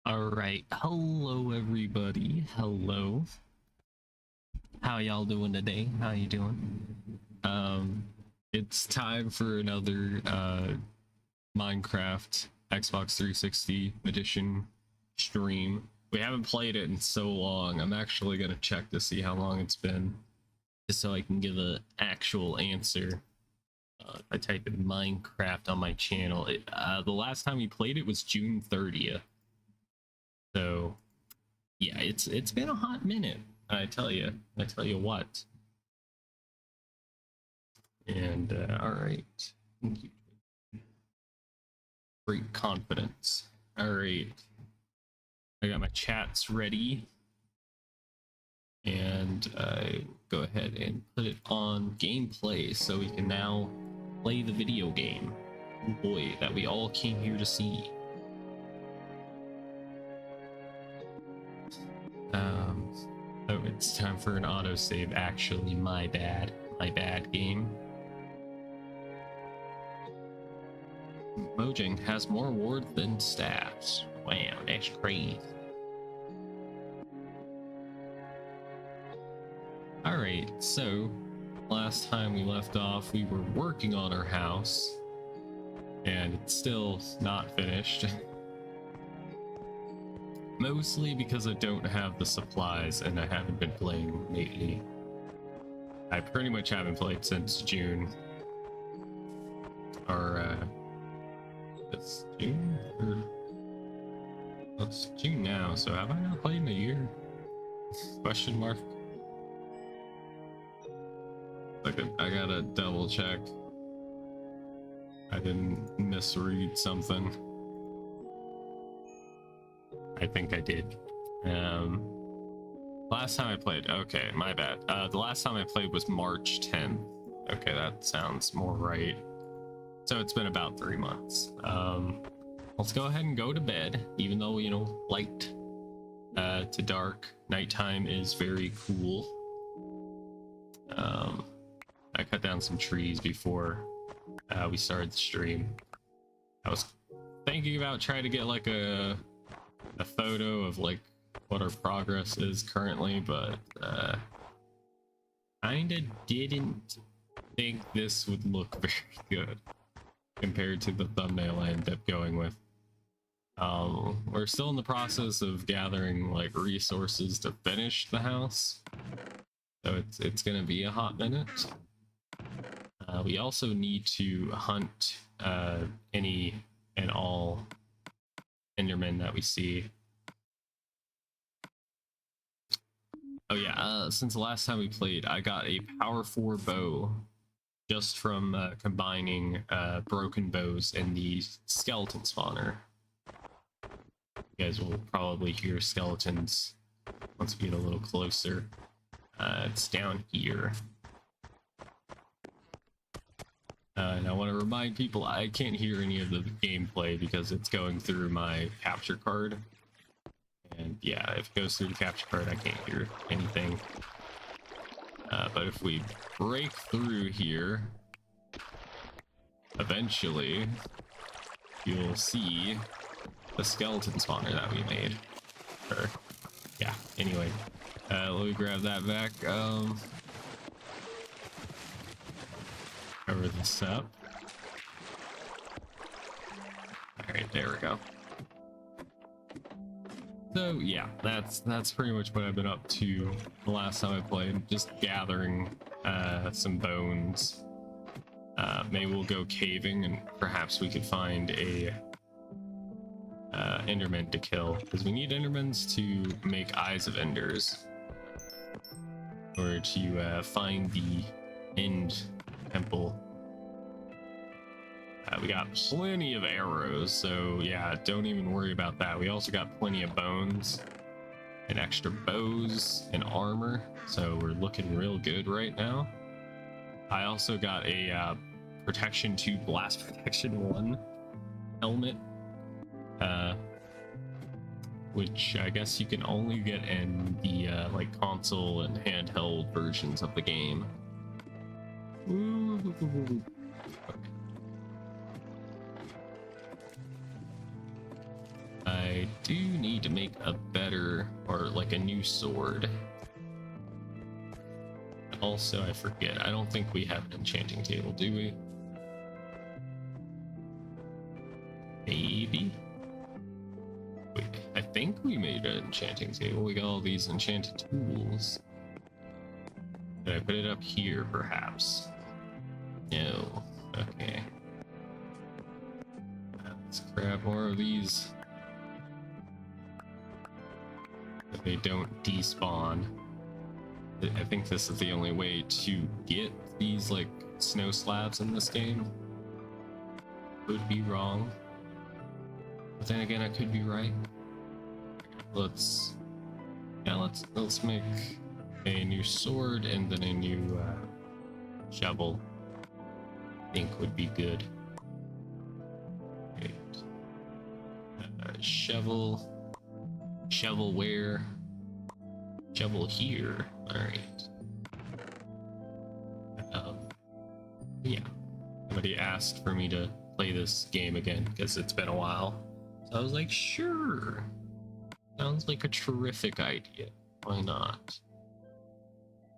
Alright, hello everybody, hello. How y'all doing today? How you doing? It's time for another Minecraft Xbox 360 edition stream. We haven't played it in so long. I'm actually gonna check to see how long it's been, just so I can give an actual answer. If I type in Minecraft on my channel, the last time we played it was June 30th. So yeah, it's been a hot minute, I tell you what. And all right, great confidence. All right, I got my chats ready, and I go ahead and put it on gameplay so we can now play the video game. Oh boy, that we all came here to see. Oh, it's time for an autosave. Actually, my bad game. Mojang has more awards than stats. Wow, that's crazy. Alright, so last time we left off, we were working on our house, and it's still not finished. Mostly because I don't have the supplies and I haven't been playing lately. I pretty much haven't played since June. Or, it's June? Or, well, it's June now, so have I not played in a year? Question mark. I gotta double check. I didn't misread something. I think I did. Last time I played, okay, my bad. The last time I played was March 10th. Okay, that sounds more right. So it's been about 3 months. Let's go ahead and go to bed, even though, you know, light to dark. Nighttime is very cool. I cut down some trees before we started the stream. I was thinking about trying to get like a photo of like what our progress is currently, but kinda didn't think this would look very good compared to the thumbnail I ended up going with. We're still in the process of gathering like resources to finish the house, so it's gonna be a hot minute. We also need to hunt any and all Endermen that we see. Oh yeah, since the last time we played, I got a power 4 bow just from combining broken bows in the skeleton spawner. You guys will probably hear skeletons once we get a little closer. It's down here. And I want to remind people I can't hear any of the gameplay because it's going through my capture card. And yeah, if it goes through the capture card, I can't hear anything. But if we break through here, eventually you'll see the skeleton spawner that we made. Or, yeah, anyway, let me grab that back. Cover this up. Alright, there we go. So yeah, that's pretty much what I've been up to the last time I played. Just gathering some bones. Maybe we'll go caving and perhaps we could find a enderman to kill, because we need endermans to make eyes of enders in order to find the end temple. We got plenty of arrows, so yeah, don't even worry about that. We also got plenty of bones and extra bows and armor, so we're looking real good right now. I also got a protection 2 blast protection 1 helmet, which I guess you can only get in the like console and handheld versions of the game. Ooh. I do need to make a better, or like a new sword. Also, I forget, I don't think we have an enchanting table, do we? Maybe? Wait, I think we made an enchanting table. We got all these enchanted tools. Did I put it up here, perhaps? No. Okay. Let's grab more of these. But they don't despawn. I think this is the only way to get these like snow slabs in this game. Could be wrong, but then again I could be right. Let's make a new sword and then a new shovel. I think would be good. Right. Shovel where? Shovel here. Alright. Yeah. Somebody asked for me to play this game again because it's been a while. So I was like, sure. Sounds like a terrific idea. Why not?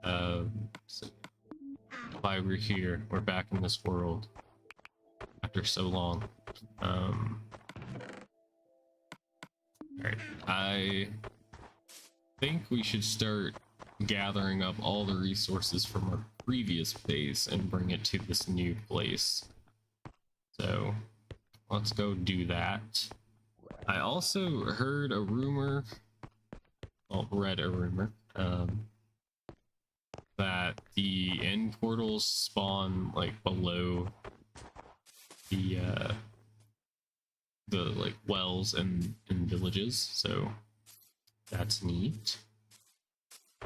So why we're here. We're back in this world after so long. Alright, I think we should start gathering up all the resources from our previous base and bring it to this new place. So let's go do that. I also heard a rumor, well, read a rumor, that the end portals spawn like below the like wells and villages, so that's neat.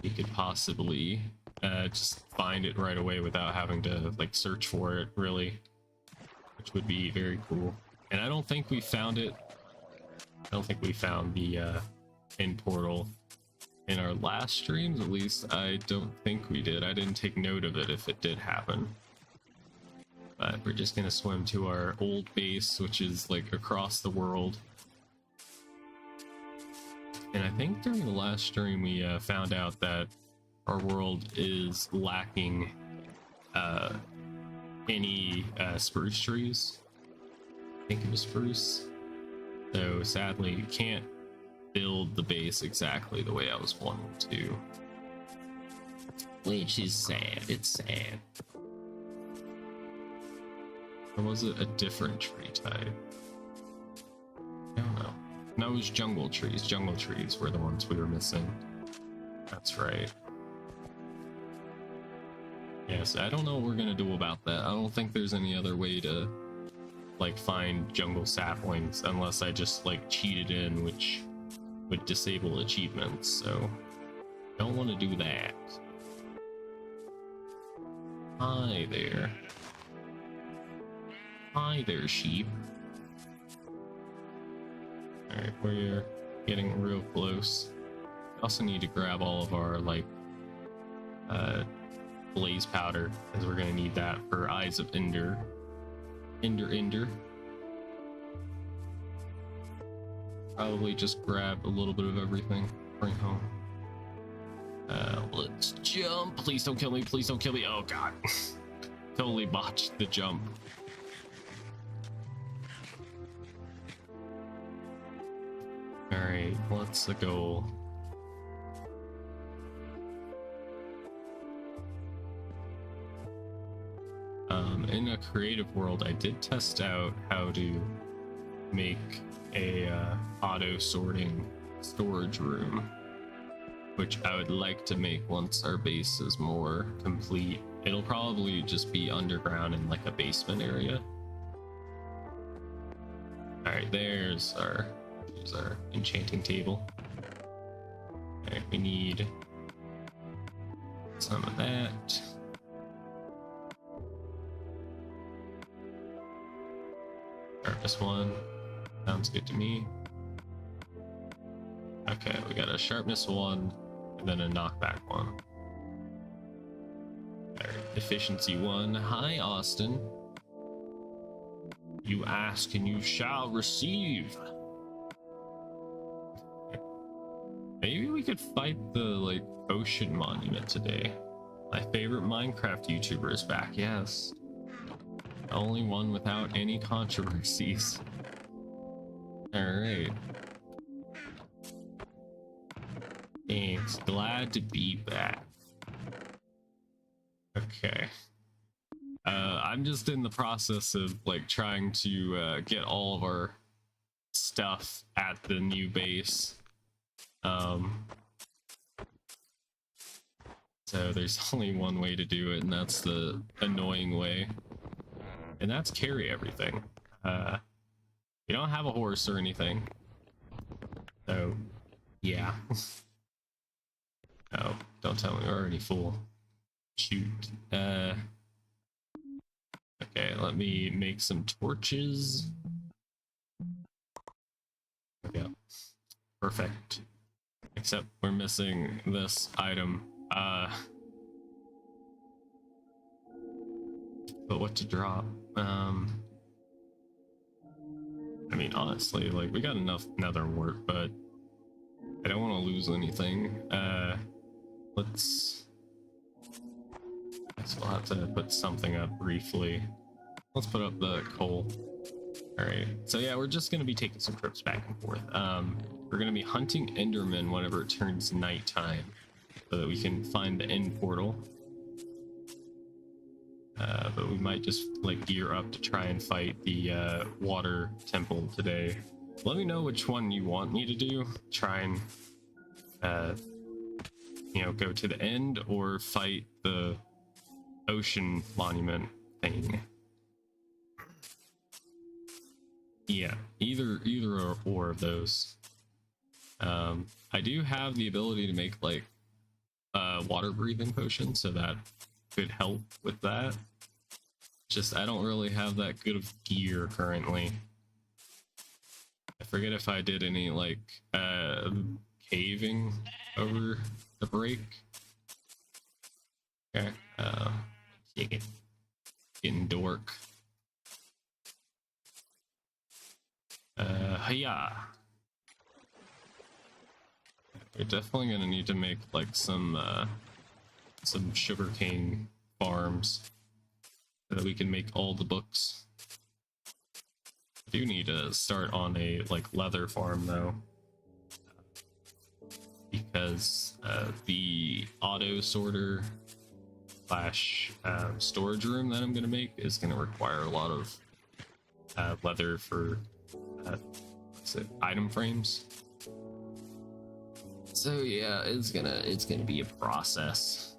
You could possibly just find it right away without having to like search for it, really, which would be very cool. And I don't think we found it. I don't think we found the end portal in our last streams, at least I don't think we did. I didn't take note of it if it did happen. But we're just gonna swim to our old base, which is like across the world. And I think during the last stream we found out that our world is lacking any spruce trees. I think it was spruce. So sadly, you can't build the base exactly the way I was wanting to. Which is sad. It's sad. Or was it a different tree type? I don't know. No, it was jungle trees. Jungle trees were the ones we were missing. That's right. Yes, I don't know what we're gonna do about that. I don't think there's any other way to like find jungle saplings unless I just like cheated in, which would disable achievements, so don't want to do that. Hi there. Hi there, sheep. Alright, we're getting real close. We also need to grab all of our, like, blaze powder, as we're gonna need that for Eyes of Ender. Ender. Probably just grab a little bit of everything, bring home. Let's jump. Please don't kill me. Please don't kill me. Oh god. Totally botched the jump. Alright, let's go. In a creative world, I did test out how to make a auto sorting storage room, which I would like to make once our base is more complete. It'll probably just be underground in like a basement area. All right, there's our enchanting table. All right, we need some of that. Sharpness 1 sounds good to me. Okay, we got a sharpness 1 and then a knockback 1. Alright, efficiency 1. Hi, Austin. You ask and you shall receive. Maybe we could fight the, like, ocean monument today. My favorite Minecraft YouTuber is back, yes. Only one without any controversies. Alright. Thanks. Glad to be back. Okay. I'm just in the process of like trying to get all of our stuff at the new base. So there's only one way to do it, and that's the annoying way. And that's carry everything. We don't have a horse or anything. So, yeah. Oh, don't tell me we're already full. Shoot. Okay, let me make some torches. There we go. Perfect. Except we're missing this item. But what to drop? I mean, honestly, like, we got enough nether wart, but I don't want to lose anything. Let's... I guess we'll have to put something up briefly. Let's put up the coal. Alright, so yeah, we're just going to be taking some trips back and forth. We're going to be hunting Enderman whenever it turns nighttime, so that we can find the end portal. But we might just like gear up to try and fight the water temple today. Let me know which one you want me to do. Try and you know, go to the end or fight the ocean monument thing. Yeah, either or of those. I do have the ability to make like water breathing potion, so that could help with that. Just I don't really have that good of gear currently. I forget if I did any like caving over the break. Okay, getting dork. Hiya. We're definitely gonna need to make like some sugarcane farms so that we can make all the books. I do need to start on a like leather farm though, because the auto sorter slash storage room that I'm gonna make is gonna require a lot of leather for what's it, item frames. So yeah, it's gonna be a process.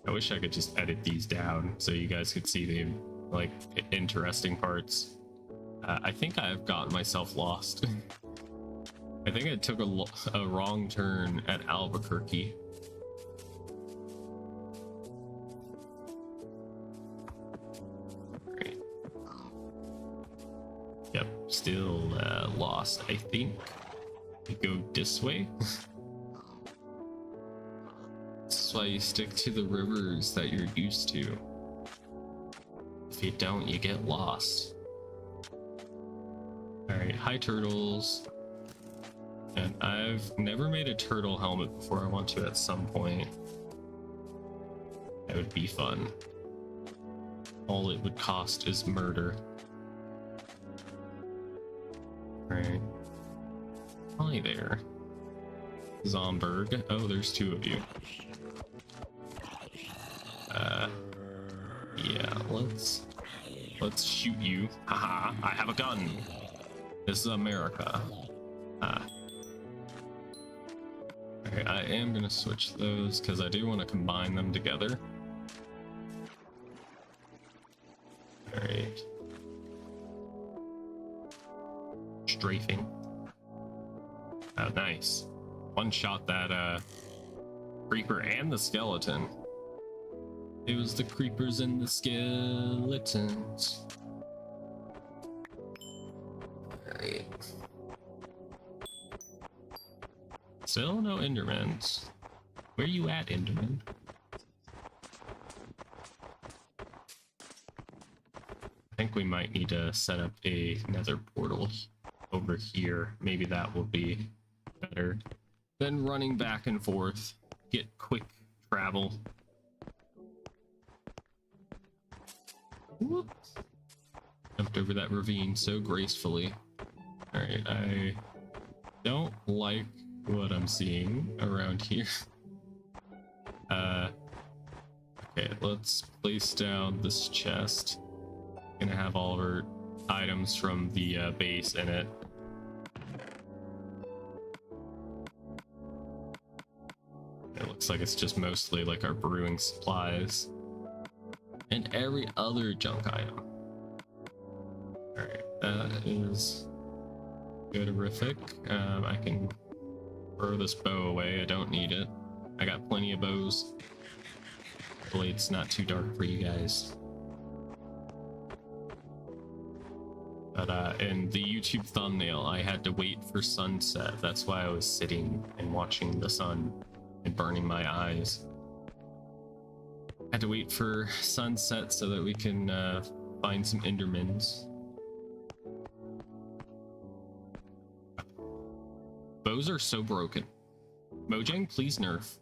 I wish I could just edit these down so you guys could see the like interesting parts. I think I've gotten myself lost. I think I took a wrong turn at Albuquerque. Great. still lost. I think we go this way. That's why you stick to the rivers that you're used to. If you don't, you get lost. Alright, hi turtles. And I've never made a turtle helmet before. I want to at some point. That would be fun. All it would cost is murder. Alright. Hi there. Zomberg. Oh, there's two of you. Yeah, let's shoot you. Haha, I have a gun. This is America. Okay, I am gonna switch those because I do want to combine them together. Alright. Strafing. Oh, nice. One shot that creeper and the skeleton. It was the creepers and the skeletons. Alright. Still no Endermans. Where you at, Enderman? I think we might need to set up another portal over here. Maybe that will be better than running back and forth. Get quick travel. Whoops. Jumped over that ravine so gracefully. Alright, I don't like what I'm seeing around here. Okay, let's place down this chest. Gonna have all of our items from the base in it. It looks like it's just mostly like our brewing supplies and every other junk item. Alright, that is good-terrific. I can throw this bow away. I don't need it. I got plenty of bows. Hopefully it's not too dark for you guys. But in the YouTube thumbnail, I had to wait for sunset. That's why I was sitting and watching the sun and burning my eyes. Had to wait for sunset so that we can find some Endermans. Bows are so broken. Mojang, please nerf.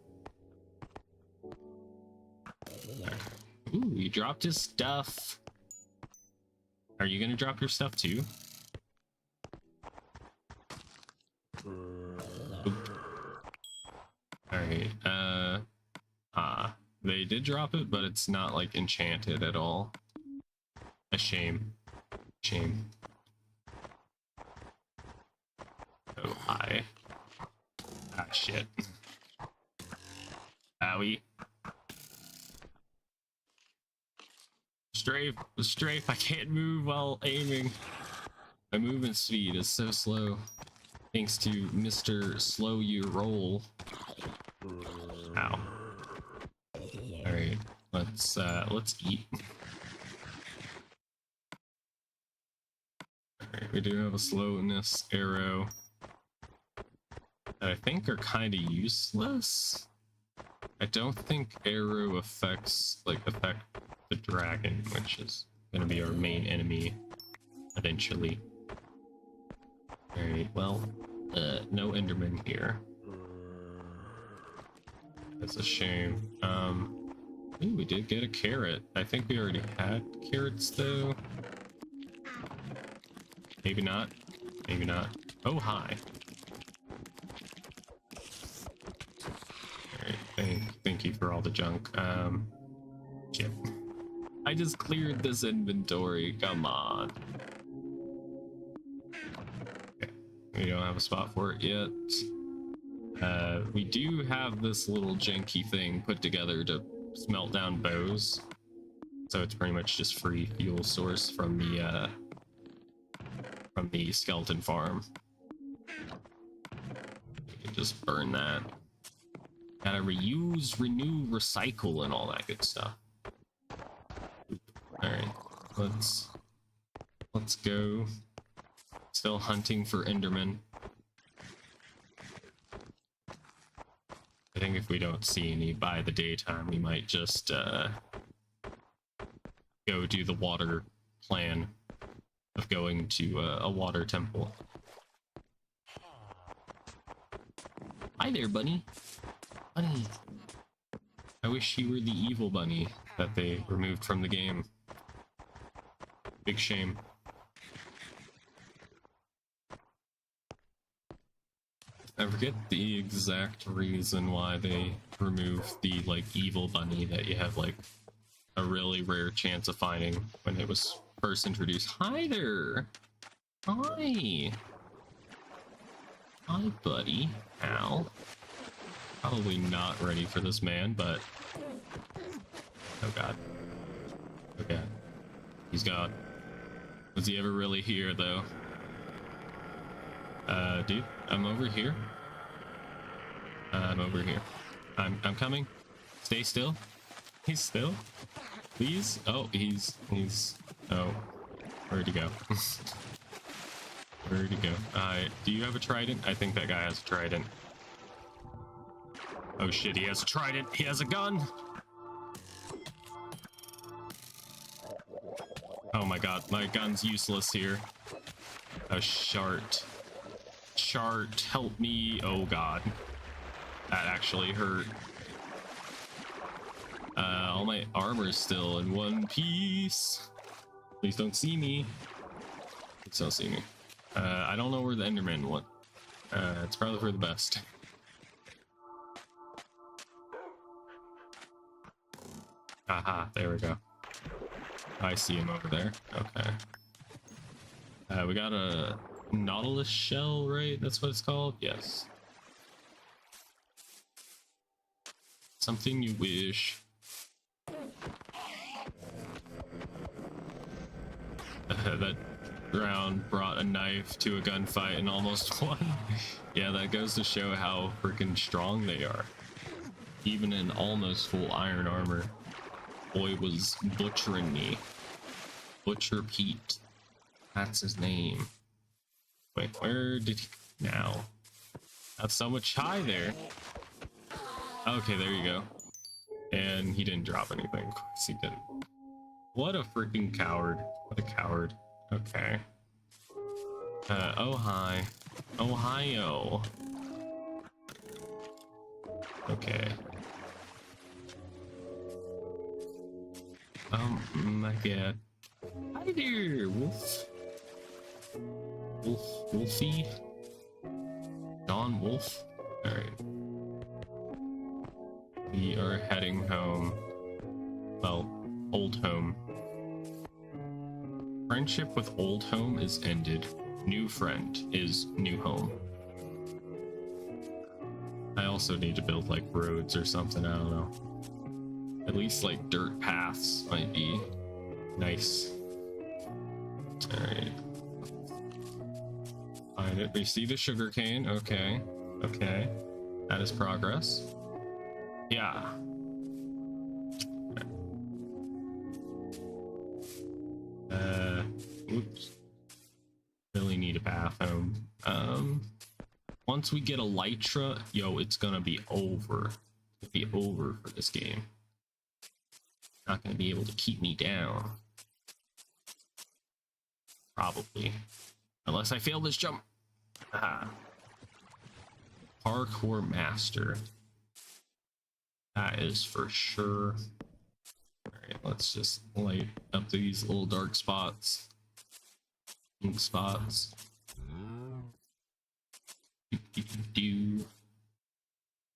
Ooh, you dropped his stuff. Are you gonna drop your stuff too? Alright, they did drop it, but it's not like enchanted at all. A shame. Shame. Oh, hi. Ah, shit. Owie. Strafe, strafe, I can't move while aiming. My movement speed is so slow. Thanks to Mr. Slow You Roll. Ow. Alright, let's eat. Alright, we do have a slowness arrow that I think are kind of useless. I don't think arrow affect the dragon, which is gonna be our main enemy eventually. Alright, well, no Enderman here. That's a shame. Ooh, we did get a carrot. I think we already had carrots though. Maybe not. Maybe not. Oh, hi. Alright, thank you for all the junk. Shit. I just cleared this inventory. Come on. Okay. We don't have a spot for it yet. We do have this little janky thing put together to smelt down bows. So it's pretty much just free fuel source from the skeleton farm. You can just burn that. Gotta reuse, renew, recycle, and all that good stuff. Alright, let's go. Still hunting for Enderman. I think if we don't see any by the daytime, we might just go do the water plan of going to a water temple. Hi there, bunny. Bunny. I wish you were the evil bunny that they removed from the game. Big shame. I forget the exact reason why they removed the, like, evil bunny that you have, like, a really rare chance of finding when it was first introduced. Hi there! Hi! Hi, buddy. Ow. Probably not ready for this man, but... Oh god. Okay. He's gone. Was he ever really here, though? Dude, I'm over here. I'm over here. I'm coming. Stay still. He's still. Please. Oh, he's. Oh, where'd he go? Where'd he go? Do you have a trident? I think that guy has a trident. Oh shit, he has a trident. He has a gun. Oh my god, my gun's useless here. A shart. Shart, help me. Oh god. That actually hurt. All my armor's still in one piece. Please don't see me. Please don't see me. I don't know where the Enderman went. It's probably for the best. Haha, there we go. I see him over there. Okay. We got a Nautilus shell, right? That's what it's called? Yes. Something you wish. That round brought a knife to a gunfight and almost won. Yeah, that goes to show how freaking strong they are. Even in almost full iron armor. Boy was butchering me. Butcher Pete. That's his name. Wait, where did he... Now. That's so much high there. Okay, there you go. And he didn't drop anything. Of course he didn't. What a freaking coward. What a coward. Okay. Oh hi. Ohio. Okay. Oh my god. Hi there, Wolf. Wolfie? Don Wolf? Alright. We are heading home. Well, old home. Friendship with old home is ended. New friend is new home. I also need to build like roads or something, I don't know. At least like dirt paths might be nice. Alright. Find it. We see the sugarcane. Okay. Okay. That is progress. Yeah. Oops. Really need a path home. Once we get Elytra, yo, it's gonna be over. It'll be over for this game. Not gonna be able to keep me down. Probably. Unless I fail this jump. Aha. Parkour master. That is for sure. Alright, let's just light up these little dark spots. Pink spots.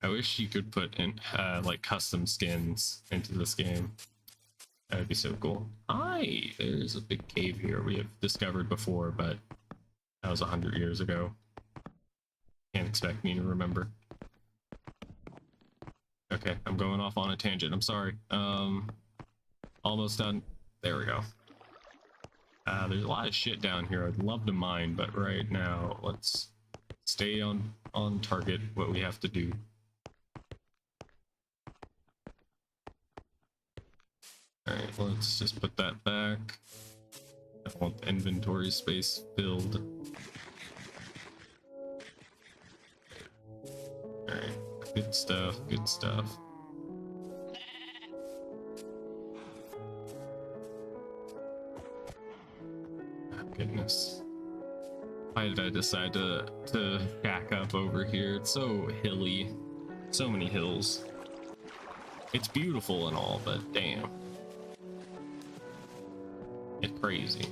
I wish you could put in like custom skins into this game. That would be so cool. Hi! There's a big cave here we have discovered before, but that was 100 years ago. Can't expect me to remember. Okay, I'm going off on a tangent. I'm sorry. Almost done. There we go. There's a lot of shit down here. I'd love to mine, but right now, let's stay on target what we have to do. Alright, let's just put that back. I want the inventory space filled. Good stuff, good stuff. Oh, goodness. Why did I decide to back up over here? It's so hilly. So many hills. It's beautiful and all, but damn. It's crazy.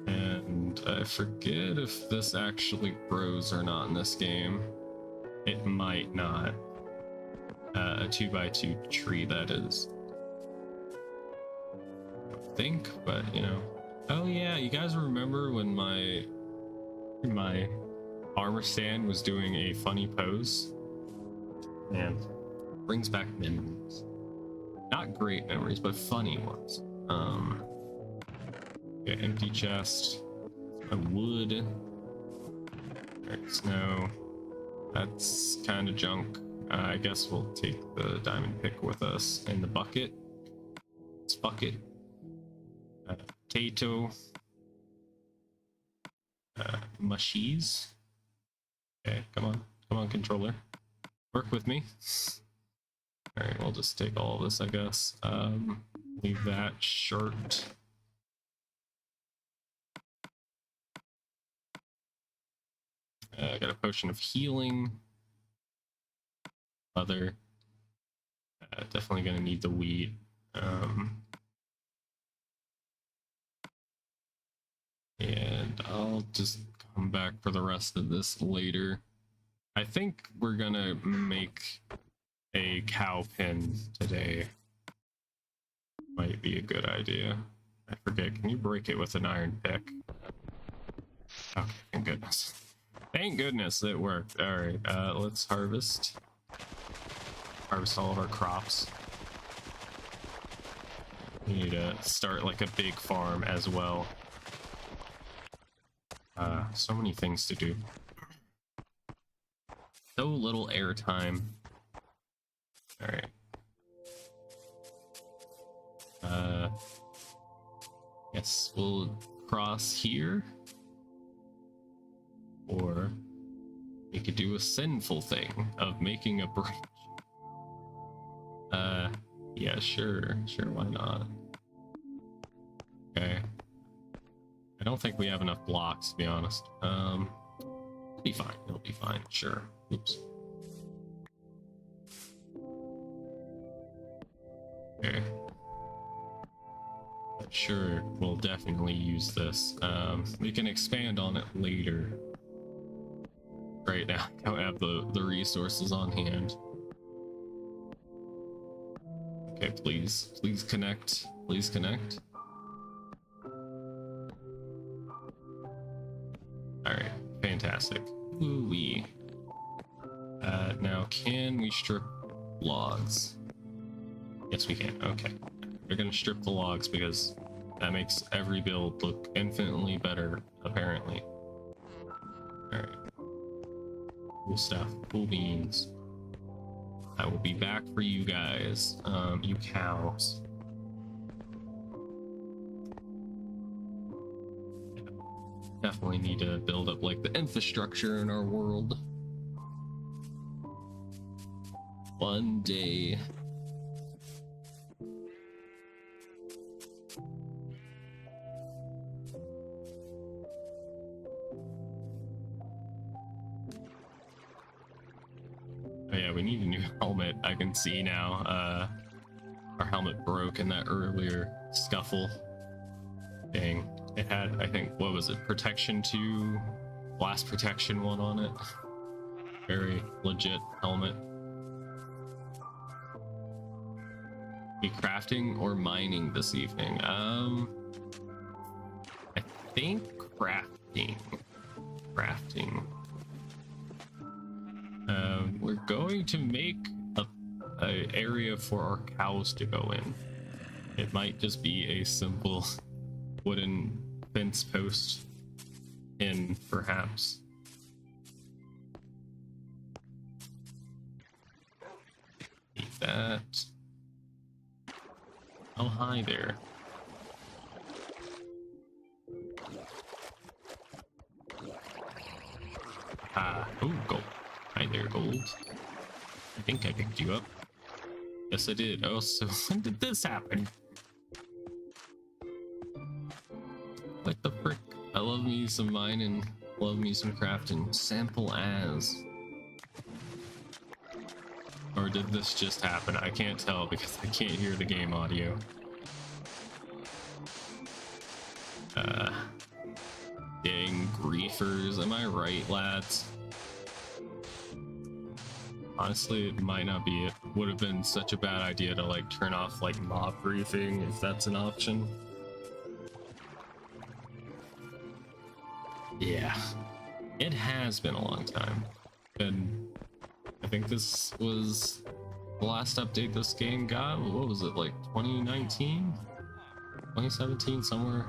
And I forget if this actually grows or not in this game. It might not. A 2x2 tree, that is. I think, but you know. Oh yeah, you guys remember when my armor stand was doing a funny pose? Man, brings back memories. Not great memories, but funny ones. Okay, empty chest. A wood. Alright, snow. That's kind of junk. I guess we'll take the diamond pick with us in the bucket. This bucket. Potato. Mushies. Okay, come on, controller. Work with me. Alright, we'll just take all of this, I guess. Leave that shirt. I got a potion of healing. Leather. Definitely gonna need the wheat. And I'll just come back for the rest of this later. I think we're gonna make a cow pen today. Might be a good idea. I forget, can you break it with an iron pick? Okay, thank goodness. Thank goodness it worked. Alright, let's harvest. Harvest all of our crops. We need to start like a big farm as well. So many things to do. So little airtime. Alright. Yes, we'll cross here. Or we could do a sinful thing of making a bridge. Yeah, sure, why not? Okay. I don't think we have enough blocks, to be honest. It'll be fine, sure. Oops. Okay. Sure, we'll definitely use this. We can expand on it later. Right now, I don't have the resources on hand. Okay, please connect. Please connect. Alright, fantastic. Ooh-wee. Now, can we strip logs? Yes, we can. Okay. We're gonna strip the logs because that makes every build look infinitely better, apparently. Alright. Cool stuff. Cool beans. I will be back for you guys. You cows. Definitely need to build up like the infrastructure in our world. One day. Oh yeah, we need a new helmet. I can see now. Our helmet broke in that earlier scuffle. Dang. It had, I think, what was it? Protection 2, blast protection 1 on it. Very legit helmet. Be crafting or mining this evening? I think crafting. We're going to make a area for our cows to go in. It might just be a simple wooden fence post in, perhaps. Eat that. Oh, hi there. Oh, gold. Hi there, gold. I think I picked you up. Yes, I did. Oh, so when did this happen? What the frick? I love me some mining, love me some crafting. Sample as. Or did this just happen? I can't tell because I can't hear the game audio. Dang griefers, am I right, lads? Honestly, it might not be. It would have been such a bad idea to like turn off like mob griefing if that's an option. Yeah, it has been a long time. And I think this was the last update this game got. What was it, like 2019? 2017, somewhere?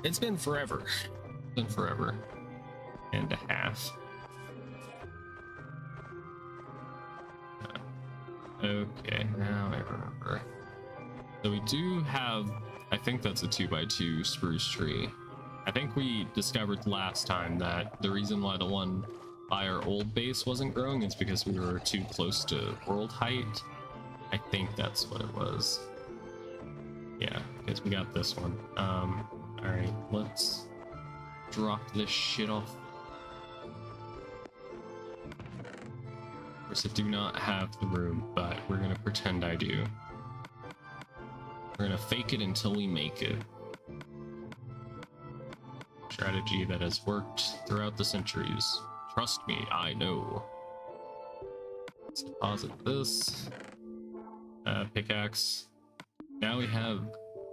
It's been forever. It's been forever and a half. Okay, now I remember. So we do have, I think that's a 2x2 spruce tree. I think we discovered last time that the reason why the one by our old base wasn't growing is because we were too close to world height. I think that's what it was. Yeah, because we got this one. Alright, let's drop this shit off. Of course, I do not have the room, but we're gonna pretend I do. We're gonna fake it until we make it. Strategy that has worked throughout the centuries. Trust me, I know. Let's deposit this. Pickaxe. Now we have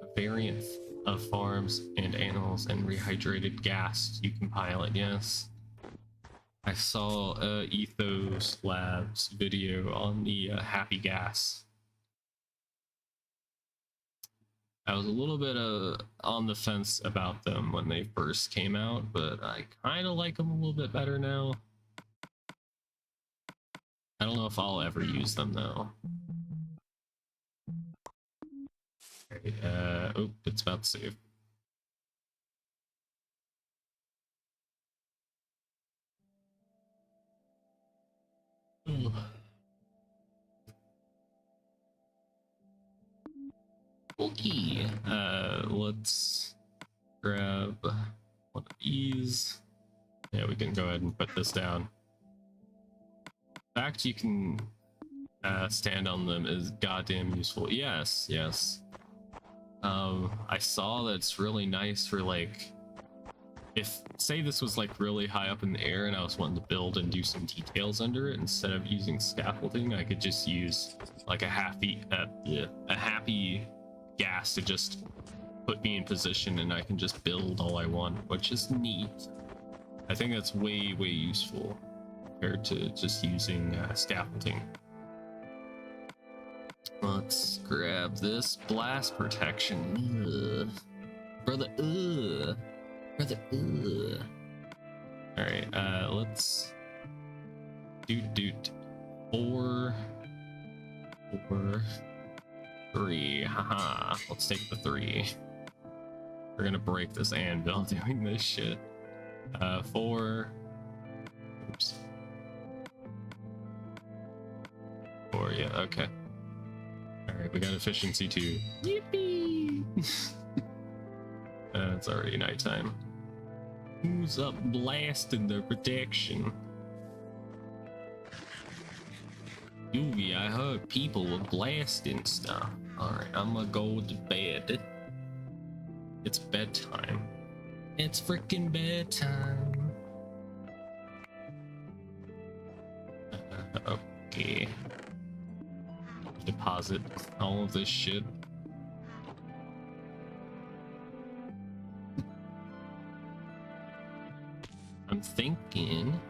a variant of farms and animals and rehydrated gas you can pilot, yes. I saw Ethos Labs video on the Happy Gas. I was a little bit on the fence about them when they first came out, but I kind of like them a little bit better now. I don't know if I'll ever use them though. Oh, it's about to save. Okay, let's grab one of these. Yeah, we can go ahead and put this down. The fact you can stand on them is goddamn useful. Yes, yes. I saw that it's really nice for like, if say this was like really high up in the air and I was wanting to build and do some details under it, instead of using scaffolding, I could just use like a happy gas to just put me in position and I can just build all I want, which is neat. I think that's way useful compared to just using scaffolding. Let's grab this blast protection. Ugh. Brother, ugh. Brother, ugh. Alright, let's do 4, 3. Haha. Let's take the 3. We're gonna break this anvil doing this shit. 4. Oops. 4, yeah, okay. Alright, we got efficiency 2. Yippee! It's already nighttime. Who's up blasting their protection? Yugi, I heard people were blasting stuff. Alright, I'm gonna go to bed. It's bedtime. It's freaking bedtime. Okay. Deposit all of this shit. I'm thinking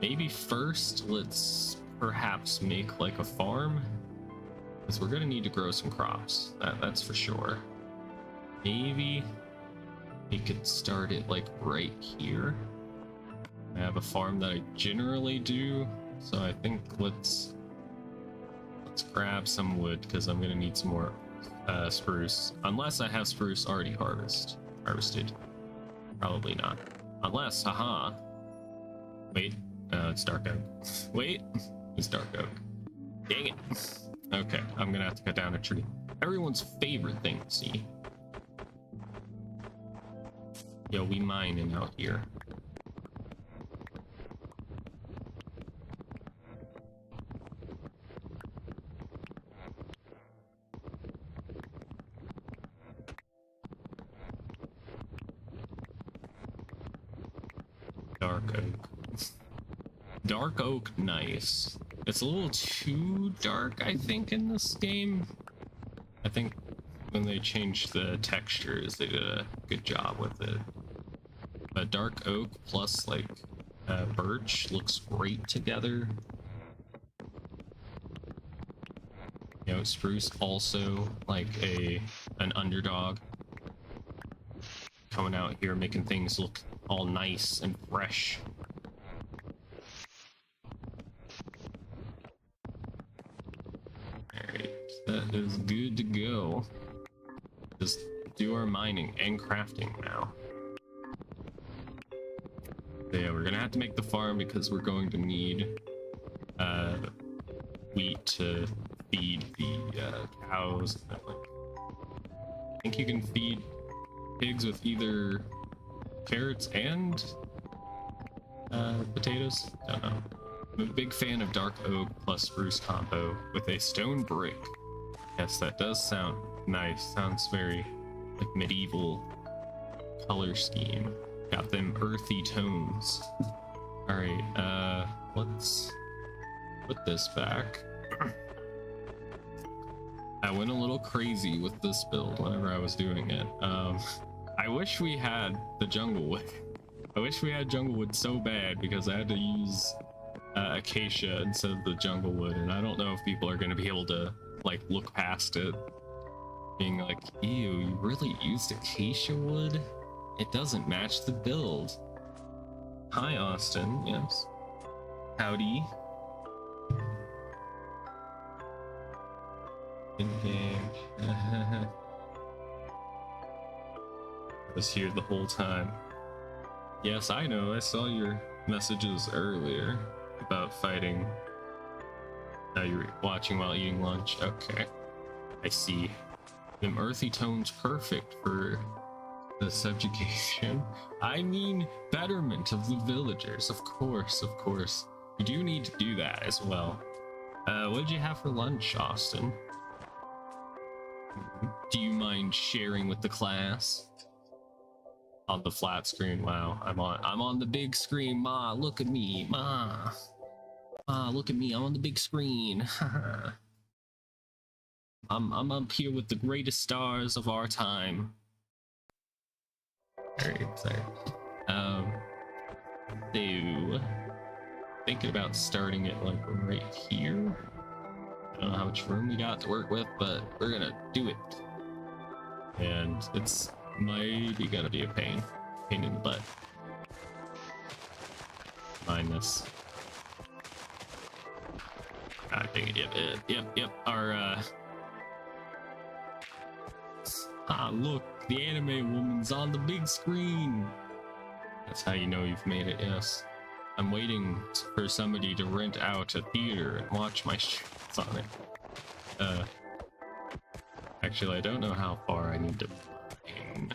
maybe first let's perhaps make like a farm, because we're gonna need to grow some crops. That's for sure. Maybe we could start it like right here. I have a farm that I generally do, so I think let's Let's grab some wood because I'm gonna need some more spruce. Unless I have spruce already harvested. Probably not. Unless, haha. Wait, it's dark oak. Wait, it's dark oak. Dang it. Okay, I'm gonna have to cut down a tree. Everyone's favorite thing to see. Yo, we mining out here. Dark oak. Dark oak, nice. It's a little too dark, I think, in this game. I think when they changed the textures, they did a good job with it. But dark oak plus like birch looks great together. You know, spruce also like an underdog, coming out here making things look all nice and fresh. Alright, that is good to go. Just do our mining and crafting now. So yeah, we're gonna have to make the farm because we're going to need wheat to feed the cows. I think you can feed pigs with either carrots and potatoes. Don't know. I'm a big fan of dark oak plus spruce combo with a stone brick. Yes, that does sound nice. Sounds very like medieval color scheme. Got them earthy tones. All right, let's put this back. I went a little crazy with this build whenever I was doing it. I wish we had the jungle wood. I wish we had jungle wood so bad because I had to use acacia instead of the jungle wood, and I don't know if people are going to be able to like look past it, being like, "Ew, you really used acacia wood? It doesn't match the build." Hi, Austin. Yes. Howdy. Engage. I was here the whole time. Yes, I know. I saw your messages earlier about fighting. Now you're watching while eating lunch. Okay. I see. Them earthy tones perfect for the subjugation. I mean, betterment of the villagers. Of course, of course. You do need to do that as well. What did you have for lunch, Austin? Do you mind sharing with the class? On the flat screen. Wow, I'm on the big screen. Ma, look at me. Ma, look at me. I'm on the big screen. I'm up here with the greatest stars of our time. Alright, sorry. So thinking about starting it like right here. I don't know how much room we got to work with, but we're gonna do it. And it's maybe gonna be a pain in the butt. Mind this. God dang it, yep. Our look, the anime woman's on the big screen. That's how you know you've made it, yes. I'm waiting for somebody to rent out a theater and watch my shorts on it. Actually, I don't know how far I need to mine.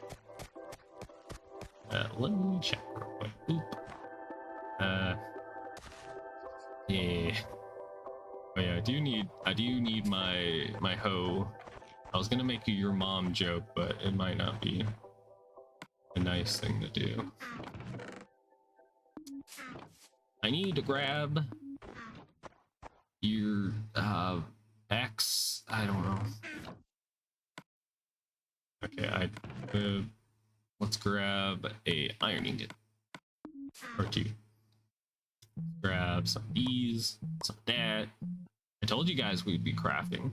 Let me check real quick. Oop. Yeah. Oh yeah, I do need my hoe. I was gonna make you your mom joke, but it might not be a nice thing to do. I need to grab your X. I don't know. Okay, let's grab a iron ingot or two. Grab some of these, some of that. I told you guys we'd be crafting.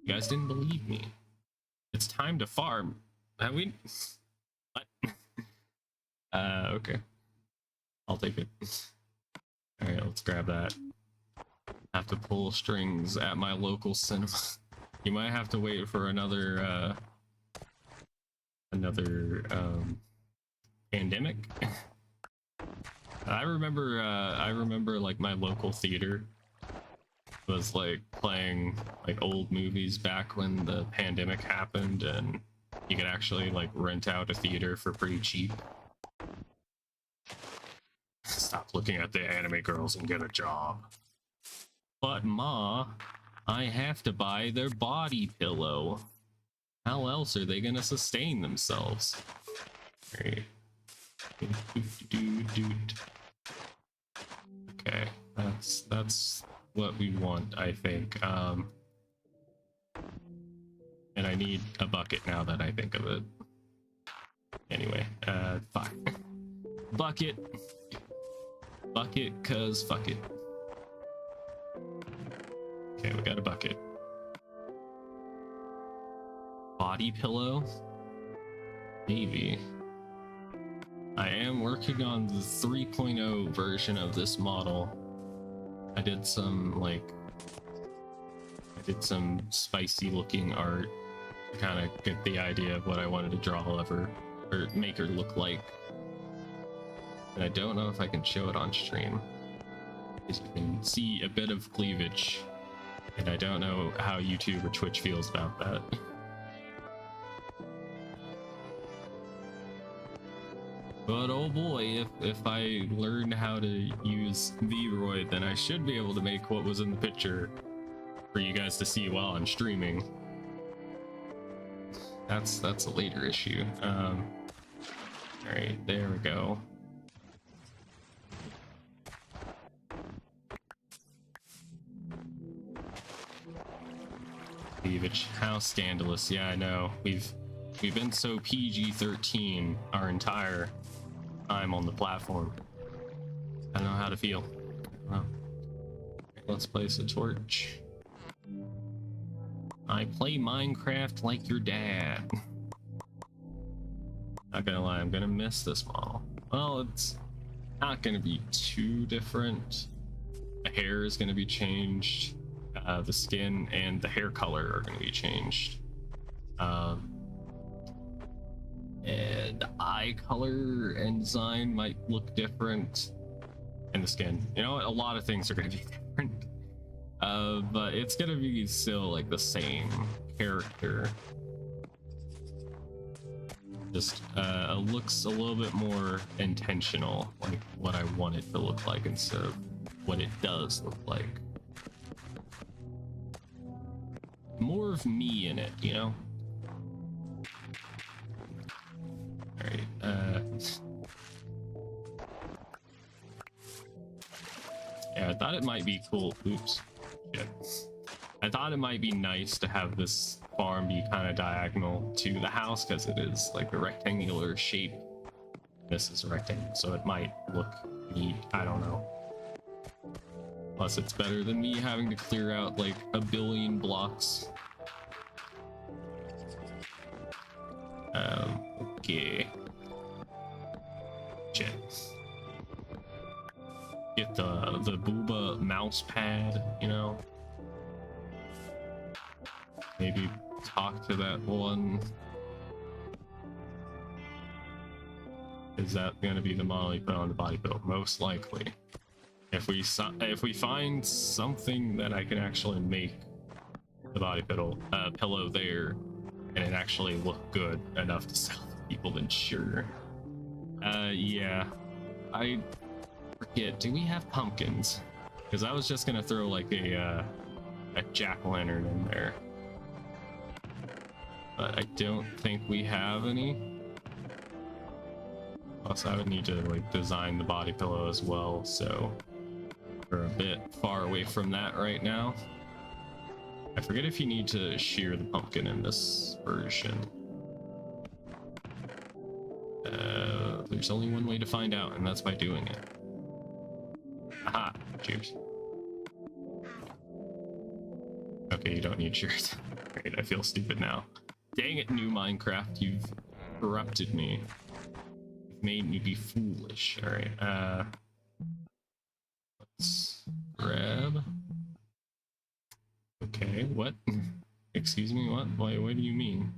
You guys didn't believe me. It's time to farm. Have we? What? Okay. I'll take it. All right, let's grab that. Have to pull strings at my local cinema. You might have to wait for another pandemic. I remember like my local theater was like playing like old movies back when the pandemic happened, and you could actually like rent out a theater for pretty cheap. Stop looking at the anime girls and get a job. But Ma, I have to buy their body pillow. How else are they gonna sustain themselves? Right. Okay, that's what we want, I think. And I need a bucket now that I think of it. Anyway, fuck. Bucket, cause fuck it. Okay, we got a bucket. Body pillow? Maybe. I am working on the 3.0 version of this model. I did some spicy looking art to kind of get the idea of what I wanted to draw or make her look like. And I don't know if I can show it on stream, because you can see a bit of cleavage, and I don't know how YouTube or Twitch feels about that. But oh boy, if I learn how to use V-Roid, then I should be able to make what was in the picture for you guys to see while I'm streaming. That's a later issue. Alright, there we go. Cleavage, how scandalous. Yeah, I know. We've been so PG-13 our entire time on the platform. I don't know how to feel. Well, let's place a torch. I play Minecraft like your dad. Not gonna lie, I'm gonna miss this model. Well, it's not gonna be too different. The hair is gonna be changed. The skin and the hair color are gonna be changed. And eye color and design might look different, and the skin, you know what, a lot of things are going to be different, but it's going to be still like the same character, just looks a little bit more intentional, like what I want it to look like instead of what it does look like. More of me in it, you know. Alright, yeah, I thought it might be cool. Oops. Shit. I thought it might be nice to have this farm be kind of diagonal to the house, because it is like a rectangular shape. This is a rectangle, so it might look neat. I don't know. Plus, it's better than me having to clear out like a billion blocks. Okay. Shit. Get the booba mouse pad, you know? Maybe talk to that one. Is that gonna be the model you put on the body build? Most likely. If we find something that I can actually make the body pillow there, and it actually look good enough to sell to people, then sure. Yeah. I forget, do we have pumpkins? Because I was just gonna throw like a jack-o'-lantern in there. But I don't think we have any. Plus I would need to like design the body pillow as well, so we're a bit far away from that right now. I forget if you need to shear the pumpkin in this version. There's only one way to find out, and that's by doing it. Aha! Cheers. Okay, you don't need shears. Great, I feel stupid now. Dang it, new Minecraft, you've corrupted me. You've made me be foolish. Alright, let's grab Okay, what? Excuse me, what? What do you mean?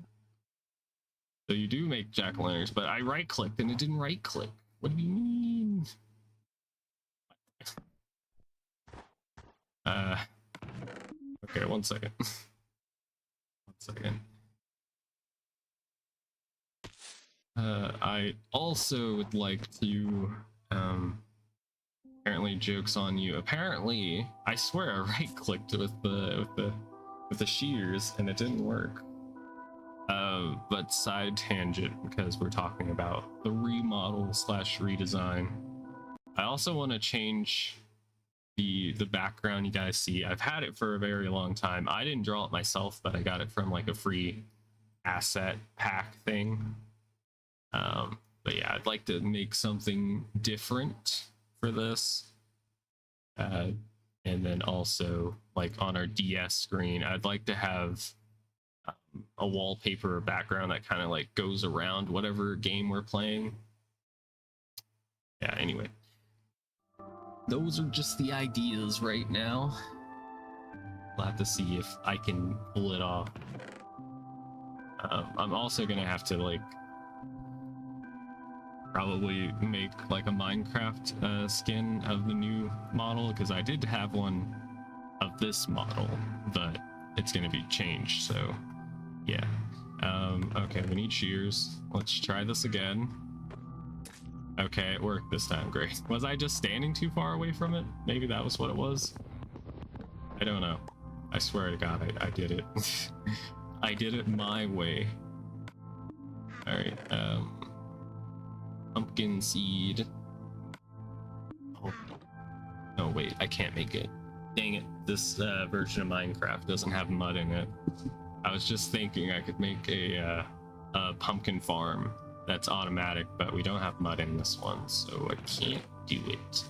So you do make jack-o'-lanterns, but I right-clicked and it didn't right-click. What do you mean? Okay, 1 second. 1 second. I also would like to, apparently joke's on you. Apparently, I swear I right-clicked with the shears and it didn't work. But side tangent, because we're talking about the remodel slash redesign. I also want to change the background you guys see. I've had it for a very long time. I didn't draw it myself, but I got it from like a free asset pack thing. But yeah, I'd like to make something different for this. And then also, like on our DS screen, I'd like to have a wallpaper or background that kind of like goes around whatever game we're playing. Yeah, anyway. Those are just the ideas right now. We'll have to see if I can pull it off. I'm also gonna have to like probably make like a Minecraft skin of the new model, because I did have one of this model, but it's gonna be changed, so yeah. Okay, we need shears. Let's try this again. Okay, it worked this time. Great. Was I just standing too far away from it? Maybe that was what it was. I don't know. I swear to God, I did it. I did it my way. All right. Pumpkin seed. Oh. No, wait. I can't make it. Dang it. This version of Minecraft doesn't have mud in it. I was just thinking I could make a pumpkin farm that's automatic, but we don't have mud in this one, so I can't do it.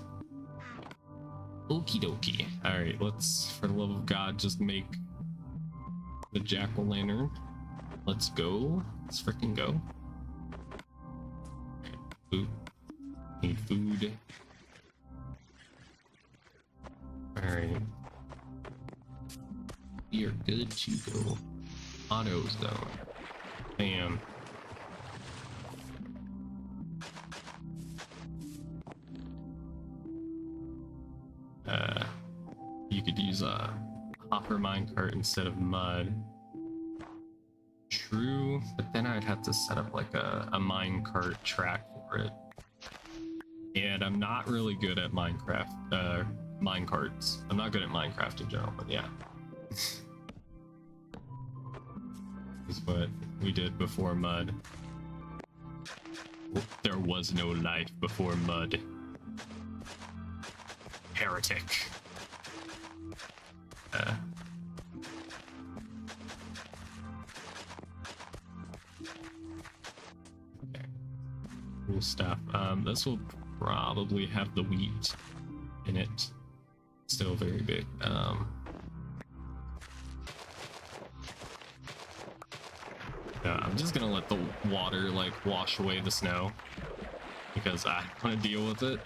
Okie dokie. Alright, let's, for the love of God, just make the jack-o'-lantern. Let's go. Let's freaking go. Food. Need food. Alright. We are good to go. Auto zone. Bam. You could use a hopper minecart instead of mud. True, but then I'd have to set up like a minecart track for it. And I'm not really good at Minecraft, minecarts. I'm not good at Minecraft in general, but yeah. Is what we did before mud. There was no life before mud. Heretic. Okay. Cool stuff. This will probably have the wheat in it. Still very big. I'm just gonna let the water like wash away the snow because I want to deal with it.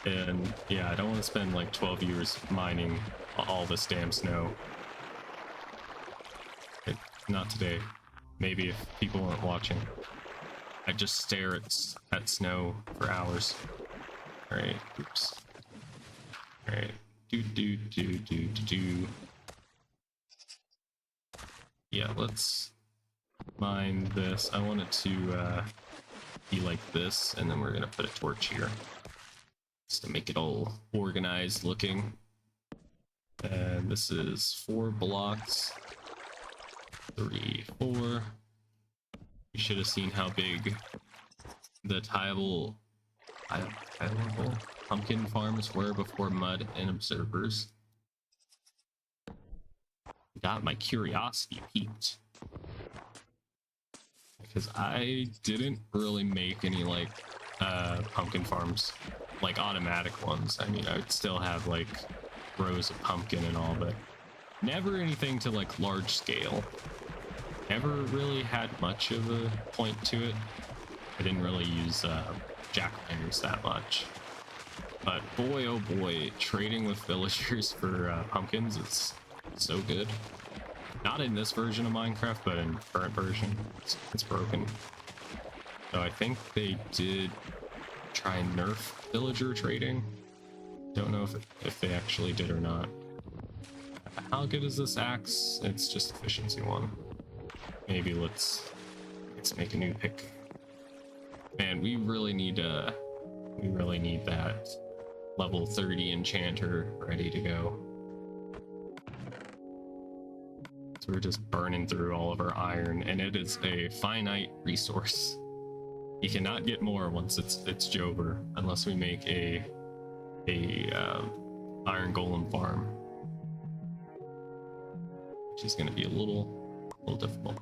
And yeah, I don't want to spend like 12 years mining all this damn snow. Not today. Maybe if people aren't watching. I just stare at snow for hours. Alright, oops. Alright. Do. Yeah, let's mine this. I want it to be like this, and then we're gonna put a torch here. Just to make it all organized looking. And this is 4 blocks. 3, 4. You should have seen how big the tileable pumpkin farms were before mud and observers. Got my curiosity piqued. Because I didn't really make any like pumpkin farms, like automatic ones. I mean, I would still have like rows of pumpkin and all, but never anything to like large scale. Never really had much of a point to it. I didn't really use jack-o'-lanterns that much. But boy, oh boy, trading with villagers for pumpkins, so good. Not in this version of Minecraft, but in current version, it's broken. So I think they did try and nerf villager trading. Don't know if they actually did or not. How good is this axe? It's just efficiency 1. Maybe let's make a new pick. Man, we really need that level 30 enchanter ready to go. So we're just burning through all of our iron, and it is a finite resource. You cannot get more once it's Jover, unless we make a iron golem farm, which is going to be a little difficult.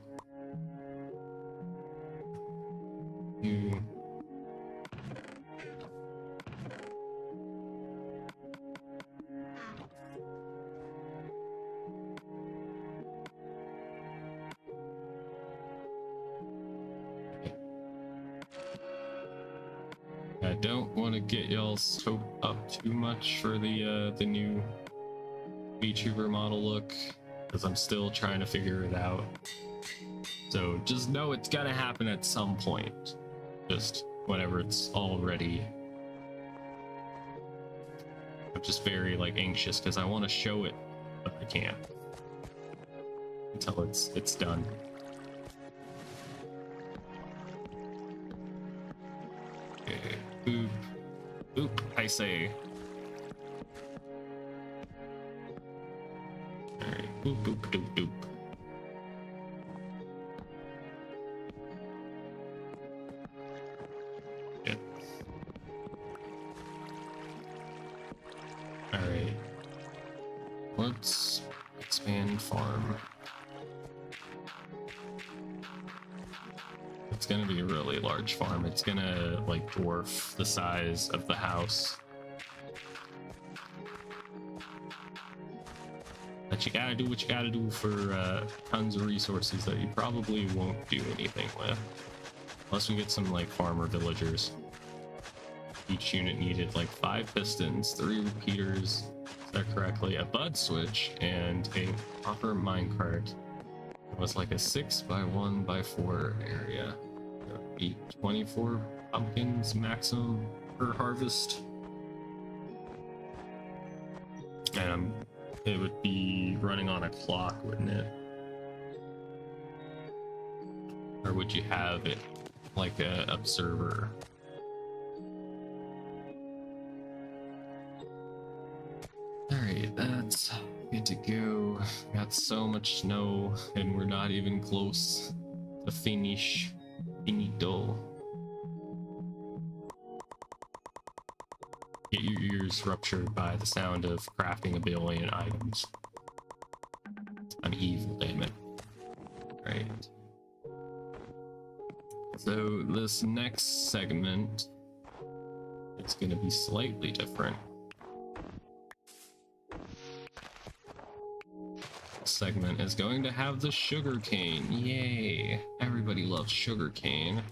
I don't want to get y'all scoped up too much for the new VTuber model look, because I'm still trying to figure it out. So just know it's gonna happen at some point, just whenever it's all ready. I'm just very anxious because I want to show it, but I can't until it's done. Okay, boop, boop, I say. Alright, boop, boop, doop, doop. Yeah. Alright. Let's expand farm. It's gonna be a really large farm. It's gonna dwarf the size of the house. But you gotta do what you gotta do for tons of resources that you probably won't do anything with. Unless we get some farmer villagers. Each unit needed 5 pistons, 3 repeaters, is that correctly? A bud switch, and a proper minecart. It was a 6x1x4 area. 24 pumpkins maximum per harvest. And it would be running on a clock, wouldn't it? Or would you have it like a observer? Alright, that's good to go. Got so much snow, and we're not even close to finish. Finito. Get your ears ruptured by the sound of crafting a billion items. I'm evil, damn it. Right. So this next segment is going to be slightly different. This segment is going to have the sugar cane. Yay! Everybody loves sugar cane.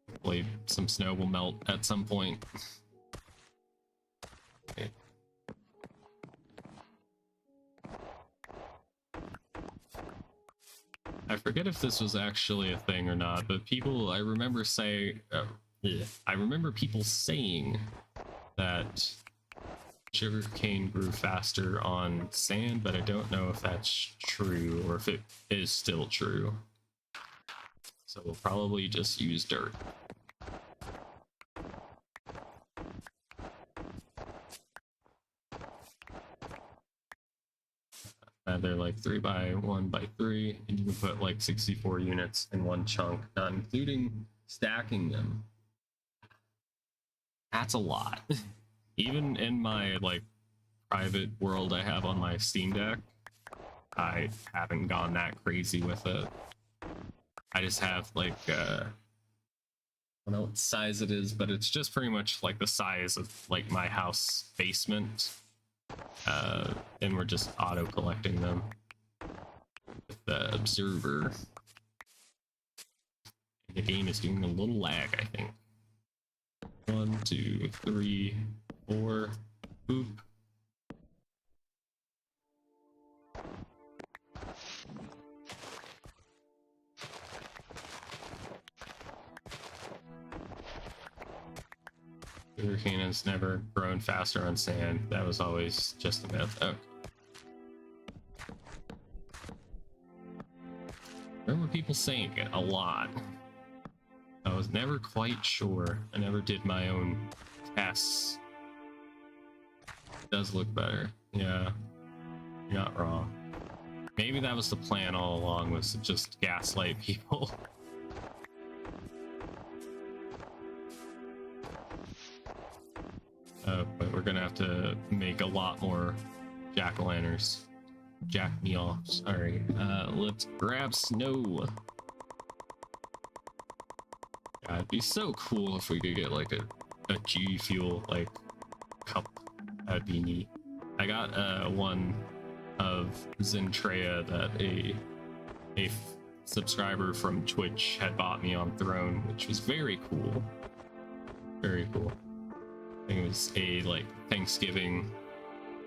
Hopefully some snow will melt at some point. Okay. I forget if this was actually a thing or not, but people, I remember people saying that sugarcane grew faster on sand, but I don't know if that's true or if it is still true. So we'll probably just use dirt. They're 3x1x3, and you can put 64 units in one chunk, not including stacking them. That's a lot. Even in my private world I have on my Steam Deck, I haven't gone that crazy with it. I just have I don't know what size it is, but it's just pretty much the size of my house basement. And we're just auto collecting them with the observer. The game is doing a little lag, I think. 1, 2, 3, 4. Boop. Sugarcane has never grown faster on sand. That was always just a myth. Oh. I remember people saying it a lot. I was never quite sure. I never did my own tests. It does look better. Yeah, you're not wrong. Maybe that was the plan all along, was to just gaslight people. But we're gonna have to make a lot more jack-o'-lanterns. Jack me off. Sorry. Let's grab snow. God, it'd be so cool if we could get like a G Fuel like cup. That'd be neat. I got one of Zentrea that a subscriber from Twitch had bought me on Throne, which was very cool. Very cool. I think it was a like Thanksgiving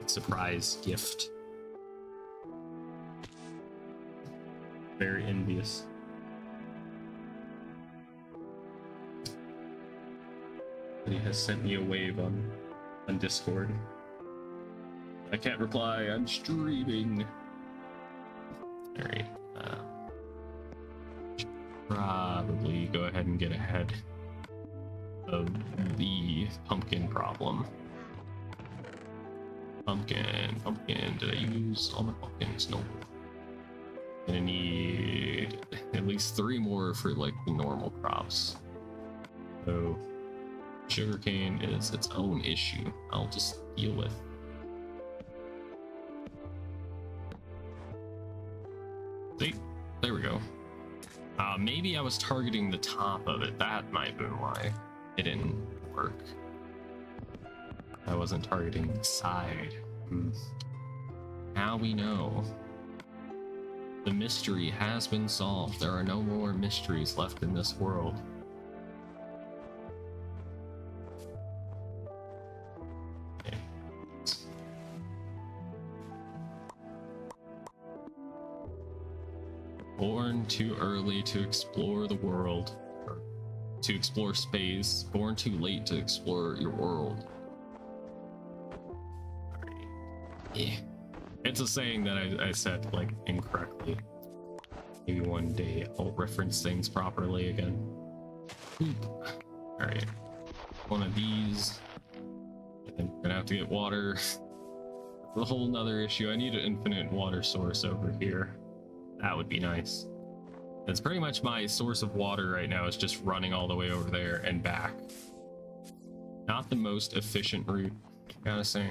surprise gift. Very envious. He has sent me a wave on Discord. I can't reply, I'm streaming. Alright, probably go ahead and get ahead of the pumpkin problem. Pumpkin, did I use all my pumpkins? No. Gonna need at least 3 more for like the normal crops. So sugarcane is its own issue. I'll just deal with. See, there we go. Maybe I was targeting the top of it. That might have been why it didn't work. I wasn't targeting the side. Now we know. The mystery has been solved. There are no more mysteries left in this world. Okay. Born too early to explore the world. Or to explore space. Born too late to explore your world. Alright. Yeah. It's a saying that I said, like, incorrectly. Maybe one day I'll reference things properly again. Alright. One of these. And we're gonna have to get water. A whole nother issue. I need an infinite water source over here. That would be nice. That's pretty much my source of water right now, is just running all the way over there and back. Not the most efficient route, gotta say.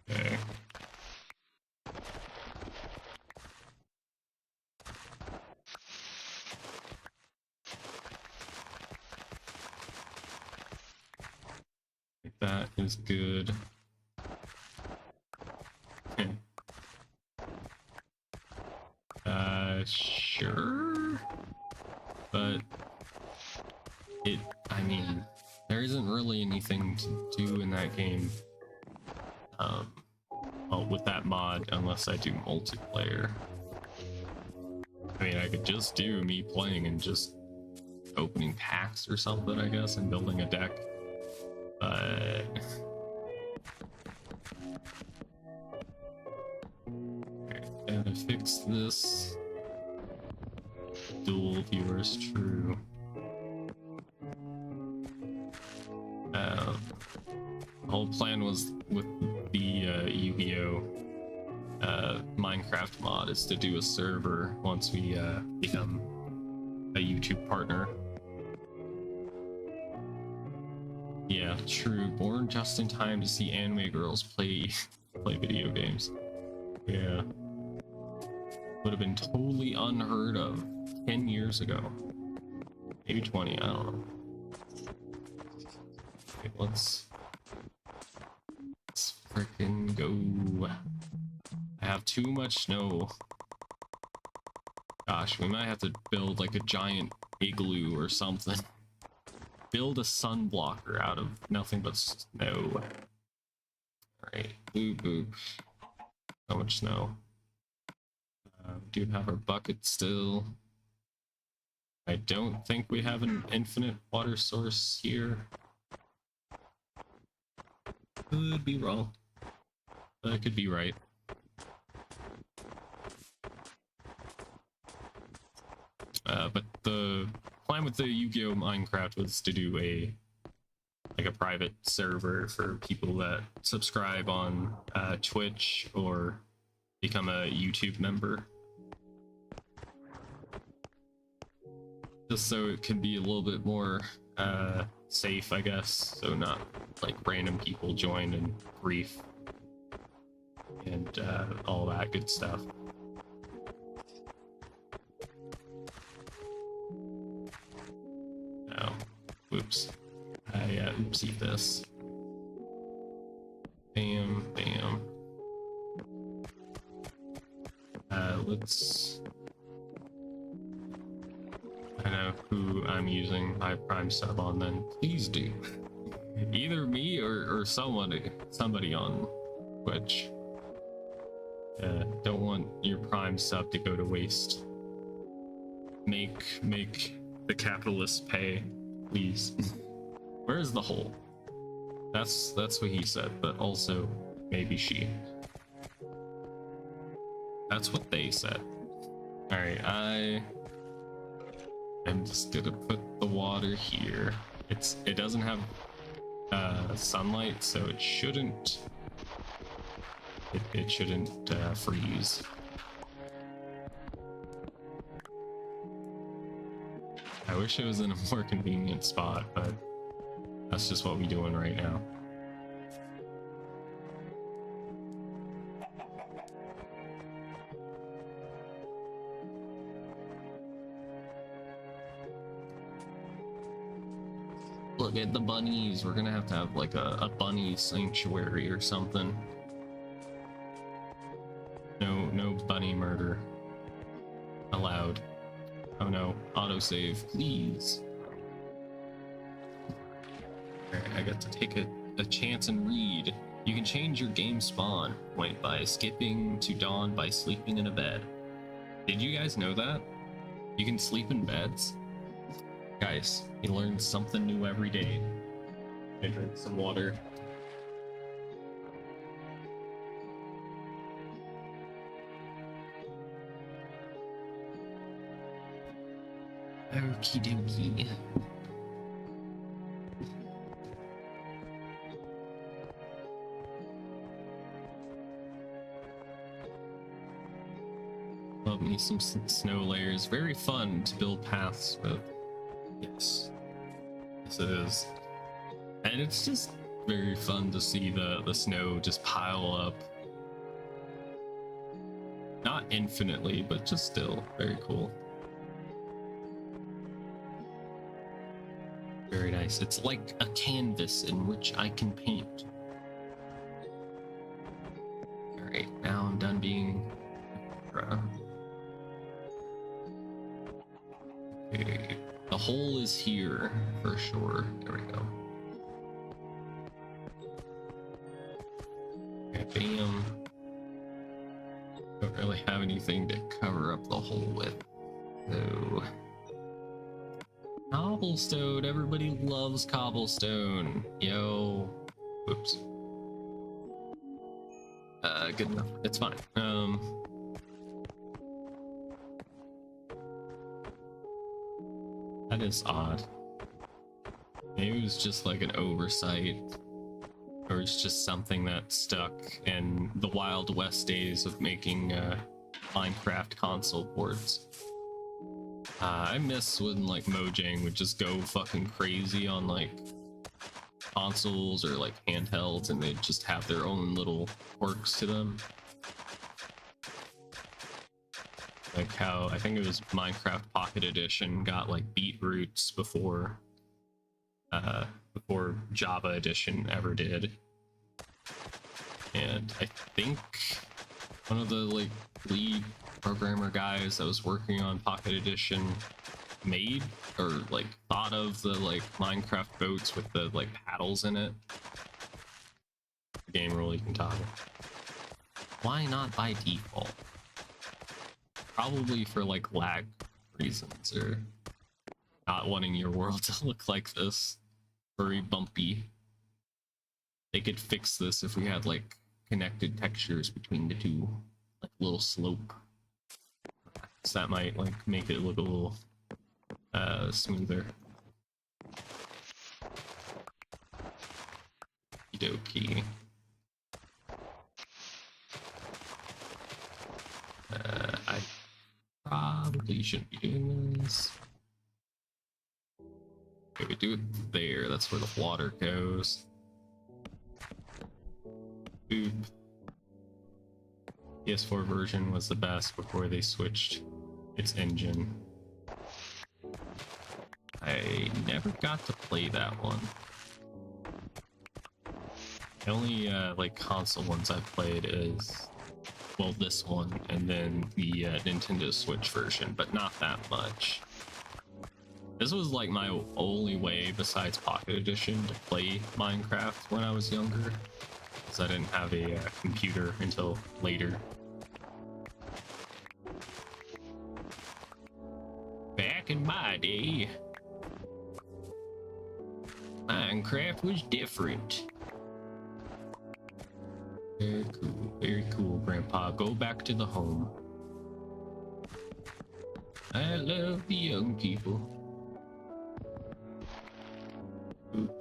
Okay. That is good. Sure. But I mean, there isn't really anything to do in that game. Well, with that mod, unless I do multiplayer. I mean, I could just do me playing and just opening packs or something, I guess, and building a deck. But gotta fix this. Dual viewers, true. The whole plan was with the Yu-Gi-Oh! Minecraft mod is to do a server once we become a YouTube partner. Yeah, true. Born just in time to see anime girls play video games. Yeah. Would have been totally unheard of 10 years ago. Maybe 20, I don't know. Okay, let's frickin' go. I have too much snow. gosh, we might have to build like a giant igloo or something. Build a sun blocker out of nothing but snow. Alright, boop boop. So much snow. We do have our bucket still. I don't think we have an infinite water source here. Could be wrong. But I could be right. But the plan with the Yu-Gi-Oh! Minecraft was to do a private server for people that subscribe on Twitch or become a YouTube member. Just so it can be a little bit more safe, I guess, so not like random people join and grief and all that good stuff. Oh, whoops. Oopsie this. Bam, bam. Let's... I know who I'm using my Prime sub on then. Please do. Either me or somebody on Twitch. Don't want your Prime sub to go to waste. Make the capitalists pay, please. Where's the hole? That's what he said, but also maybe she. That's what they said. Alright, I'm just gonna put the water here. It doesn't have sunlight, so it shouldn't freeze. I wish it was in a more convenient spot, but that's just what we're doing right now. Look at the bunnies. We're gonna have to have like a bunny sanctuary or something. No bunny murder allowed. Oh no, autosave, please. Alright, I got to take a chance and read. You can change your game spawn point by skipping to dawn by sleeping in a bed. Did you guys know that? You can sleep in beds? Guys, you learn something new every day. I drink some water. Okie dokie. Love me some snow layers. Very fun to build paths with. Yes. Yes, it is. And it's just very fun to see the snow just pile up. Not infinitely, but just still very cool. Very nice. It's like a canvas in which I can paint. Alright, now I'm done being... Okay. The hole is here, for sure. There we go. Okay, bam. Don't really have anything to cover up the hole with. So... Cobblestone, everybody loves cobblestone. Yo. Whoops. Good enough. It's fine. That is odd. Maybe it was just like an oversight, or it's just something that stuck in the Wild West days of making Minecraft console ports. I miss when like Mojang would just go fucking crazy on like consoles or like handhelds, and they'd just have their own little quirks to them. Like how I think it was Minecraft Pocket Edition got like beetroots before Java Edition ever did. And I think one of the like lead programmer guys that was working on Pocket Edition made or like thought of the like Minecraft boats with the like paddles in it. The game rule you can toggle. Why not by default? Probably for like lag reasons or not wanting your world to look like this. Very bumpy. They could fix this if we had like connected textures between the two, like little slope. So that might like make it look a little smoother. Okey-dokey. I probably shouldn't be doing this. Okay, we do it there. That's where the water goes. Boop. PS4 version was the best before they switched its engine. I never got to play that one. The only like console ones I've played is, well, this one and then the Nintendo Switch version, but not that much. This was like my only way besides Pocket Edition to play Minecraft when I was younger, because I didn't have a computer until later. Back in my day, Minecraft was different. Very cool, Grandpa. Go back to the home. I love the young people. Oop.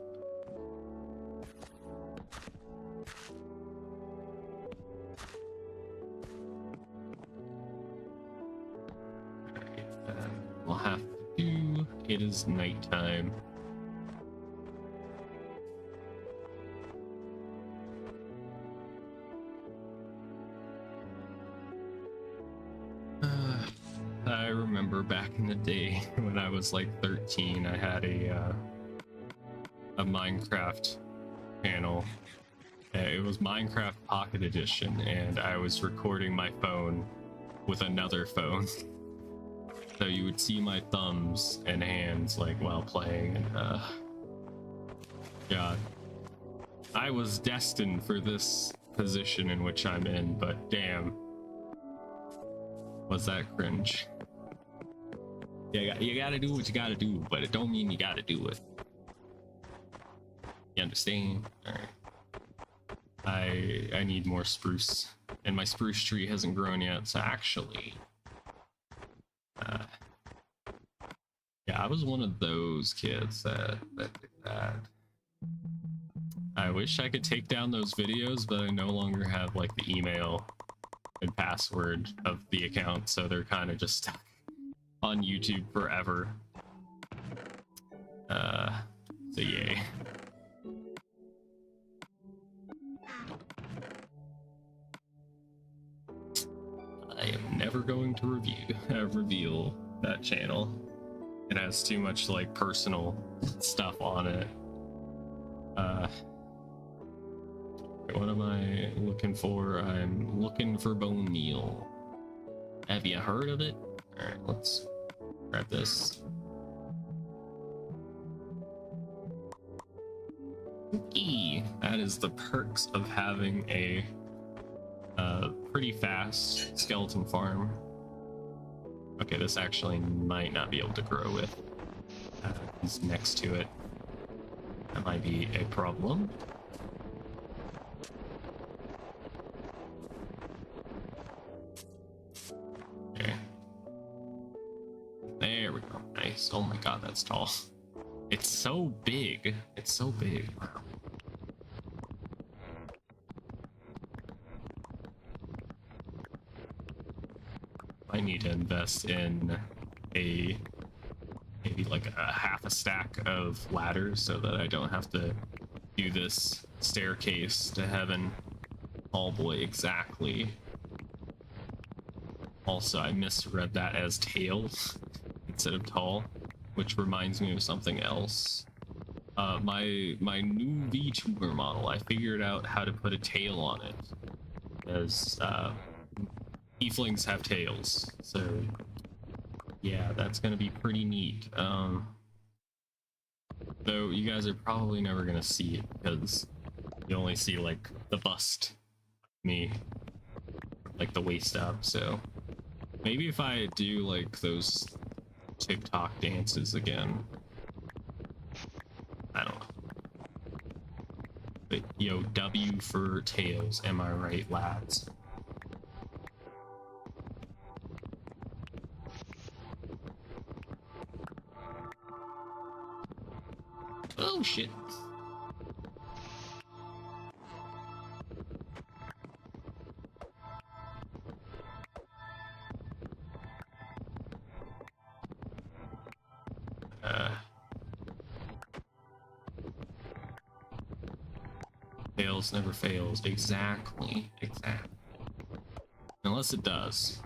We'll have to do. It is nighttime. I remember back in the day when I was like 13, I had a Minecraft channel. It was Minecraft Pocket Edition, and I was recording my phone with another phone. So you would see my thumbs and hands like while playing, and God, I was destined for this position in which I'm in, but damn, was that cringe. Yeah, you gotta do what you gotta do, but it don't mean you gotta do it. You understand? Alright. I need more spruce, and my spruce tree hasn't grown yet, so actually yeah, I was one of those kids that did that. I wish I could take down those videos, but I no longer have like the email and password of the account, so they're kind of just stuck on YouTube forever. So yay. I am never going to reveal that channel. It has too much like personal stuff on it. What am I looking for? I'm looking for bone meal. Have you heard of it? Alright, let's grab this. Eee, that is the perks of having a pretty fast skeleton farm. Okay, this actually might not be able to grow with these next to it. That might be a problem. Okay. There we go. Nice. Oh my god, that's tall. It's so big. It's so big. Wow. I need to invest in maybe like a half a stack of ladders so that I don't have to do this staircase to heaven all the way exactly. Also, I misread that as tails instead of tall, which reminds me of something else. My new VTuber model, I figured out how to put a tail on it, as tieflings have tails, so yeah, that's gonna be pretty neat. Though you guys are probably never gonna see it because you only see like the bust of me, like the waist up. So maybe if I do like those TikTok dances again, I don't know. But yo, W for tails, am I right, lads? Oh shit. Fails never fails. Exactly. Unless it does,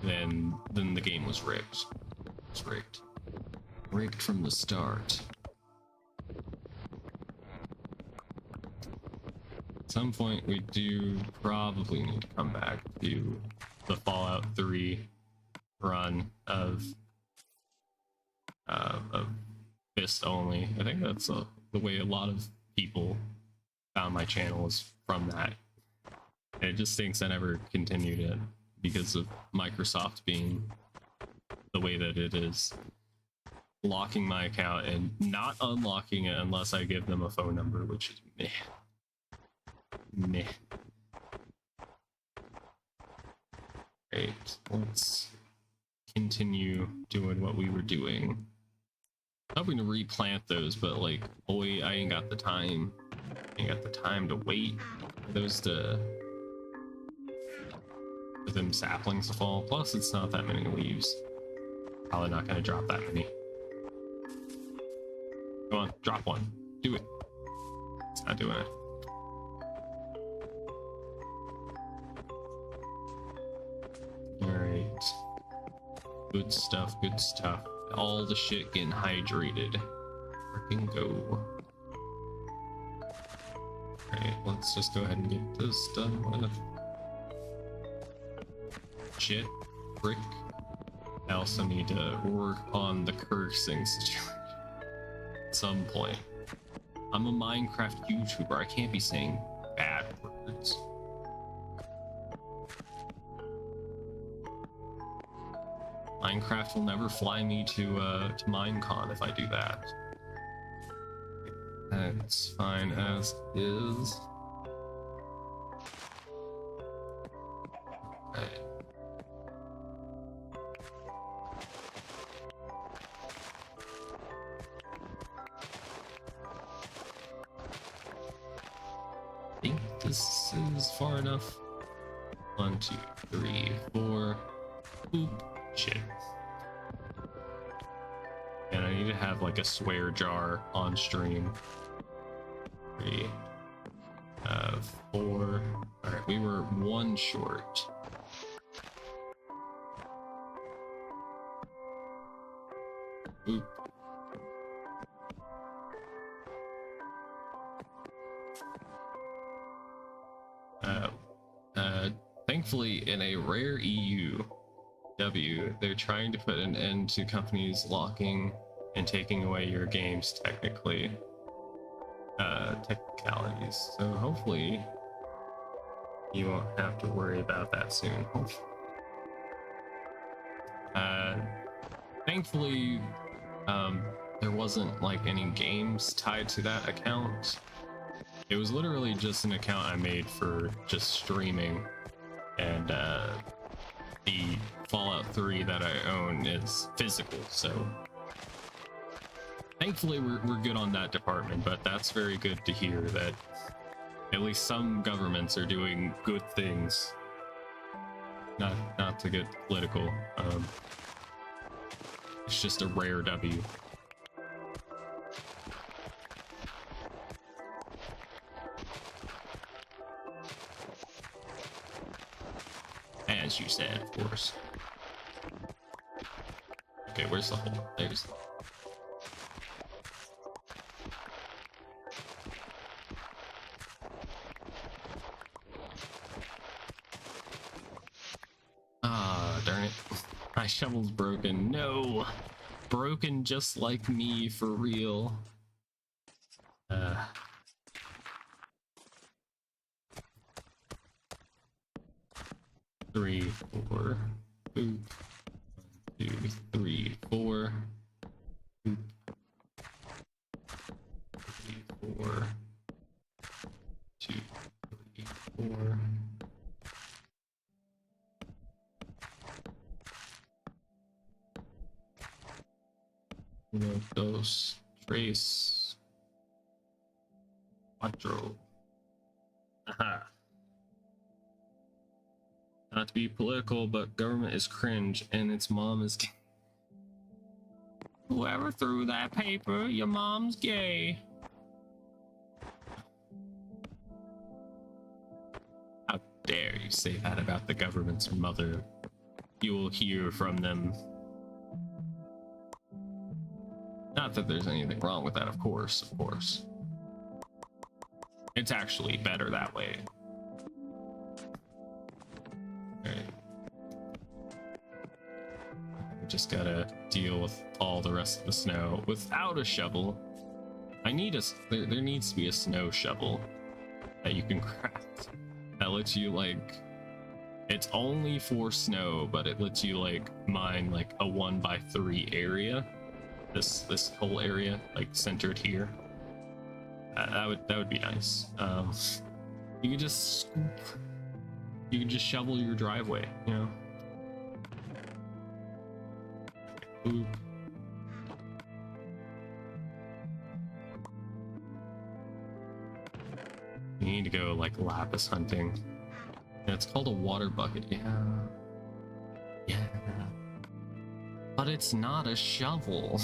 then the game was rigged. It's rigged. Rigged from the start. At some point, we do probably need to come back to the Fallout 3 run of Fist only. I think that's the way a lot of people found my channel is from that. And it just stinks I never continued it because of Microsoft being the way that it is. Locking my account and not unlocking it unless I give them a phone number, which is meh. Meh. Right, let's continue doing what we were doing. Hoping to replant those, but like, boy, I ain't got the time. I ain't got the time to wait for those for them saplings to fall. Plus, it's not that many leaves. Probably not gonna drop that many. Come on, drop one. Do it. It's not doing it. Alright. Good stuff, good stuff. All the shit getting hydrated. Freaking go. Alright, let's just go ahead and get this done with. Shit. Frick. I also need to work on the cursing situation. At some point. I'm a Minecraft YouTuber. I can't be saying bad words. Minecraft will never fly me to Minecon if I do that. That's fine as is. Okay. I think this is far enough. 1, 2, 3, 4. Boop. Shit. And I need to have like a swear jar on stream. 3, 4. Alright, we were 1 short. Oop. Thankfully, in a rare EU they're trying to put an end to companies locking and taking away your games technicalities. So hopefully you won't have to worry about that soon. Thankfully, there wasn't like any games tied to that account. It was literally just an account I made for just streaming, and the Fallout 3 that I own is physical, so thankfully we're good on that department. But that's very good to hear that at least some governments are doing good things. Not to get political, it's just a rare W. As you said, of course. Okay, where's the hole? There's the hole. My shovel's broken. No! Broken just like me, for real. 3, 4. Boop. 1, 2, 3, 4. Boop. 3, 4. 2, 3, 4. Uno, dos, tres, cuatro. Aha. Not to be political, but government is cringe and its mom is gay. Whoever threw that paper, your mom's gay. How dare you say that about the government's mother? You will hear from them. Not that there's anything wrong with that, of course, of course. It's actually better that way. Alright. We just gotta deal with all the rest of the snow without a shovel. I need a... There needs to be a snow shovel that you can craft. That lets you, like... It's only for snow, but it lets you, like, mine, like, a 1x3 area. This whole area, like centered here. That would be nice. You could just scoop. You could just shovel your driveway, you know. Boop. You need to go like lapis hunting. Yeah, it's called a water bucket. Yeah. Yeah. But it's not a shovel.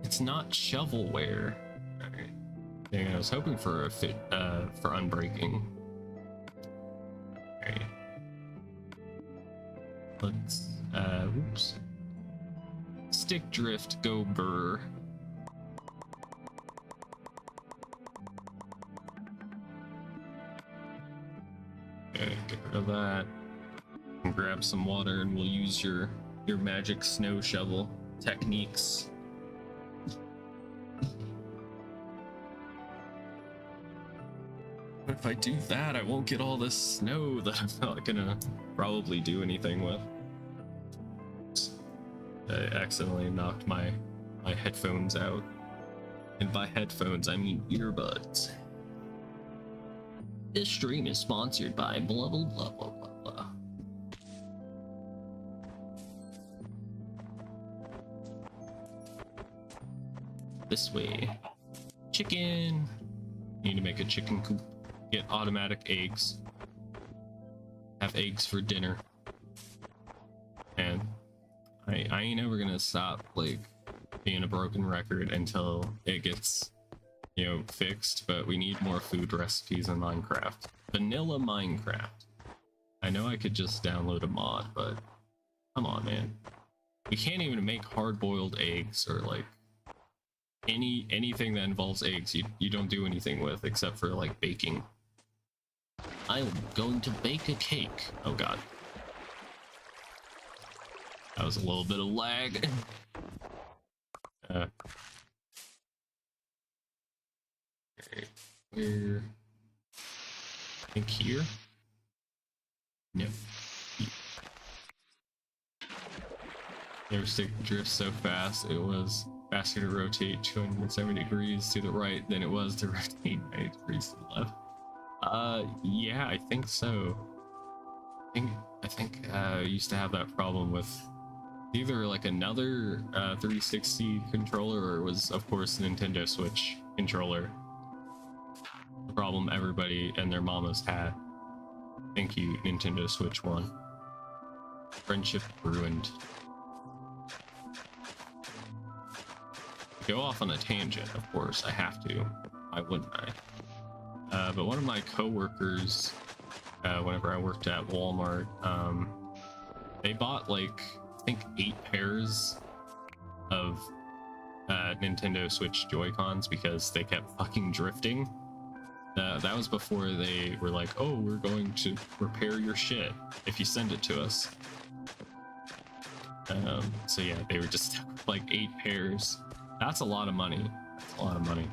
It's not shovelware. Alright. Dang, I was hoping for a fit for unbreaking. Alright. Let's oops. Stick drift, go burr. Okay, get rid of that. And grab some water and we'll use your magic snow shovel techniques. If I do that, I won't get all this snow that I'm not gonna probably do anything with. I accidentally knocked my headphones out. And by headphones, I mean earbuds. This stream is sponsored by blah blah blah blah blah blah. This way. Chicken! Need to make a chicken coop. Get automatic eggs. Have eggs for dinner. And I ain't ever gonna stop, like, being a broken record until it gets, you know, fixed, but we need more food recipes in Minecraft. Vanilla Minecraft. I know I could just download a mod, but come on, man. We can't even make hard-boiled eggs or, like, anything that involves eggs you don't do anything with except for like baking. I'm going to bake a cake. Oh god. That was a little bit of lag. Okay, where? I think here? No. Never stick drifts so fast. It was faster to rotate 270 degrees to the right than it was to rotate 90 degrees to the left. Yeah, I think so. I think I used to have that problem with either like another 360 controller, or it was of course the Nintendo Switch controller. The problem everybody and their mamas had. Thank you, Nintendo Switch 1. Friendship ruined. Go off on a tangent, of course, I have to. Why wouldn't I? But one of my coworkers, whenever I worked at Walmart, they bought like, I think 8 pairs of Nintendo Switch Joy-Cons because they kept fucking drifting. That was before they were like, oh, we're going to repair your shit if you send it to us. So yeah, they were just stuck with like 8 pairs. That's a lot of money. That's a lot of money.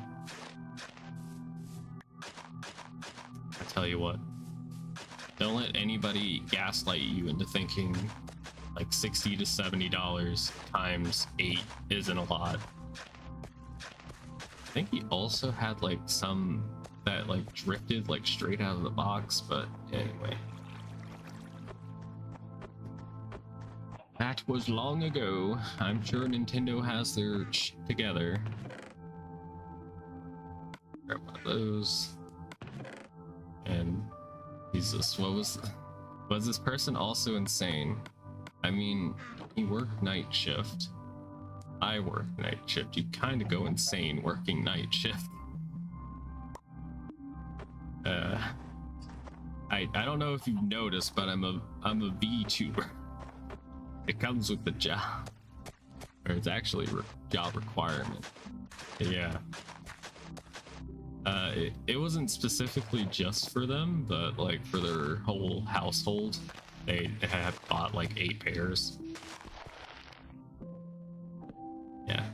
I tell you what, don't let anybody gaslight you into thinking like $60 to $70 times 8 isn't a lot. I think he also had like some that like drifted like straight out of the box, but anyway. That was long ago. I'm sure Nintendo has their shit together. Grab one of those. And Jesus, was this person also insane? I mean, he worked night shift. I work night shift. You kind of go insane working night shift. I don't know if you've noticed, but I'm a VTuber. It comes with the job, or it's actually a job requirement. Yeah. It wasn't specifically just for them, but like for their whole household, they had bought like 8 pairs. Yeah.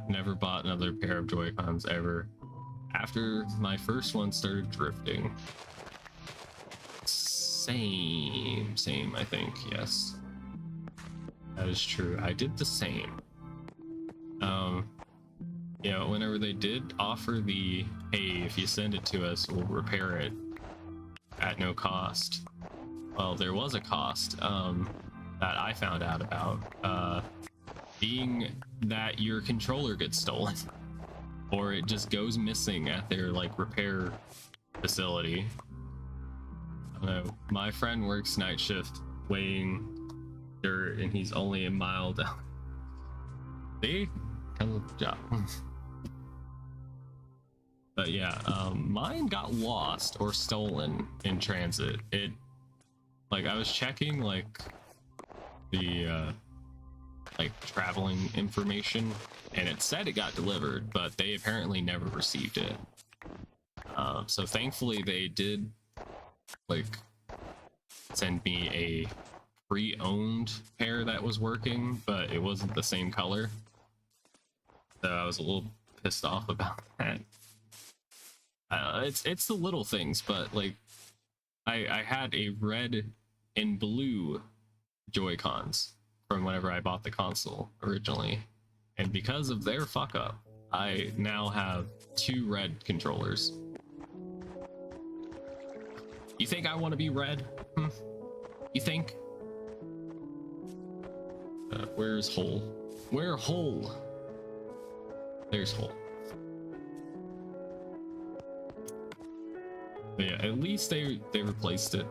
Never bought another pair of Joy-Cons ever. After my first one started drifting. Same, I think, yes. That is true. I did the same. You know, whenever they did offer the, hey, if you send it to us, we'll repair it at no cost. Well, there was a cost, that I found out about, being that your controller gets stolen. Or it just goes missing at their like repair facility. I don't know. My friend works night shift weighing dirt and he's only a mile down. See? Comes with the job. But yeah, mine got lost or stolen in transit. It, like, I was checking like the like traveling information, and it said it got delivered, but they apparently never received it. So thankfully they did like send me a pre-owned pair that was working, but it wasn't the same color. So I was a little pissed off about that. It's the little things, but like I had a red and blue Joy-Cons from whenever I bought the console originally, and because of their fuck up, I now have 2 red controllers. You think I want to be red? You think? Where's Hole? Where Hole? There's Hole. But yeah, at least they replaced it.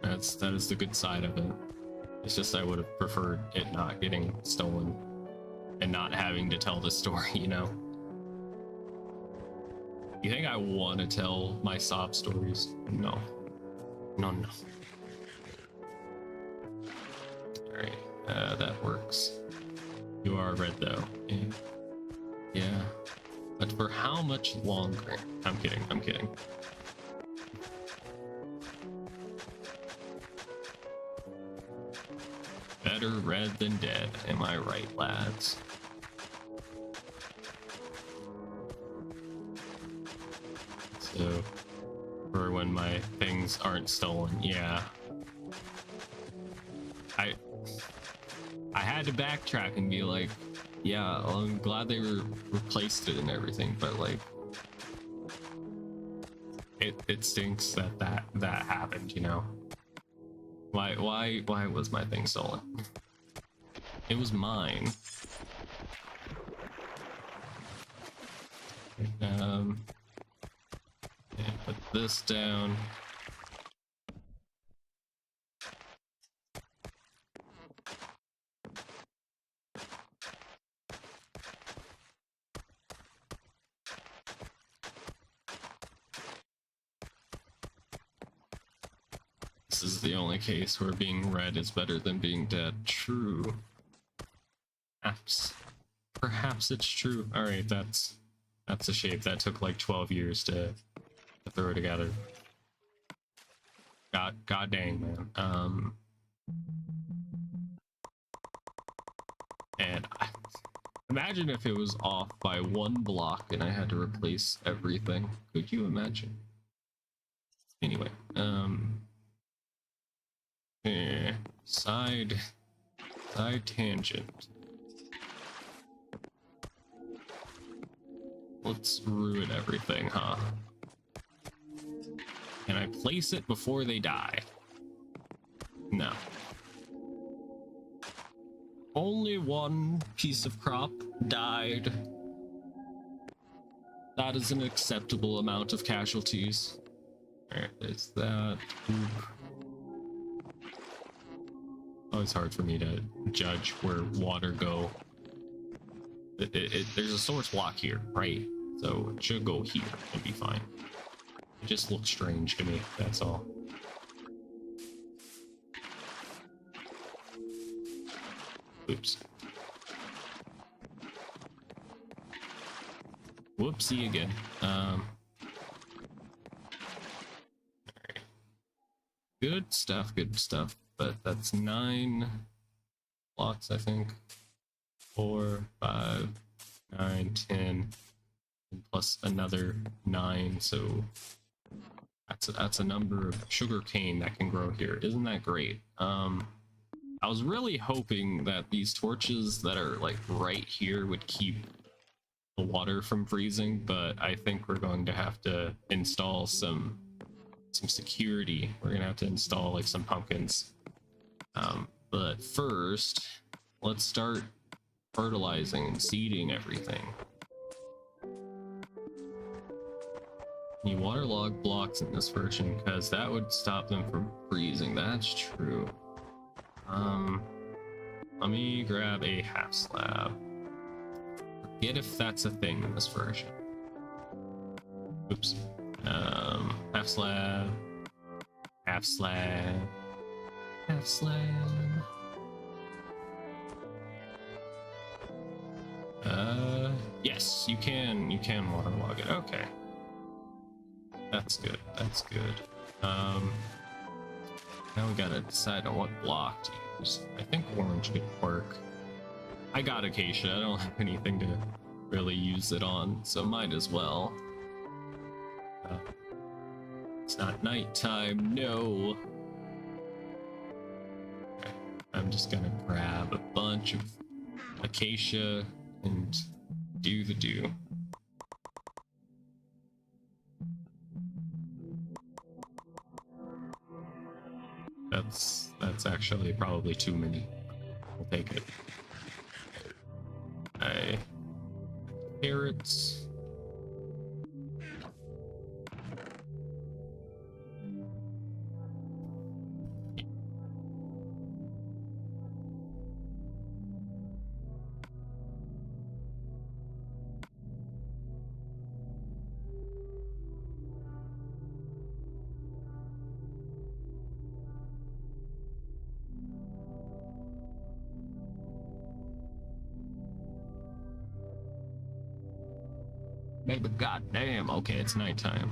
That is the good side of it. It's just I would have preferred it not getting stolen and not having to tell the story, you know? You think I want to tell my sob stories? No. No. Alright, that works. You are red though. Yeah. But for how much longer? I'm kidding. Better red than dead, am I right, lads? So, for when my things aren't stolen, yeah. I had to backtrack and be like, yeah, well, I'm glad they replaced it and everything, but like, it stinks that happened, you know? Why was my thing stolen? It was mine. Yeah, put this down. This is the only case where being red is better than being dead. True. Perhaps it's true. Alright, that's That's a shape that took like 12 years to throw together. God dang, man. And imagine if it was off by 1 block and I had to replace everything. Could you imagine? Anyway, side tangent. Let's ruin everything, huh? Can I place it before they die? No. Only 1 piece of crop died. That is an acceptable amount of casualties. Alright, there's that. Oop. Always hard for me to judge where water go. There's a source block here, right? So it should go here and be fine. It just looks strange to me, that's all. Oops. Whoopsie again. Alright. Good stuff, good stuff. But that's 9 blocks, I think. 4, 5, 9, 10, plus another 9, so that's a number of sugar cane that can grow here. Isn't that great? I was really hoping that these torches that are like right here would keep the water from freezing, but I think we're going to have to install some security. We're gonna have to install like some pumpkins. But first, let's start fertilizing and seeding everything. You waterlog blocks in this version because that would stop them from freezing. That's true. Let me grab a half slab. Forget if that's a thing in this version. Oops. Half slab. Half slab. Half slab. Yes, you can waterlog it. Okay. That's good. That's good. Now we gotta decide on what block to use. I think orange could work. I got acacia. I don't have anything to really use it on, so might as well. It's not nighttime, no. Okay. I'm just gonna grab a bunch of acacia and do the do. That's actually probably too many. We'll take it. Okay. Carrots. But goddamn, okay, it's nighttime.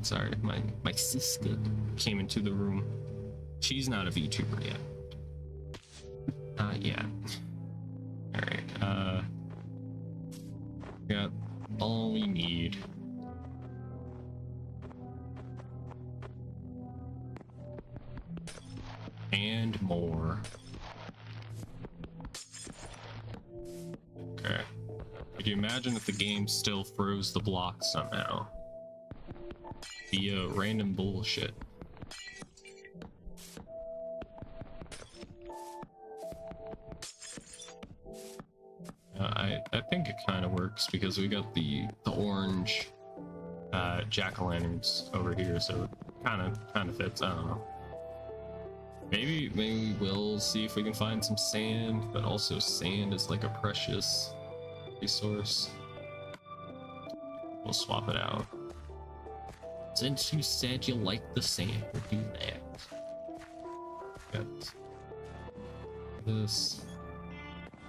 Sorry, my sister came into the room. She's not a VTuber yet. Not yet. Alright, got all we need. And more. Okay. Could you imagine if the game still froze the blocks somehow? Via random bullshit. I think it kind of works because we got the orange jack-o'-lanterns over here, so it kind of fits. I don't know. Maybe we'll see if we can find some sand, but also sand is like a precious resource. We'll swap it out. Since you said you like the sand, we'll do that. Got this.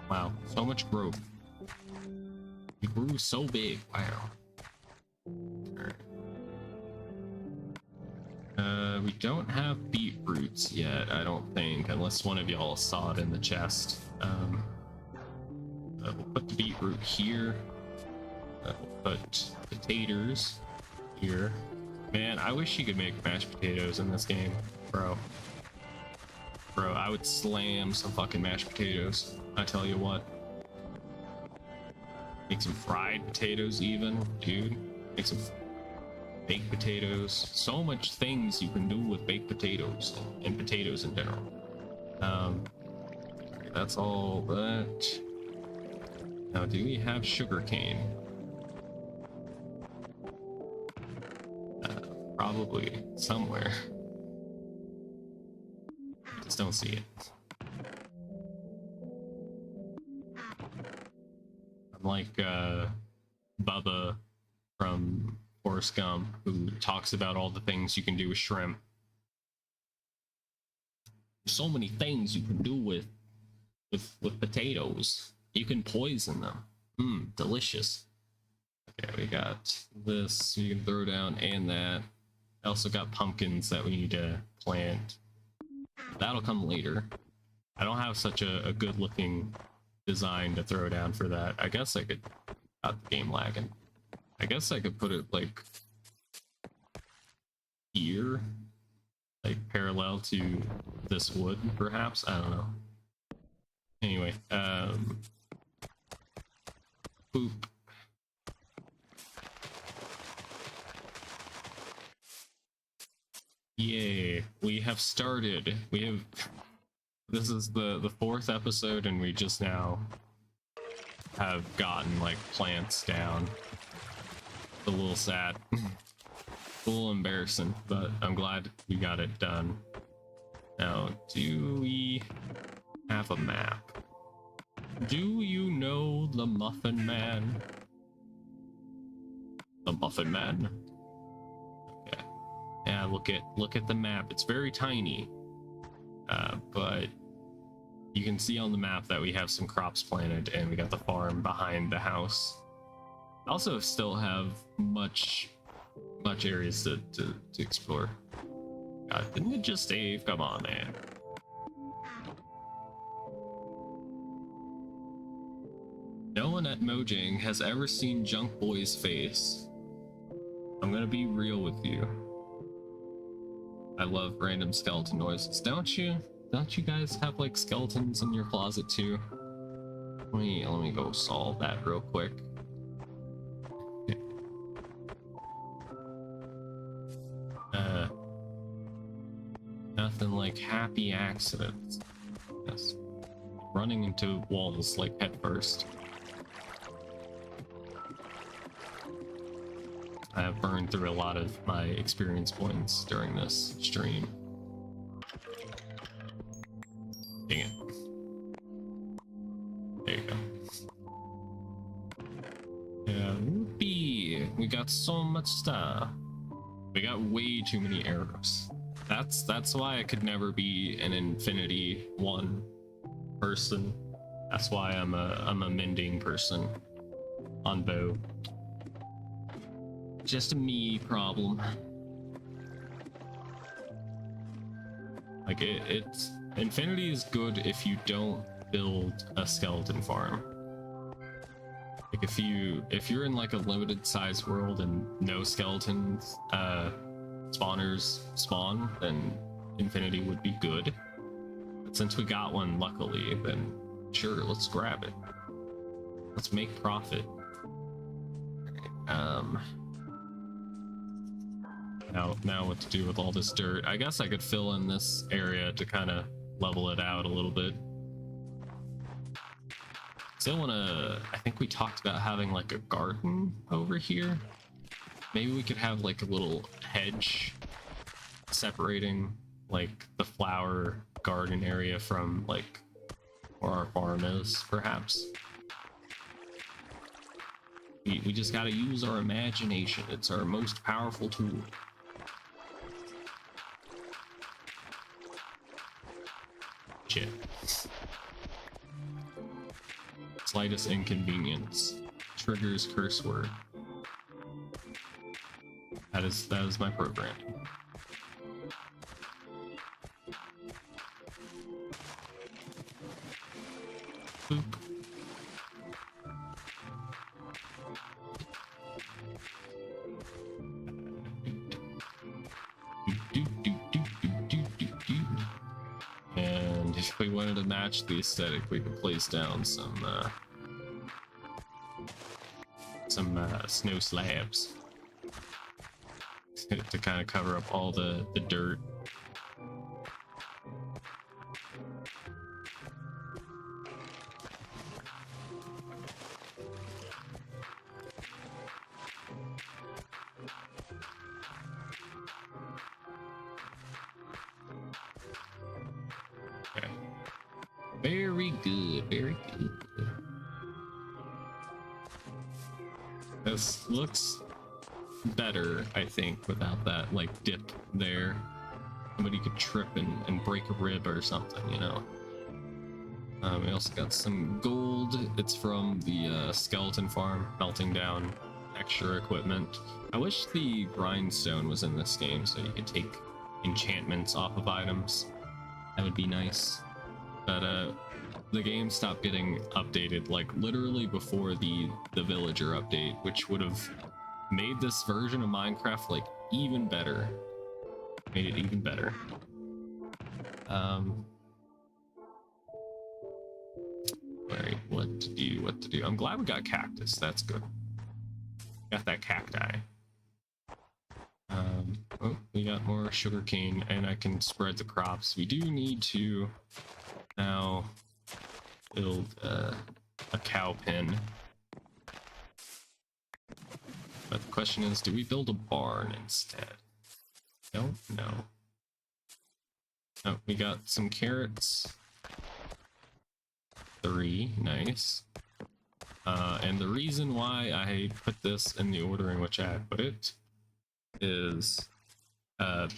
Wow, so much growth. You grew so big. Wow. don't have beetroots yet, I don't think, unless one of y'all saw it in the chest. We'll put the beetroot here. We'll put potatoes here. Man, I wish you could make mashed potatoes in this game, bro. Bro, I would slam some fucking mashed potatoes. I tell you what. Make some fried potatoes even, dude. Make some baked potatoes. So much things you can do with baked potatoes and potatoes in general. That's all that. Now, do we have sugar cane? Probably somewhere. Just don't see it. I'm like Bubba from Forrest Gump, who talks about all the things you can do with shrimp. There's so many things you can do with potatoes. You can poison them. Delicious. Okay, we got this you can throw down, and that. I also got pumpkins that we need to plant. That'll come later. I don't have such a good looking design to throw down for that. I guess I could... Got the game lagging. I guess I could put it like here, like parallel to this wood, perhaps. I don't know. Anyway, boop. Yay, we have started. We have... This is the fourth episode, and we just now have gotten, like, plants down. A little sad. A little embarrassing, but I'm glad we got it done. Now, do we have a map? Do you know the Muffin Man? The Muffin Man. Okay. Yeah, look at the map. It's very tiny. But you can see on the map that we have some crops planted, and we got the farm behind the house. Also still have much areas to explore. God, didn't it just save? Come on, man. No one at Mojang has ever seen Junk Boy's face. I'm gonna be real with you. I love random skeleton noises. Don't you? Don't you guys have like skeletons in your closet too? Let me go solve that real quick. Nothing like happy accidents. Yes. Running into walls like head first. I have burned through a lot of my experience points during this stream. Dang it. There you go. Yeah, whoopee. We got so much stuff. We got way too many arrows. That's why I could never be an Infinity 1 person. That's why I'm a mending person on bow. Just a me problem. Like it's Infinity is good if you don't build a skeleton farm. Like if you're in like a limited size world and no skeletons spawners spawn, then Infinity would be good. But since we got one luckily, then sure, let's grab it. Let's make profit. Now what to do with all this dirt? I guess I could fill in this area to kind of level it out a little bit. Still wanna... I think we talked about having like a garden over here. Maybe we could have like a little hedge separating like the flower garden area from like where our farm is, perhaps. We just gotta use our imagination. It's our most powerful tool. Shit. Slightest inconvenience triggers curse word. That is my program. Boop. And if we wanted to match the aesthetic, we could place down some snow slabs to kind of cover up all the dirt. Okay. Very good, very good. This looks better, I think, without that like dip there. Somebody could trip and break a rib or something, you know. We also got some gold. It's from the skeleton farm, melting down extra equipment. I wish the grindstone was in this game so you could take enchantments off of items. That would be nice. But the game stopped getting updated like literally before the villager update, which would have made this version of Minecraft like even better. Made it even better. Alright, what to do? I'm glad we got cactus, that's good. Got that cacti. Oh, we got more sugarcane, and I can spread the crops. We do need to now build a cow pen. But the question is, do we build a barn instead? Don't know. Oh, we got some carrots. 3, nice. And the reason why I put this in the order in which I put it is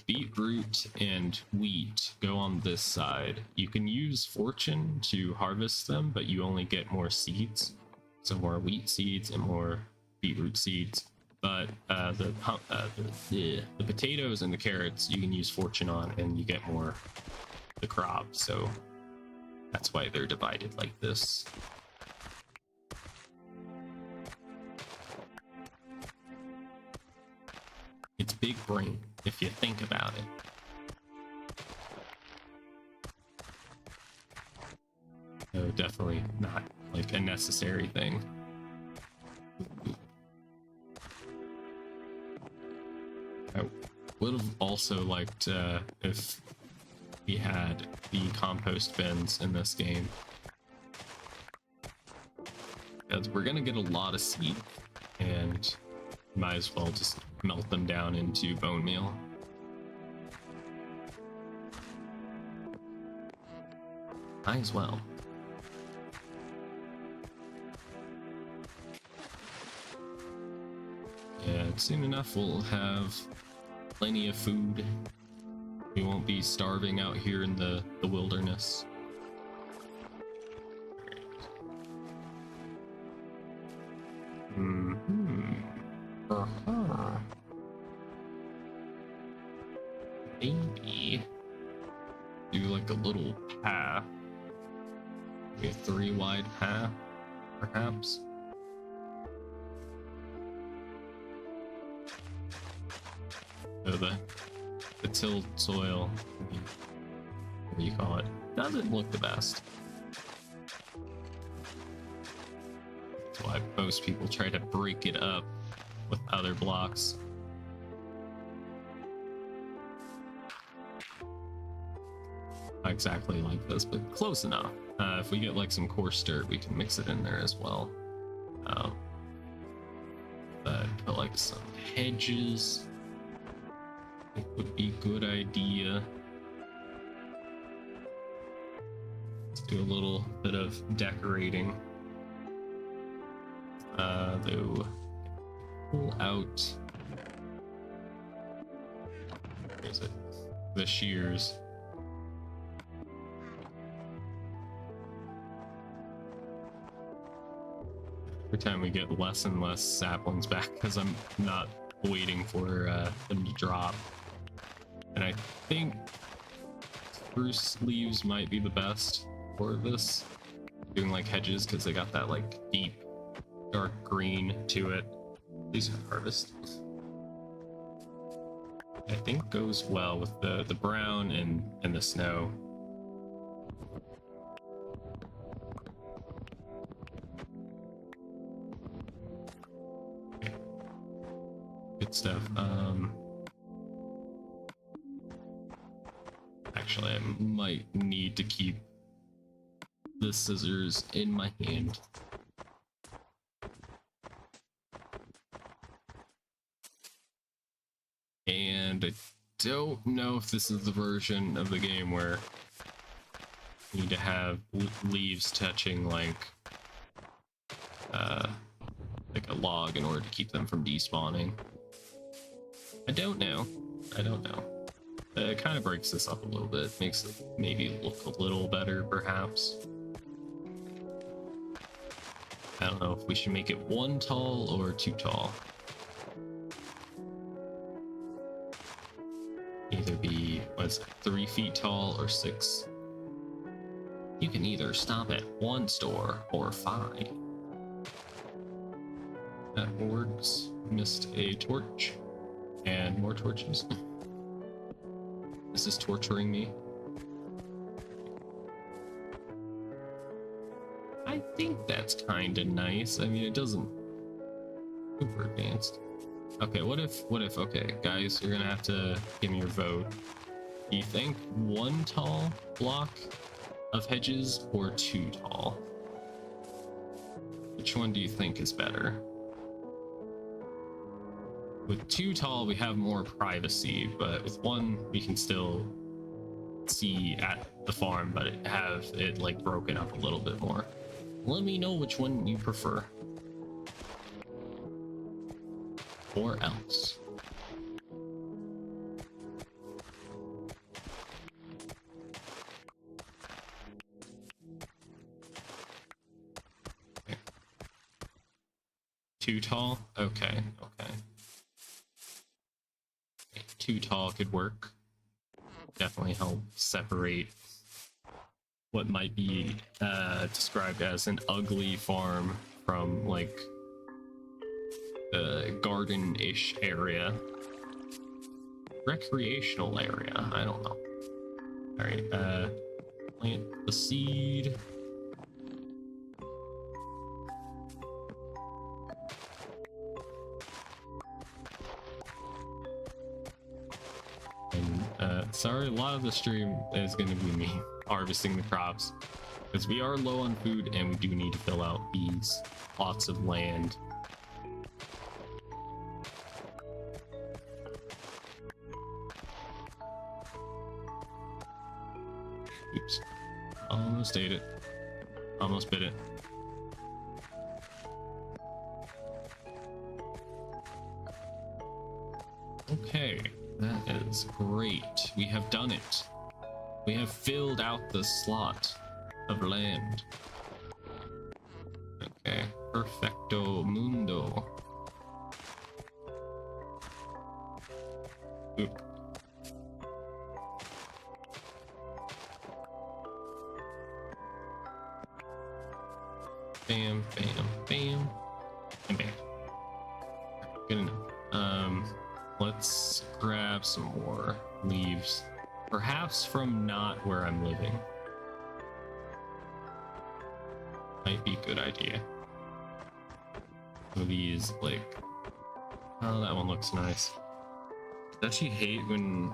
beetroot and wheat go on this side. You can use fortune to harvest them, but you only get more seeds. So more wheat seeds and more beetroot seeds. But the potatoes and the carrots you can use fortune on and you get more the crop. So that's why they're divided like this. It's big brain if you think about it. No, definitely not like a necessary thing. I would have also liked if we had the compost bins in this game. Because we're gonna get a lot of seed, and might as well just melt them down into bone meal. Might as well. Yeah, soon enough we'll have plenty of food. We won't be starving out here in the wilderness. Maybe do like a little path. Maybe a 3 wide path, perhaps. So the tilled soil, what do you call it, doesn't look the best. That's why most people try to break it up with other blocks. Not exactly like this, but close enough. If we get like some coarse dirt, we can mix it in there as well. But put like some hedges. It would be a good idea. Let's do a little bit of decorating. Though, pull out. Where is it? The shears. Every time we get less and less saplings back because I'm not waiting for them to drop. And I think spruce leaves might be the best for this. doing like hedges because they got that like deep dark green to it. These are harvest. I think goes well with the brown and the snow. Okay. Good stuff. Actually, I might need to keep the scissors in my hand. And I don't know if this is the version of the game where you need to have leaves touching like a log in order to keep them from despawning. I don't know. It kind of breaks this up a little bit, makes it maybe look a little better perhaps. I don't know if we should make it 1 tall or 2 tall. Either be, what is it, 3 feet tall or 6. You can either stop at 1 store or 5. That works. Missed a torch. And more torches. This is torturing me. I think that's kind of nice. I mean, it doesn't super advanced. Okay, what if, okay, guys, you're gonna have to give me your vote. Do you think 1 tall block of hedges or 2 tall? Which one do you think is better? With 2 tall, we have more privacy, but with 1, we can still see at the farm, but have it like broken up a little bit more. Let me know which one you prefer. Or else. Okay. 2 tall? Okay. 2 tall could work. Definitely help separate what might be described as an ugly farm from like a garden-ish area. Recreational area, I don't know. Alright, plant the seed. And sorry, a lot of the stream is going to be me harvesting the crops because we are low on food and we do need to fill out these plots of land. Oops, almost ate it, almost bit it. Okay, that is great. We have done it. We have filled out the slot of land. Okay, perfecto mundo. Oop. Bam, bam, bam, and bam. Good enough. Let's grab some more leaves. Perhaps from not where I'm living. Might be a good idea. Some of these, like... Oh, that one looks nice. Don't you hate when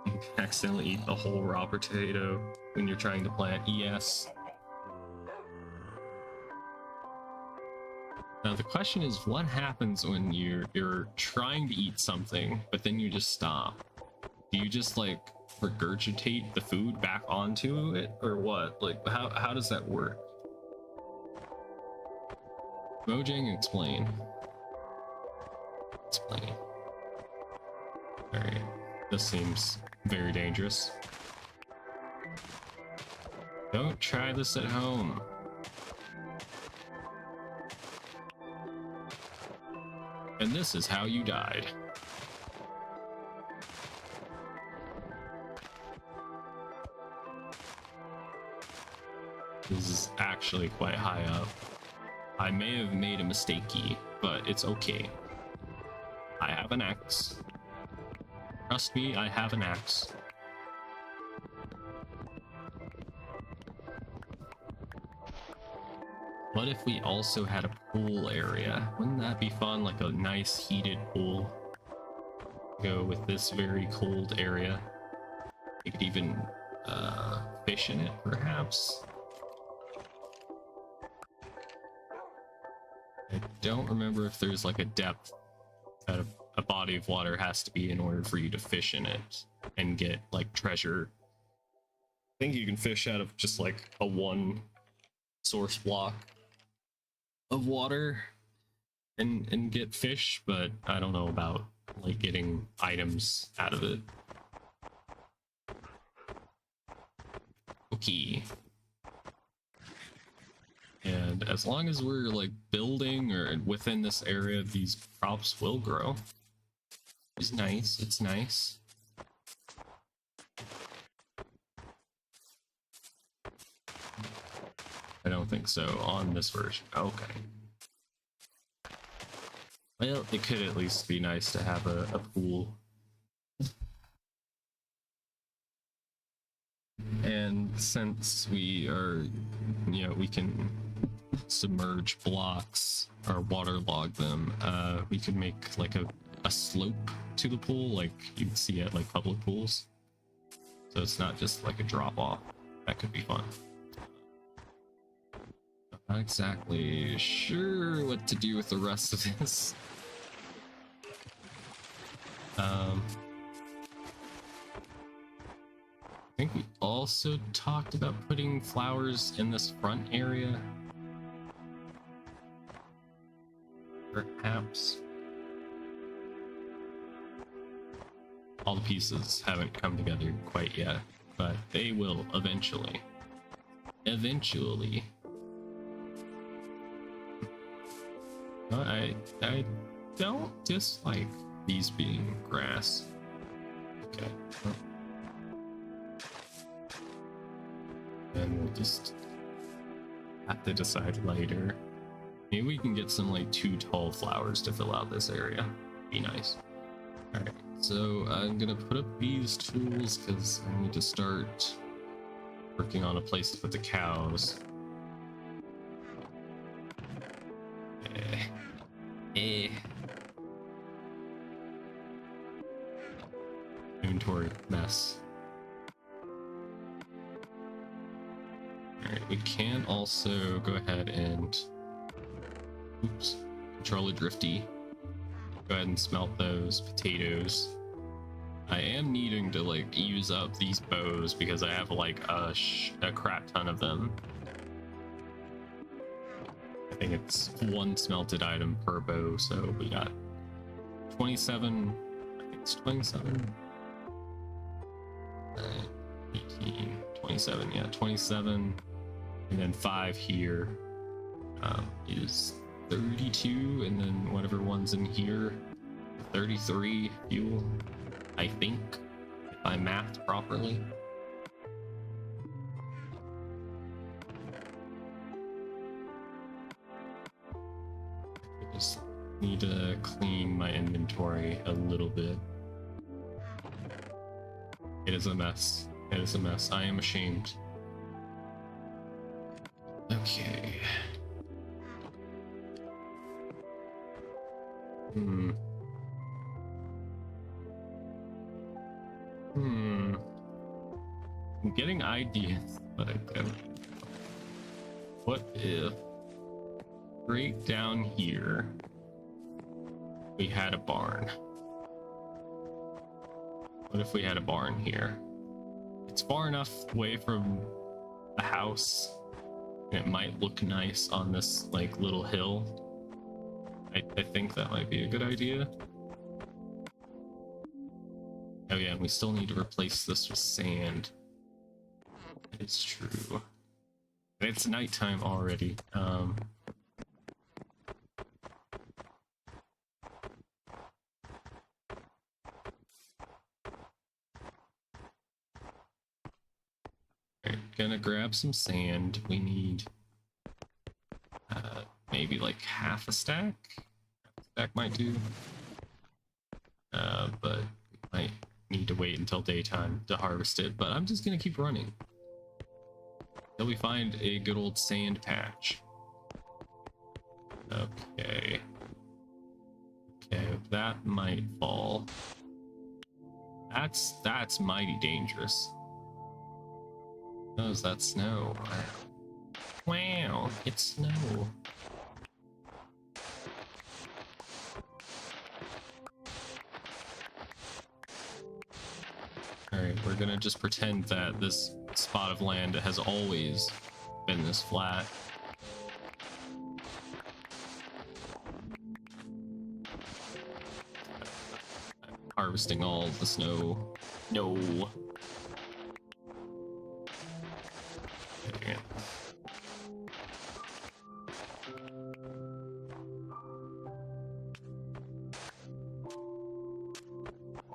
you accidentally eat a whole raw potato when you're trying to plant? Yes. Now the question is, what happens when you're trying to eat something, but then you just stop? Do you just like regurgitate the food back onto it, or what? Like, how does that work? Mojang, explain. Explain. Alright, this seems very dangerous. Don't try this at home. And this is how you died. This is actually quite high up. I may have made a mistakey, but it's okay. I have an axe. Trust me, I have an axe. What if we also had a pool area? Wouldn't that be fun? Like a nice heated pool. Go with this very cold area. You could even fish in it, perhaps. I don't remember if there's like a depth that a body of water has to be in order for you to fish in it and get like treasure. I think you can fish out of just like a one source block of water and get fish, but I don't know about like getting items out of it. Okay. And as long as we're like building or within this area, these crops will grow. It's nice, it's nice. I don't think so on this version. Okay. Well, it could at least be nice to have a pool. And since we are, you know, we can submerge blocks or waterlog them, we could make like a slope to the pool like you'd see at like public pools. So it's not just like a drop off. That could be fun. Not exactly sure what to do with the rest of this. I think we also talked about putting flowers in this front area. Perhaps. All the pieces haven't come together quite yet, but they will eventually. Eventually. But I don't dislike these being grass. Okay. Well. And we'll just have to decide later. Maybe we can get some like 2 tall flowers to fill out this area. Be nice. Alright, so I'm gonna put up these tools because I need to start working on a place to put the cows. Inventory mess. Alright, we can also go ahead and controller drifty. Go ahead and smelt those potatoes. I am needing to like use up these bows because I have like a crap ton of them. I think it's 1 smelted item per bow, so we got 27. I think it's 27. 18, 27, yeah, 27, and then 5 here is 32, and then whatever one's in here, 33 fuel, I think, if I mathed properly. I just need to clean my inventory a little bit. It is a mess. It is a mess. I am ashamed. Okay. I'm getting ideas, but I don't. What if right down here we had a barn? What if we had a barn here? It's far enough away from the house, and it might look nice on this like little hill. I think that might be a good idea. Oh yeah, and we still need to replace this with sand. It's true. It's nighttime already. gonna grab some sand. We need maybe like half a stack. Stack might do. But might need to wait until daytime to harvest it. But I'm just gonna keep running till we find a good old sand patch. Okay. Okay, that might fall. That's mighty dangerous. Oh, is that snow? Wow, it's snow. Alright, we're gonna just pretend that this spot of land has always been this flat. Harvesting all the snow. No. Okay.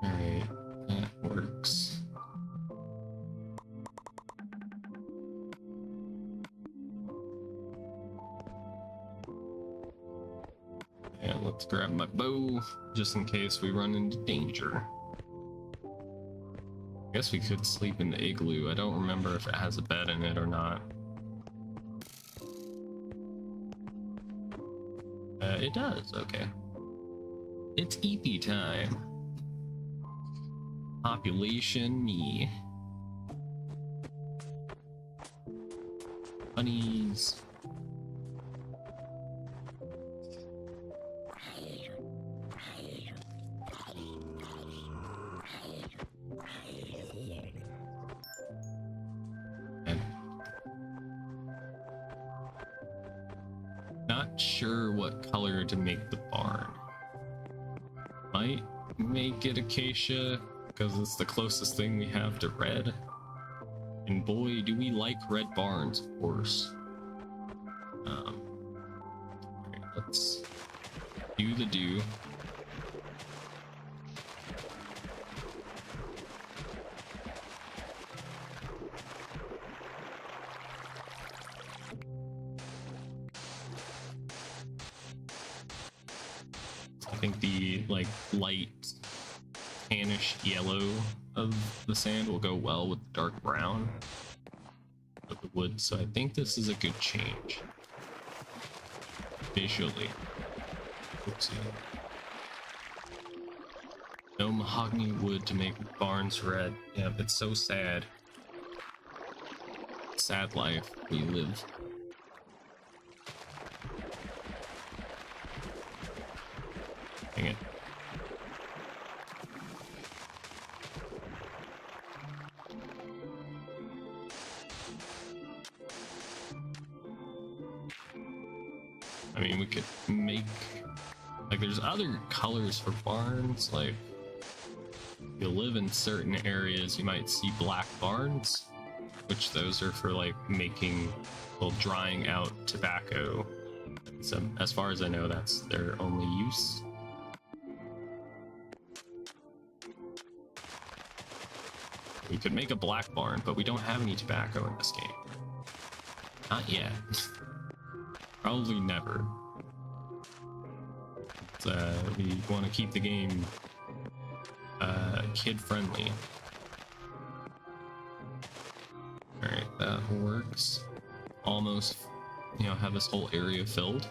Alright, that works. Yeah, let's grab my bow just in case we run into danger. I guess we could sleep in the igloo. I don't remember if it has a bed in it or not. It does, okay. It's EP time. Population me. Bunnies. Not sure what color to make the barn. Might make it acacia because it's the closest thing we have to red. And boy, do we like red barns, of course. Alright, let's do the do. I think the like light tannish yellow of the sand will go well with the dark brown of the wood, so I think this is a good change visually. Oopsie. No mahogany wood to make barns red. Yeah, it's so sad. Sad life we live. Dang it. I mean, we could make, like, there's other colors for barns, like, if you live in certain areas, you might see black barns, which those are for, like, making, well, drying out tobacco. So, as far as I know, that's their only use. We could make a black barn, but we don't have any tobacco in this game. Not yet. Probably never. We want to keep the game kid-friendly. Alright, that works. Almost, you know, have this whole area filled.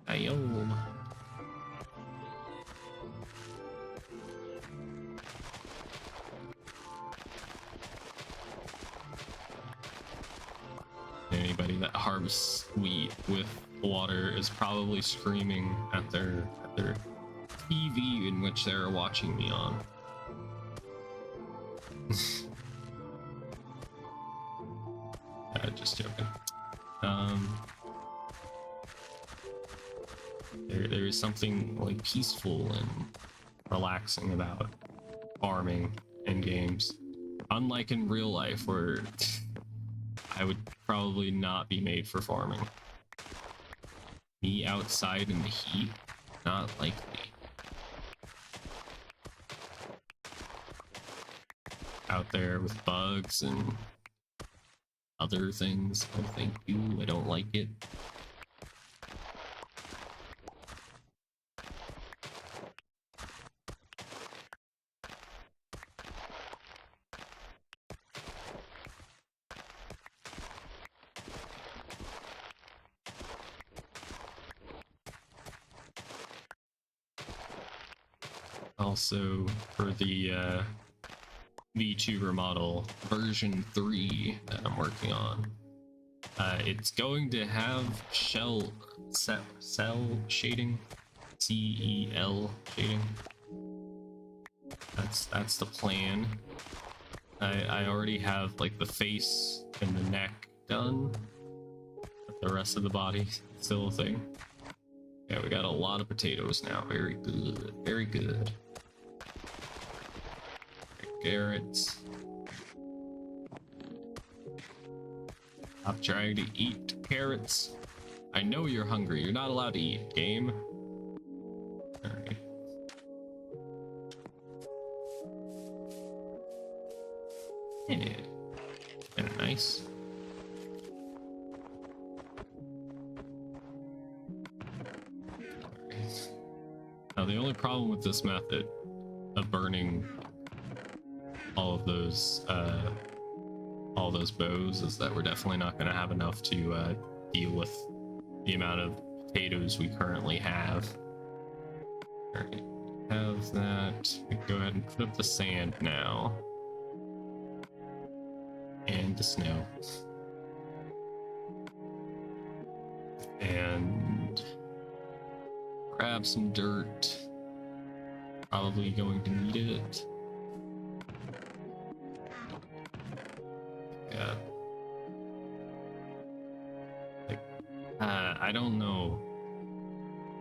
Ayo. Anybody that harvests wheat with water is probably screaming at their TV in which they're watching me on. Just joking. There is something like peaceful and relaxing about farming in games, unlike in real life where I would probably not be made for farming. Me outside in the heat, not likely. out there with bugs and other things. Oh, thank you. I don't like it. Also, for the VTuber model version 3 that I'm working on, it's going to have cell shading, CEL shading. That's the plan. I already have like the face and the neck done, but the rest of the body still a thing. Yeah, we got a lot of potatoes now. Very good, very good. Carrots. Stop trying to eat carrots. I know you're hungry. You're not allowed to eat, game. Alright. Yeah. Kinda nice. Alright. Now the only problem with this method of burning all those bows is that we're definitely not going to have enough to deal with the amount of potatoes we currently have. All right, have that. We can go ahead and put up the sand now, and the snow, and grab some dirt. Probably going to need it. Yeah. Like, I don't know.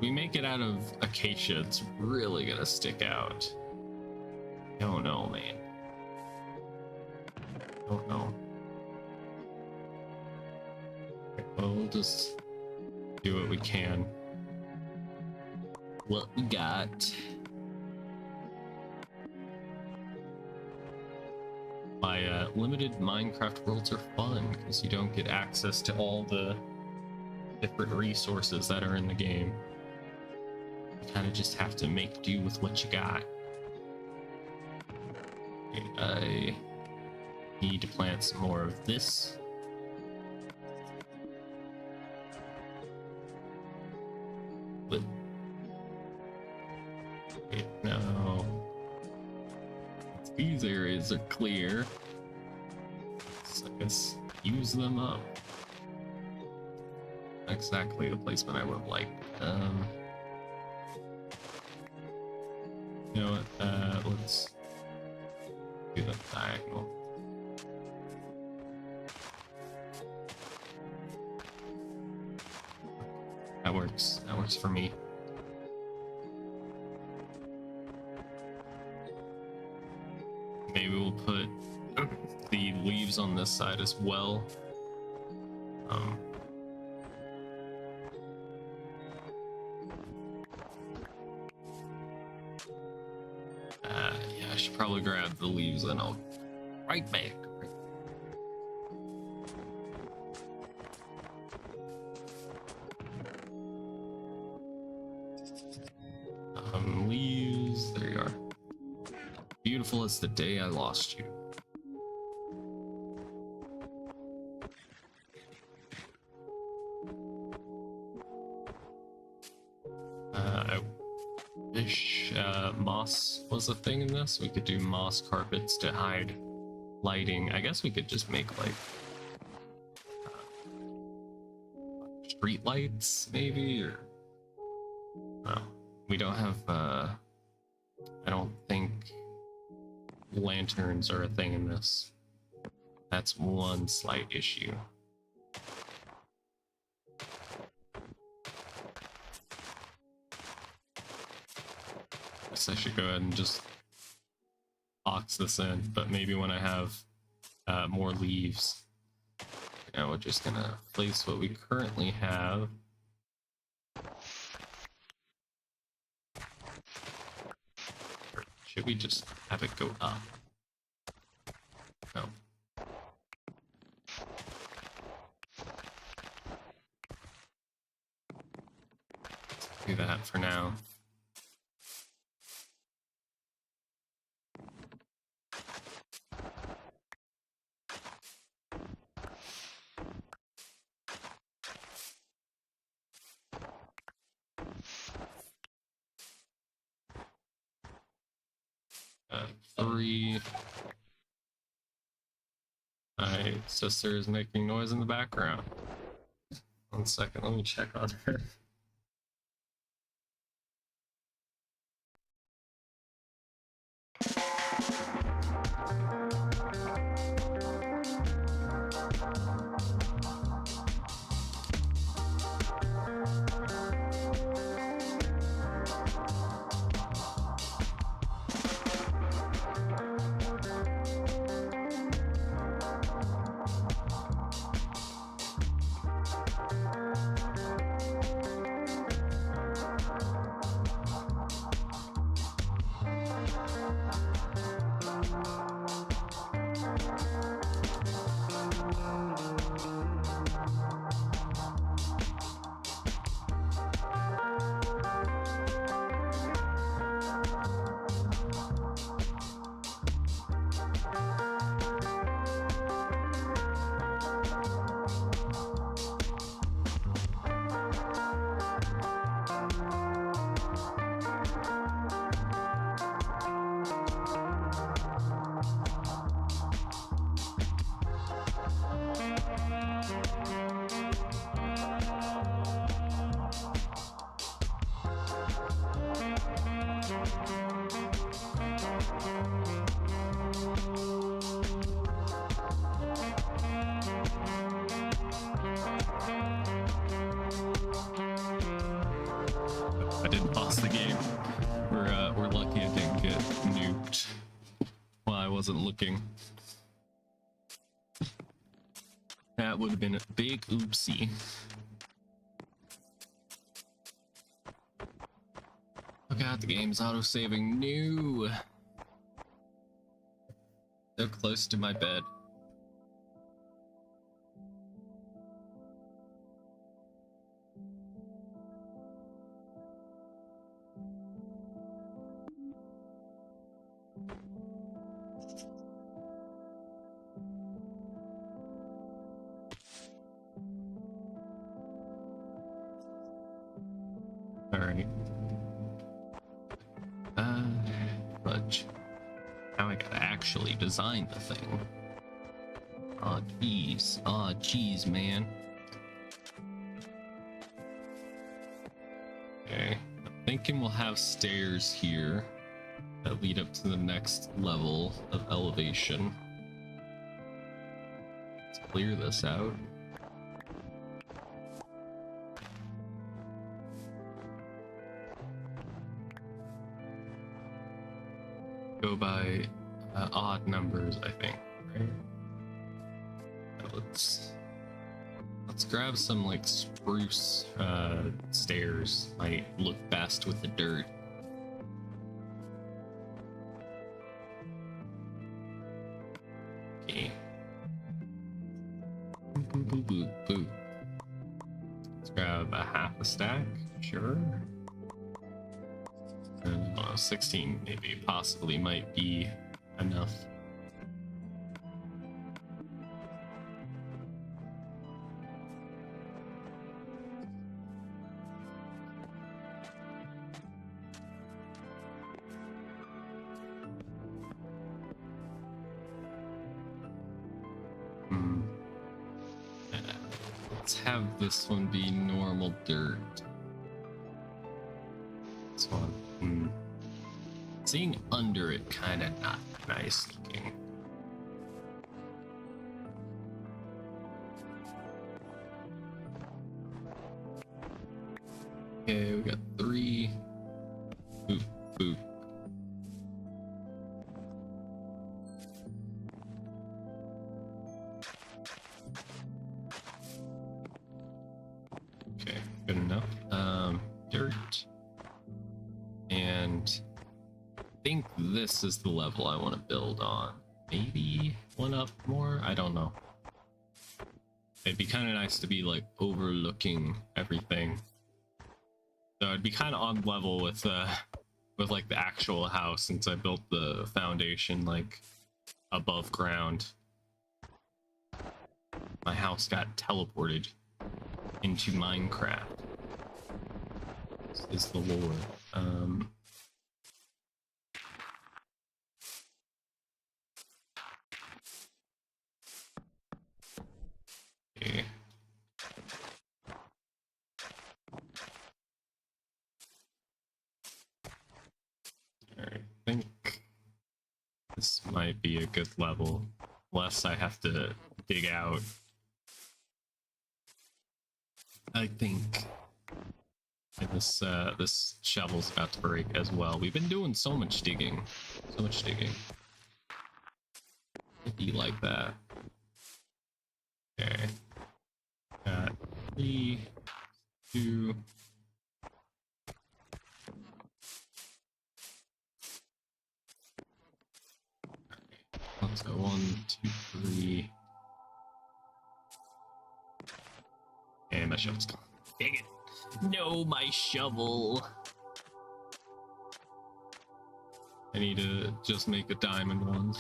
We make it out of acacia, it's really gonna stick out. Don't know, man. Don't know. Okay, well, we'll just do what we can. What we got. Limited Minecraft worlds are fun because you don't get access to all the different resources that are in the game. You kind of just have to make do with what you got. Okay, I need to plant some more of this. But okay, now these areas are clear. So I guess use them up. Exactly the placement I would have liked. You know what? Let's do the diagonal. That works. That works for me. Maybe we'll put the leaves on this side as well. Yeah, I should probably grab the leaves and I'll right back. Leaves, there you are. Beautiful as the day I lost you. I wish moss was a thing in this. We could do moss carpets to hide lighting. I guess we could just make like street lights maybe, or no, we don't have I don't think lanterns are a thing in this. That's one slight issue. Guess I should go ahead and just box this in, but maybe when I have more leaves. Now we're just gonna place what we currently have. Or should we just have it go up? for now. Three. My sister is making noise in the background. 1 second, let me check on her. I didn't pause the game. We're lucky it didn't get nuked while I wasn't looking. That would have been a big oopsie. Oh god, the game's auto-saving. No! So close to my bed. Alright. Fudge. Now I gotta actually design the thing. Aw, jeez. Aw, jeez, man. Okay. I'm thinking we'll have stairs here that lead up to the next level of elevation. Let's clear this out. Go by odd numbers, I think, right? Let's grab some like spruce stairs. Might look best with the dirt. Okay. Boo, boo, boo, boo. Let's grab a half a stack, sure. 16 maybe possibly might be enough. Let's have this one be normal dirt. This one. Seeing under it kind of not nice looking. Okay, we got 3. Boop, boop. Okay, good enough. Dirt. And I think this is the level I want to build on. Maybe one up more? I don't know. It'd be kind of nice to be like overlooking everything. So it'd be kind of on level with like the actual house, since I built the foundation like above ground. My house got teleported into Minecraft. This is the lore. Okay. Alright, I think this might be a good level, unless I have to dig out. I think this shovel's about to break as well. We've been doing so much digging. So much digging. It'd be like that. Okay. Got 3, 2. Let's go 1, 2, 3. And my shovel's gone. Dang it. No, my shovel. I need to just make a diamond one.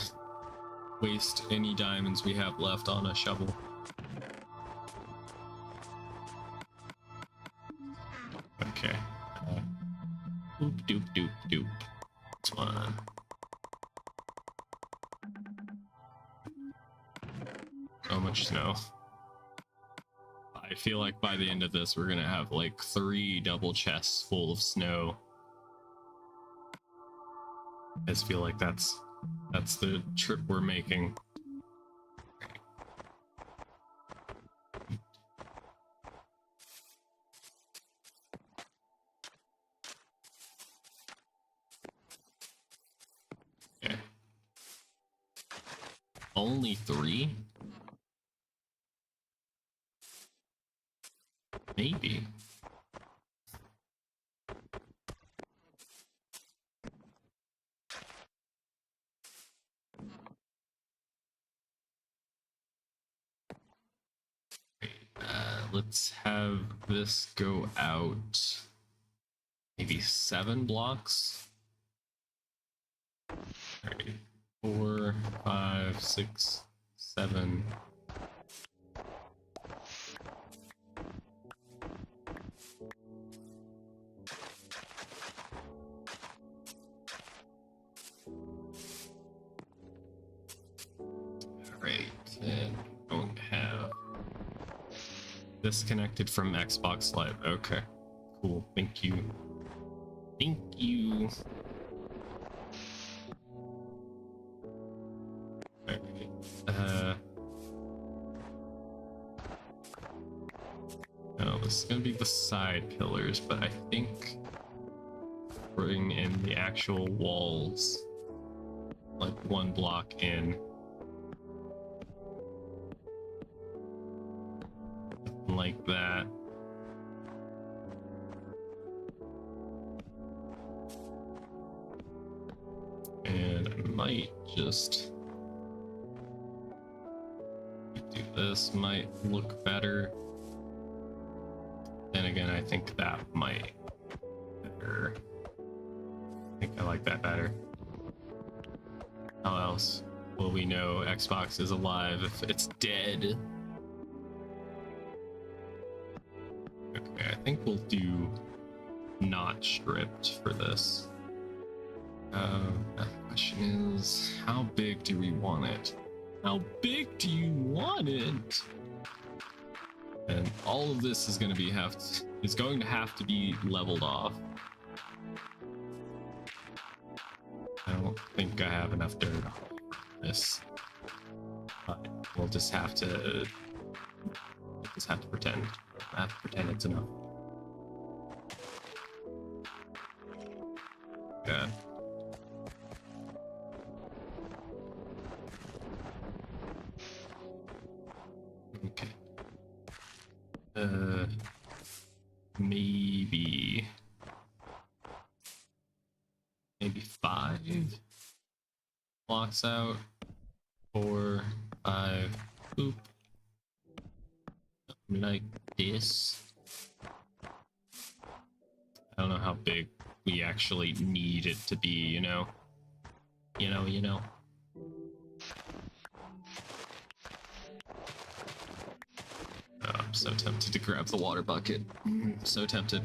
Waste any diamonds we have left on a shovel. Okay. Doop doop doop doop. That's one. So much snow. I feel like by the end of this, we're gonna have like 3 double chests full of snow. I just feel like that's the trip we're making. Okay. Only 3? Maybe. Let's have this go out maybe 7 blocks. Alright, 4, 5, 6, 7. Alright, and we don't have disconnected from Xbox Live. Okay, cool. Thank you. Thank you. Alright. No, this is gonna be the side pillars, but I think bring in the actual walls like 1 block in. Like that. And I might just do this, might look better. Then again, I think that might better. I think I like that better. How else will we know Xbox is alive if it's dead? Okay, I think we'll do not stripped for this. The question is, how big do we want it? How big do you want it? And all of this is going to be going to have to be leveled off. I don't think I have enough dirt on this, but we'll just have to pretend. I have to pretend it's enough. Yeah. Okay. Maybe 5 blocks out. 4, 5. Boop. Like this. I don't know how big we actually need it to be, you know? You know. Oh, I'm so tempted to grab the water bucket. So tempted.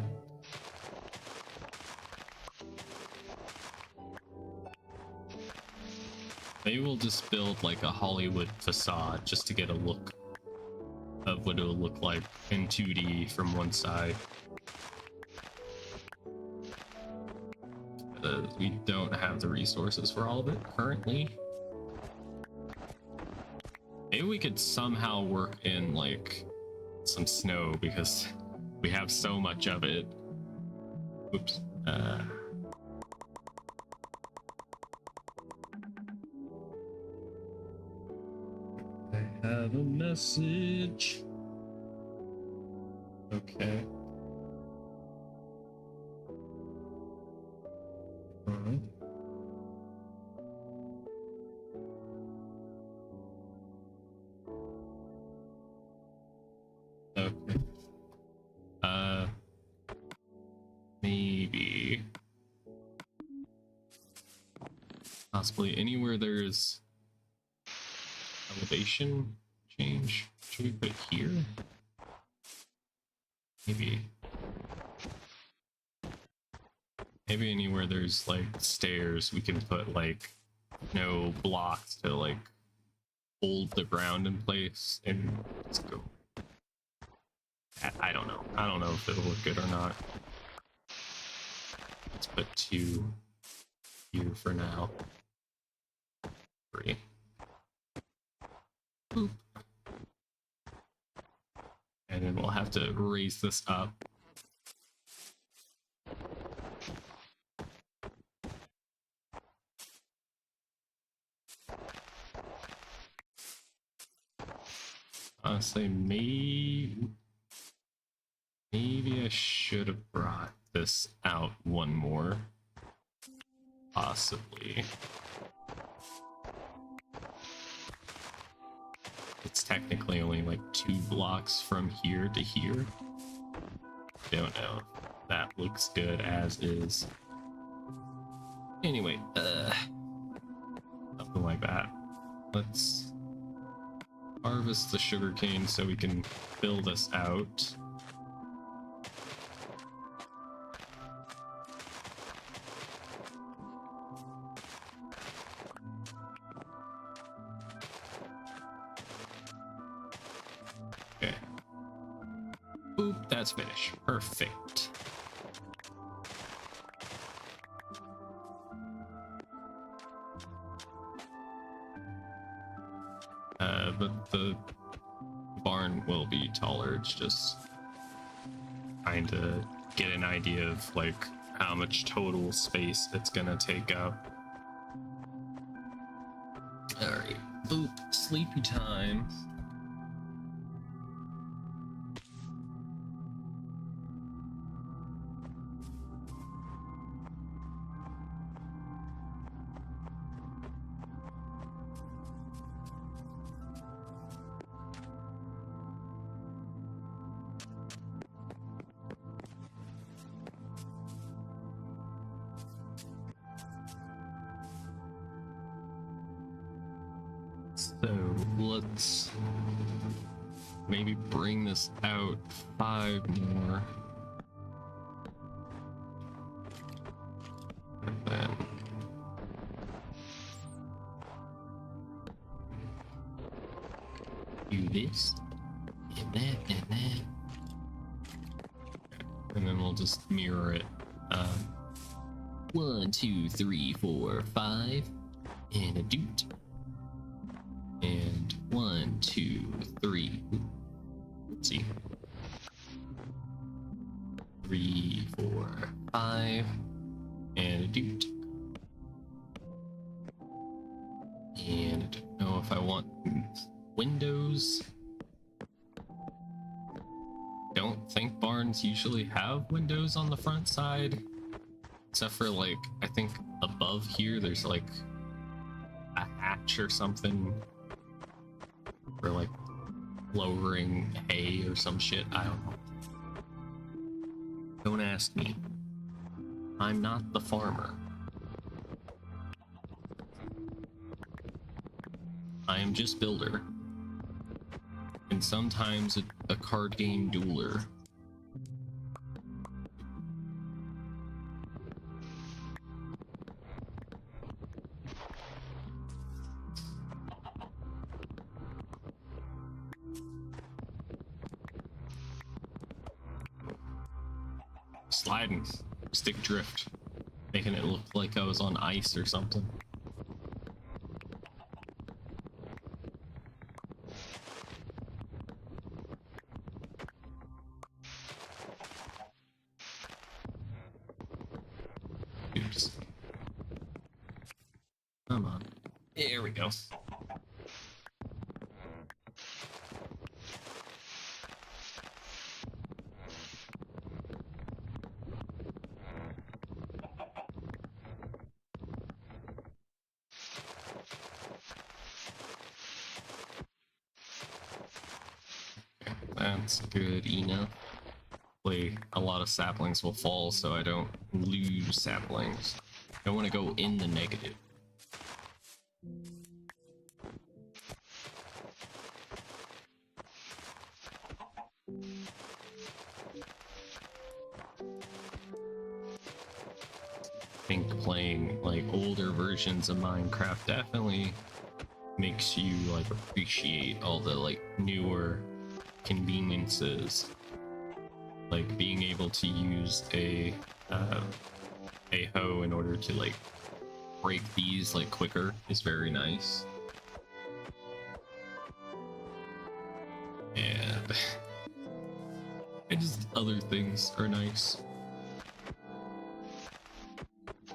Maybe we'll just build like a Hollywood facade just to get a look of what it'll look like in 2D from one side. We don't have the resources for all of it currently. Maybe we could somehow work in like some snow because we have so much of it. Oops. I have a message. Okay. Alright. Okay. Maybe. Possibly anywhere there's elevation change. Should we put it here? Maybe. Maybe anywhere there's like stairs, we can put like no blocks to like hold the ground in place. And let's go. I don't know. I don't know if it'll look good or not. Let's put 2 here for now. 3. Boop. And then we'll have to raise this up. Honestly, maybe I should have brought this out one more. Possibly. It's technically only like 2 blocks from here to here. Don't know if that looks good as is. Anyway, something like that. Let's harvest the sugarcane so we can fill this out. Okay. Boop, that's finished. Perfect. But the barn will be taller. It's just trying to get an idea of like how much total space it's gonna take up. All right, boop, sleepy time. So let's maybe bring this out 5 more. And then do this and that and that. And then we'll just mirror it. 1, 2, 3, 4, 5 and a doot. And 1, 2, 3. Let's see. 3, 4, 5, and a doot. And I don't know if I want windows. Don't think barns usually have windows on the front side, except for like I think above here there's like a hatch or something. For like lowering hay or some shit. I don't know. Don't ask me. I'm not the farmer. I am just builder. And sometimes a card game dueler. Sliding. Stick drift. Making it look like I was on ice or something. Oops. Come on. There we go. That's good enough. Hopefully a lot of saplings will fall so I don't lose saplings. I don't want to go in the negative. I think playing like older versions of Minecraft definitely makes you like appreciate all the like newer conveniences, like being able to use a hoe in order to like break these like quicker is very nice. And and just other things are nice.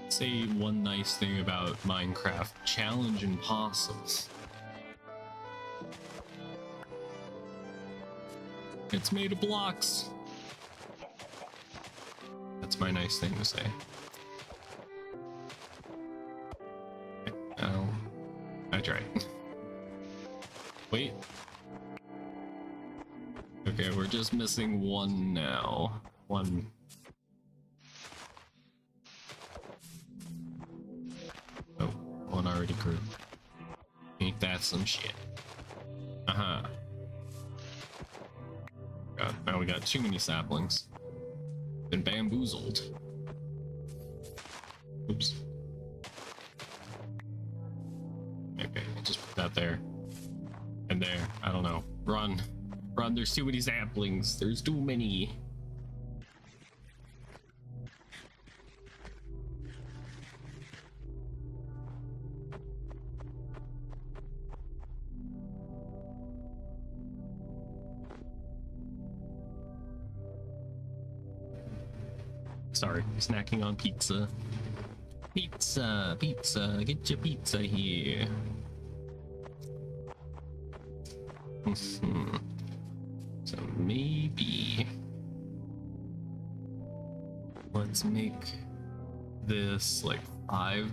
Say one nice thing about Minecraft: challenge impossibles. It's made of blocks. That's my nice thing to say. Oh, I tried. Wait. Okay, we're just missing one now. One. Oh, one already grew. Ain't that some shit? Uh-huh. God, now we got too many saplings. Been bamboozled. Oops. Okay, just put that there. And there. I don't know. Run. Run, there's too many saplings. There's too many. Sorry, snacking on pizza. Pizza, pizza, get your pizza here. So maybe let's make this like 5.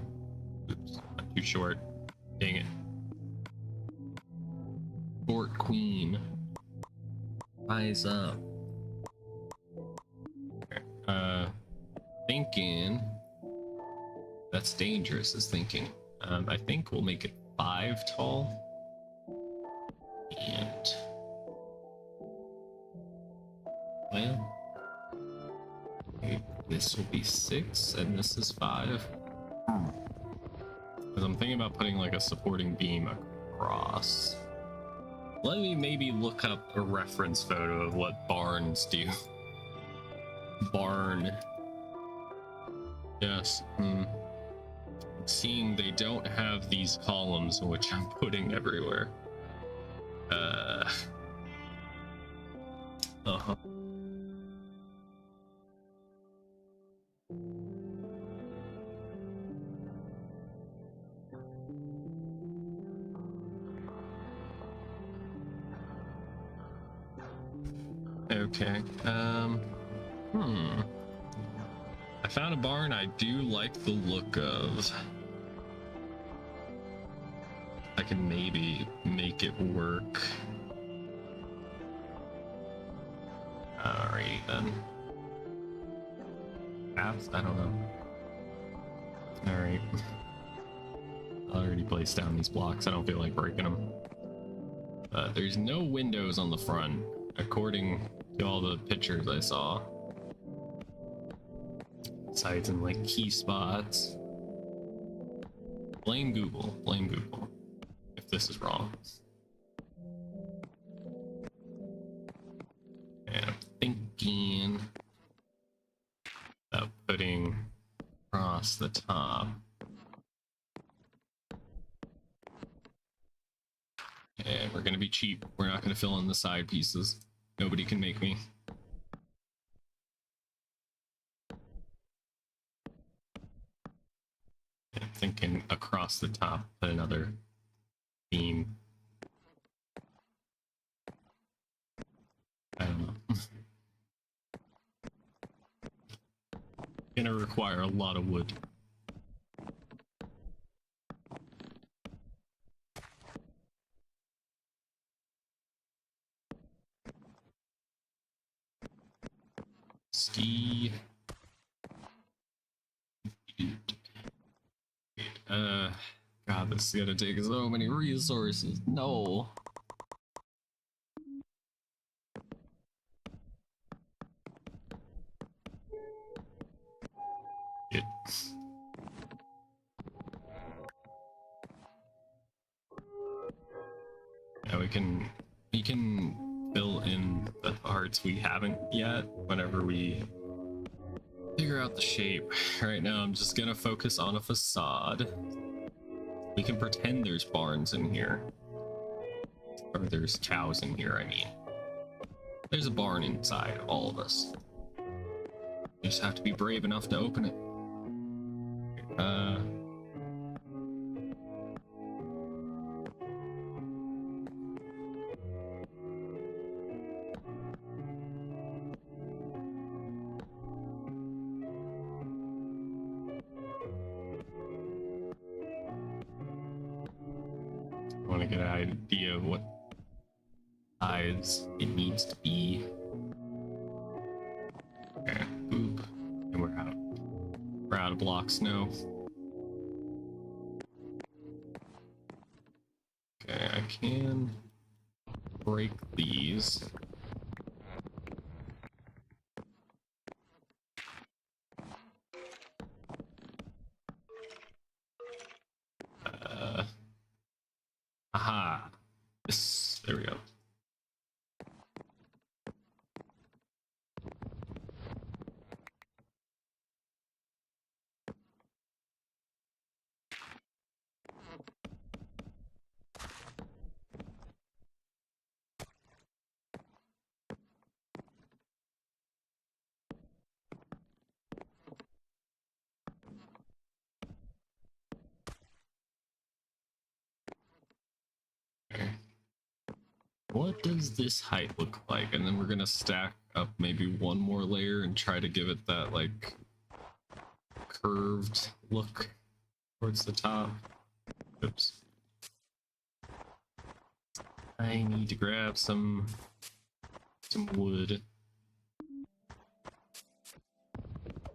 Oops, not too short. Dang it. Fort Queen. Rise up. Okay. Thinking that's dangerous is thinking. I think we'll make it 5 tall. And well, this will be 6 and this is 5. Because I'm thinking about putting like a supporting beam across. Let me maybe look up a reference photo of what barns do. Barn. Yes. Seeing they don't have these columns, which I'm putting everywhere. Uh-huh. Okay. I found a barn I do like the look of. I can maybe make it work. Alrighty then. Perhaps? I don't know. Alright. I already placed down these blocks. I don't feel like breaking them. There's no windows on the front, according to all the pictures I saw. Sides in like key spots. Blame Google. Blame Google. If this is wrong. And I'm thinking about putting across the top. And we're gonna be cheap. We're not gonna fill in the side pieces. Nobody can make me. And I'm thinking across the top, put another beam. I don't know. Gonna require a lot of wood. Ski. God, this is gonna take so many resources. No. Shit. Yeah, we can fill in the parts we haven't yet whenever we figure out the shape. Right now I'm just gonna focus on a facade. We can pretend there's barns in here. Or there's cows in here, I mean. There's a barn inside all of us. You just have to be brave enough to open it. I want to get an idea of what size it needs to be. Okay, boop. And we're out. We're out of blocks now. Okay, I can break these. Aha. This, there we go. What does this height look like? And then we're gonna stack up maybe one more layer and try to give it that like curved look towards the top. Oops. I need to grab some wood.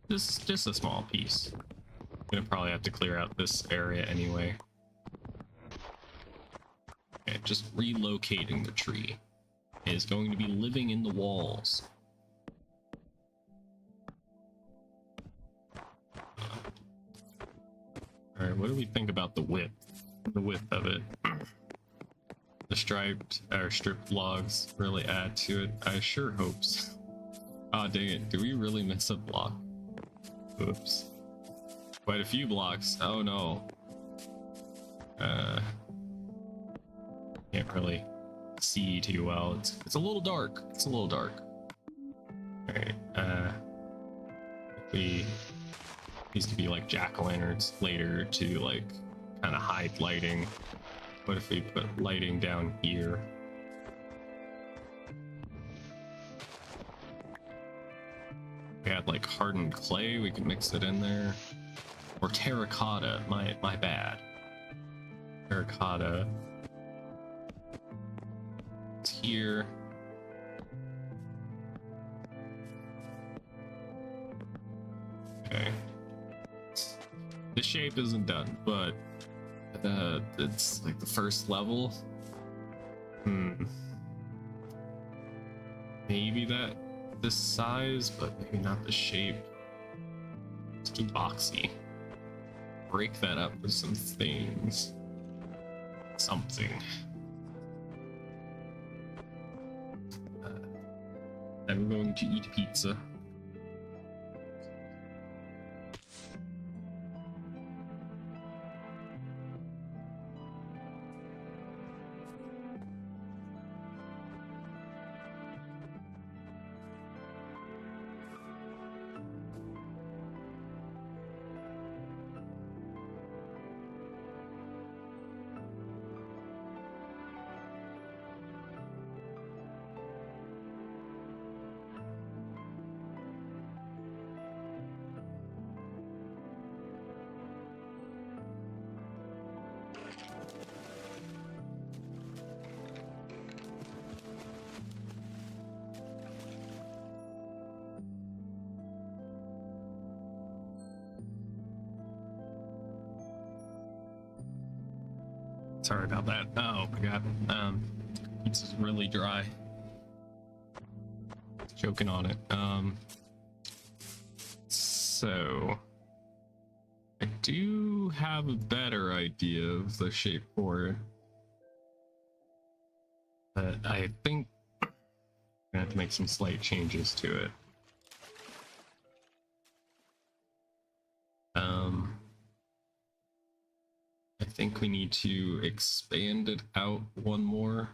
Just a small piece. I'm gonna probably have to clear out this area anyway. Okay, just relocating the tree. It is going to be living in the walls. Alright, what do we think about the width? The width of it. The striped or stripped logs really add to it. I sure hope so. Ah, dang it. Do we really miss a block? Oops. Quite a few blocks. Oh no. Can't really see too well. It's a little dark. It's a little dark. Alright, these could be like jack-o'-lanterns later to like kind of hide lighting. What if we put lighting down here? We had like hardened clay, we could mix it in there. Or terracotta, my bad. Terracotta. It's here. Okay. the shape isn't done, but it's like the first level. Maybe that this size, but maybe not the shape. It's too boxy. Break that up with some things. Something. I'm going to eat pizza. Sorry about that. Oh my god. This is really dry. Choking on it. So I do have a better idea of the shape board, but I think I'm gonna have to make some slight changes to it. I think we need to expand it out one more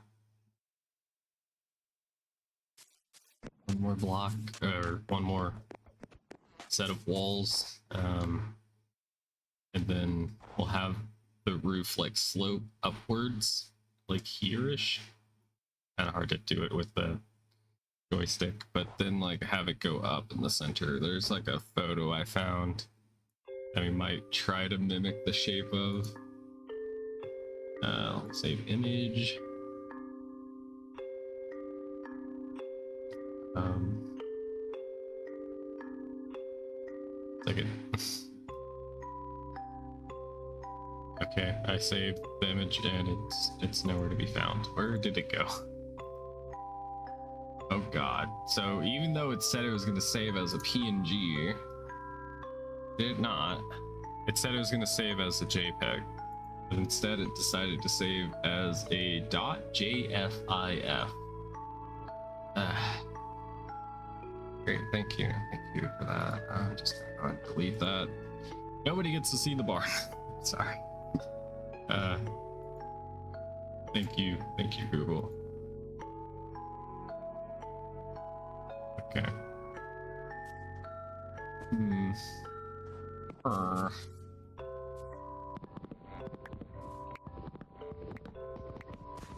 block, or one more set of walls, and then we'll have the roof like slope upwards, like here-ish. Kind of hard to do it with the joystick, but then like have it go up in the center. There's like a photo I found that we might try to mimic the shape of. Save image. Second. Okay, I saved the image and it's nowhere to be found. Where did it go? Oh god. So even though it said it was going to save as a PNG, did it not? It said it was going to save as a JPEG. But instead it decided to save as a .jfif. Great, thank you for that. I'm just gonna delete that. Nobody gets to see the barn. Sorry. Thank you, Google. Okay.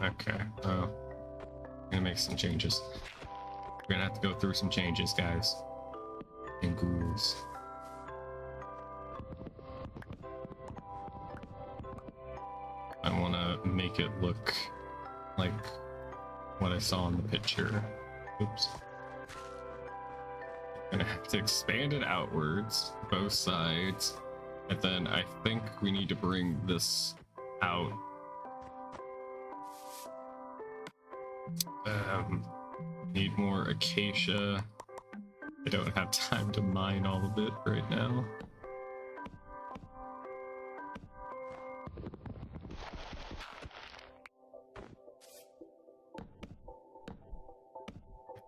Okay, I'm gonna make some changes. We're gonna have to go through some changes, guys and ghouls. I want to make it look like what I saw in the picture. Oops. I'm gonna have to expand it outwards, both sides, and then I think we need to bring this out. Need more acacia. I don't have time to mine all of it right now.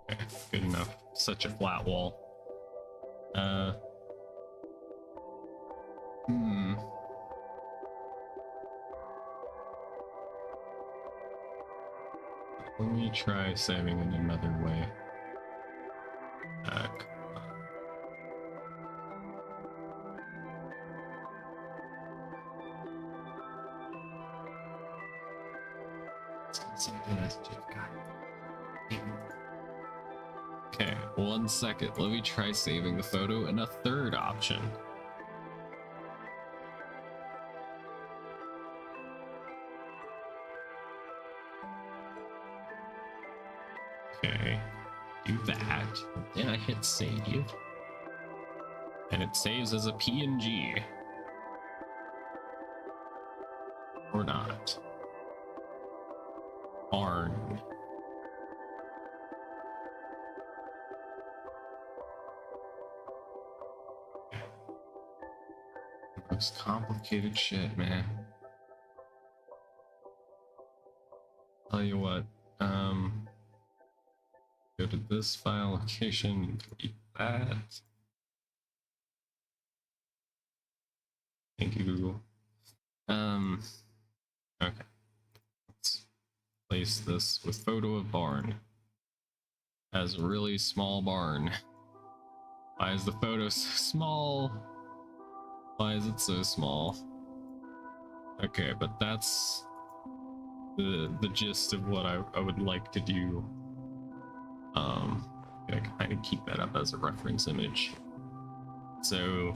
Okay, good enough. Such a flat wall. Let me try saving it another way. Okay, 1 second. Let me try saving the photo in a third option. Okay, do that. Then I hit save. And it saves as a PNG. Or not. Barn. Most complicated shit, man. Tell you what, go to this file location, delete that. Thank you, Google. Okay. Let's place this with photo of barn. As a really small barn. Why is the photo so small? Why is it so small? Okay, but that's the gist of what I would like to do. I kind of keep that up as a reference image. So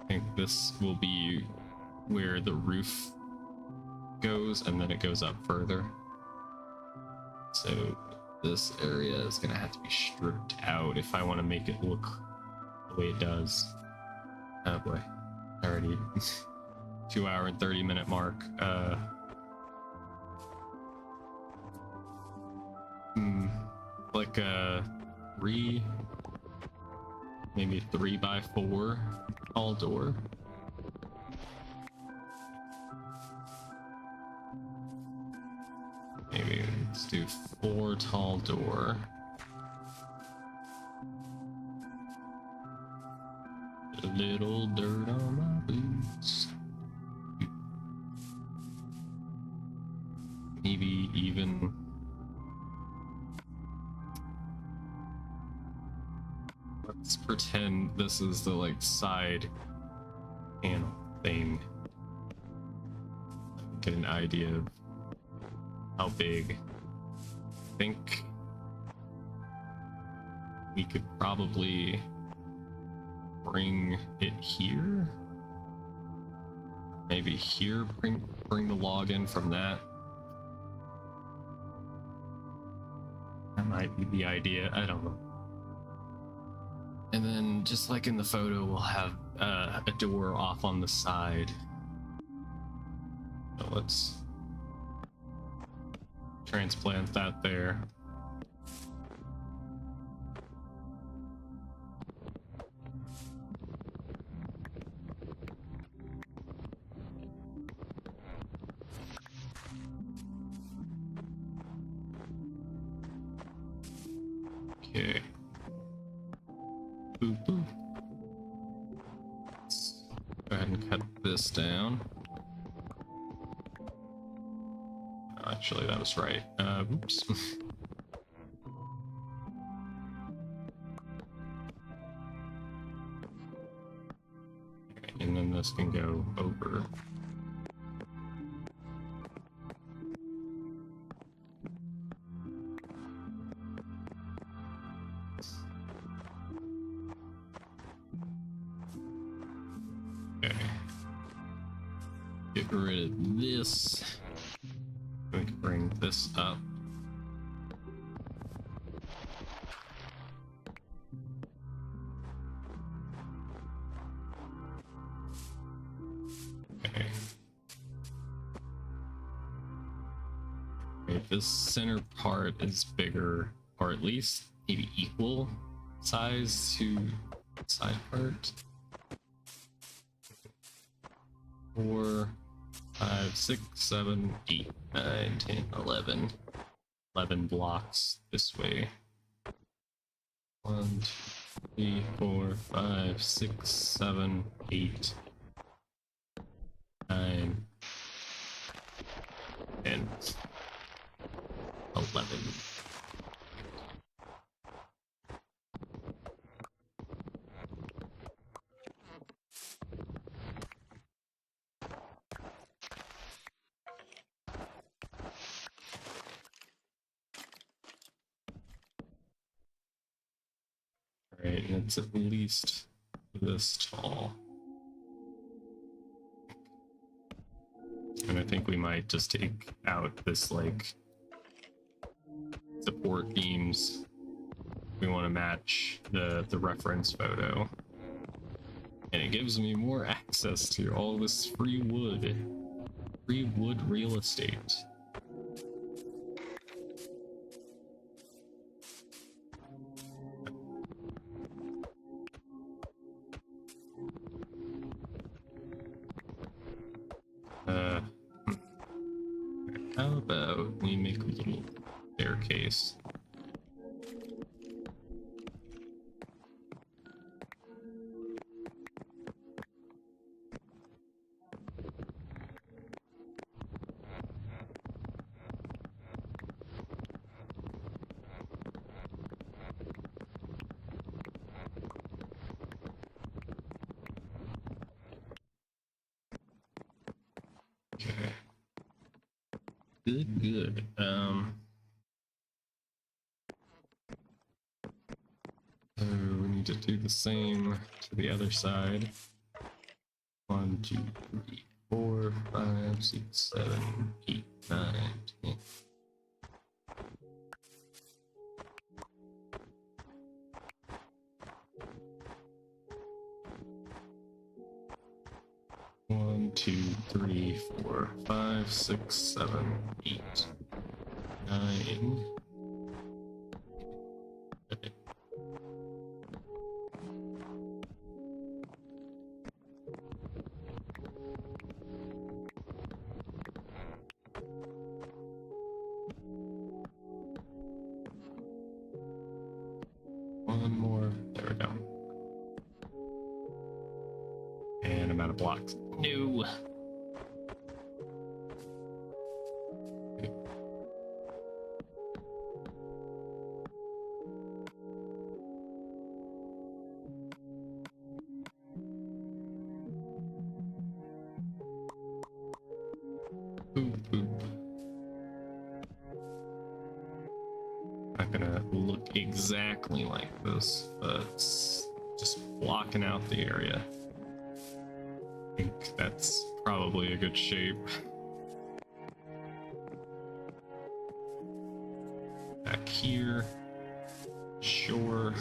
I think this will be where the roof goes, and then it goes up further. So this area is gonna have to be stripped out if I want to make it look the way it does. Oh boy, already 2 hour and 30-minute mark. Like a maybe 3x4 tall door. Maybe let's do 4 tall door. A little dirt on my boots. Maybe even let's pretend this is the like side panel thing. Get an idea of how big. I think we could probably bring it here. Maybe here, bring the log in from that. That might be the idea, I don't know. And then just like in the photo, we'll have a door off on the side. So let's transplant that there. Okay. Boop, boop. Let's go ahead and cut this down. Actually, that was right. Oops. Okay, and then this can go over. Okay. Get rid of this. We can bring this up. Okay. Okay, this center part is bigger, or at least maybe equal size to side part. 4, 5, 6, 7, 8, 9, 10, 11. 11 blocks this way. 1, 2, 3, 4, 5, 6, 7, 8, 9, 10, 11. Right, and it's at least this tall. And I think we might just take out this, like, support beams. We want to match the reference photo. And it gives me more access to all this free wood. Free wood real estate. How about we make a little staircase? Okay. Good. So we need to do the same to the other side. 1, 2, 3, 4, 5, 6, 7, 8, 9, 10. One, 2, 3, 4, 5, 6, 7, 8, 9. Okay. One more. There we go. And I'm out of blocks. No. Okay. Boop, boop. Not gonna look exactly like this, but it's just blocking out the area. I think that's probably a good shape. Back here. Sure.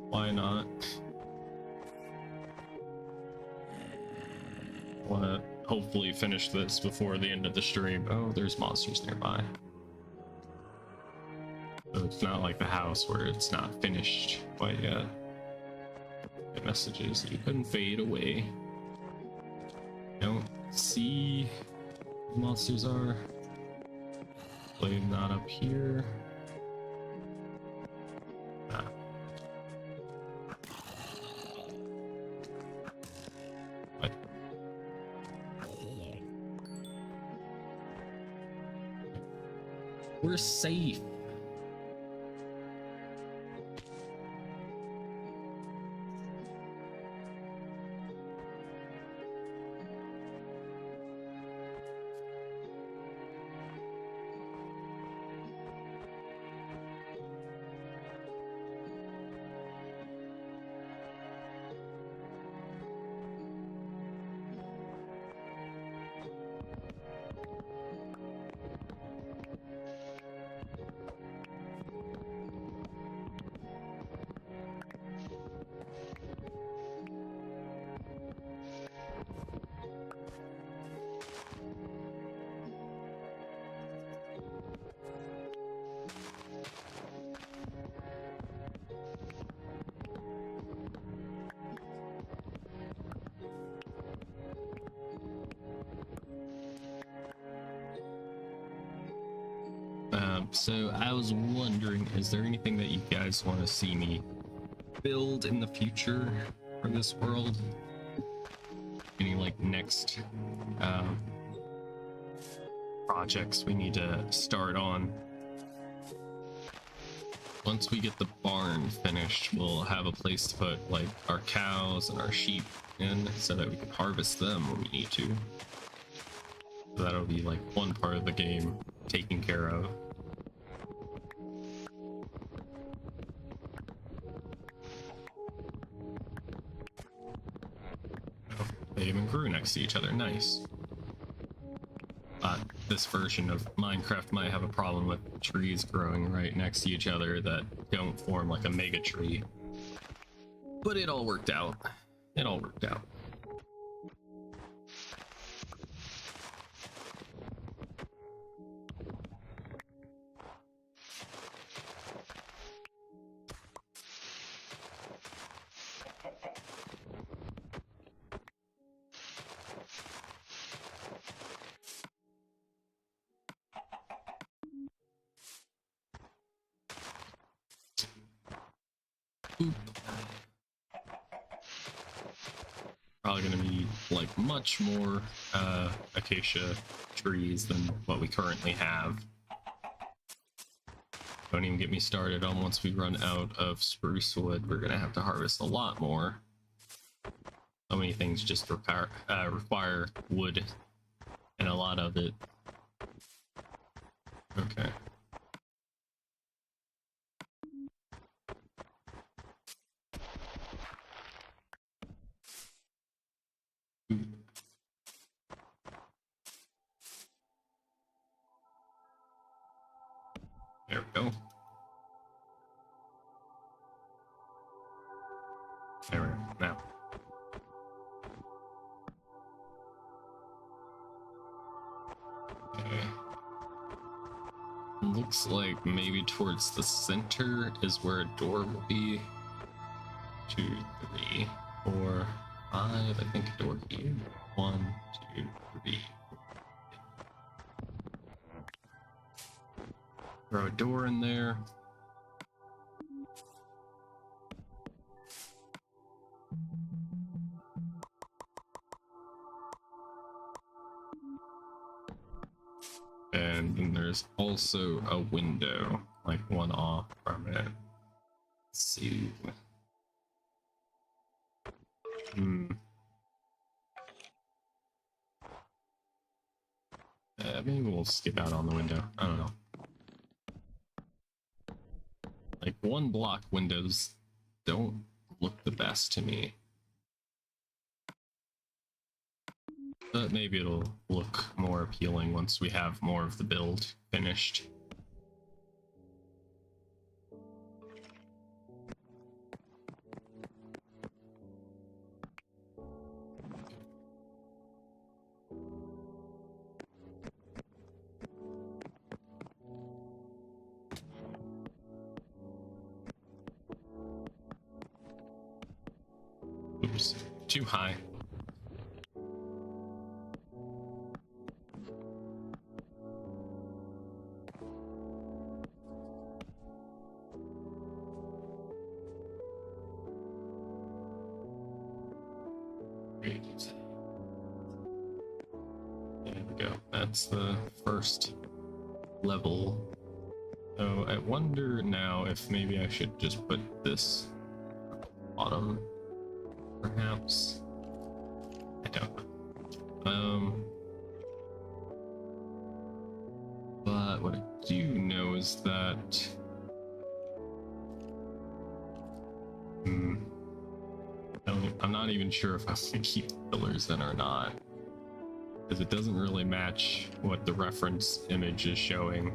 Why not? Wanna hopefully finish this before the end of the stream. Oh, there's monsters nearby. So it's not like the house where it's not finished quite yet. Get messages. You couldn't fade away. Don't see where monsters are. Blade not up here. Ah. What? We're safe. So I was wondering, is there anything that you guys want to see me build in the future for this world? Any like next projects we need to start on? Once we get the barn finished, we'll have a place to put like our cows and our sheep in so that we can harvest them when we need to. So that'll be like one part of the game taken care of. Oh, they even grew next to each other. Nice. This version of Minecraft might have a problem with trees growing right next to each other that don't form like a mega tree. But it all worked out. It all worked out. Boop. Probably gonna need like much more acacia trees than what we currently have. Don't even get me started on once we run out of spruce wood, we're gonna have to harvest a lot more. So many things just require wood, and a lot of it. Okay. There we go. There we go. Now. Okay. Looks like maybe towards the center is where a door will be. 2, 3, 4, 5. I think a door here. 1, 2, 3. Throw a door in there. And then there's also a window, like one off from it. Let's see. Maybe we'll skip out on the window. I don't know. Like, one block windows don't look the best to me. But maybe it'll look more appealing once we have more of the build finished. Oops, too high. There we go. That's the first level. So I wonder now if maybe I should just put this on the bottom, perhaps. I don't know. But what I do know is that I'm not even sure if I'm gonna keep pillars in or not, because it doesn't really match what the reference image is showing.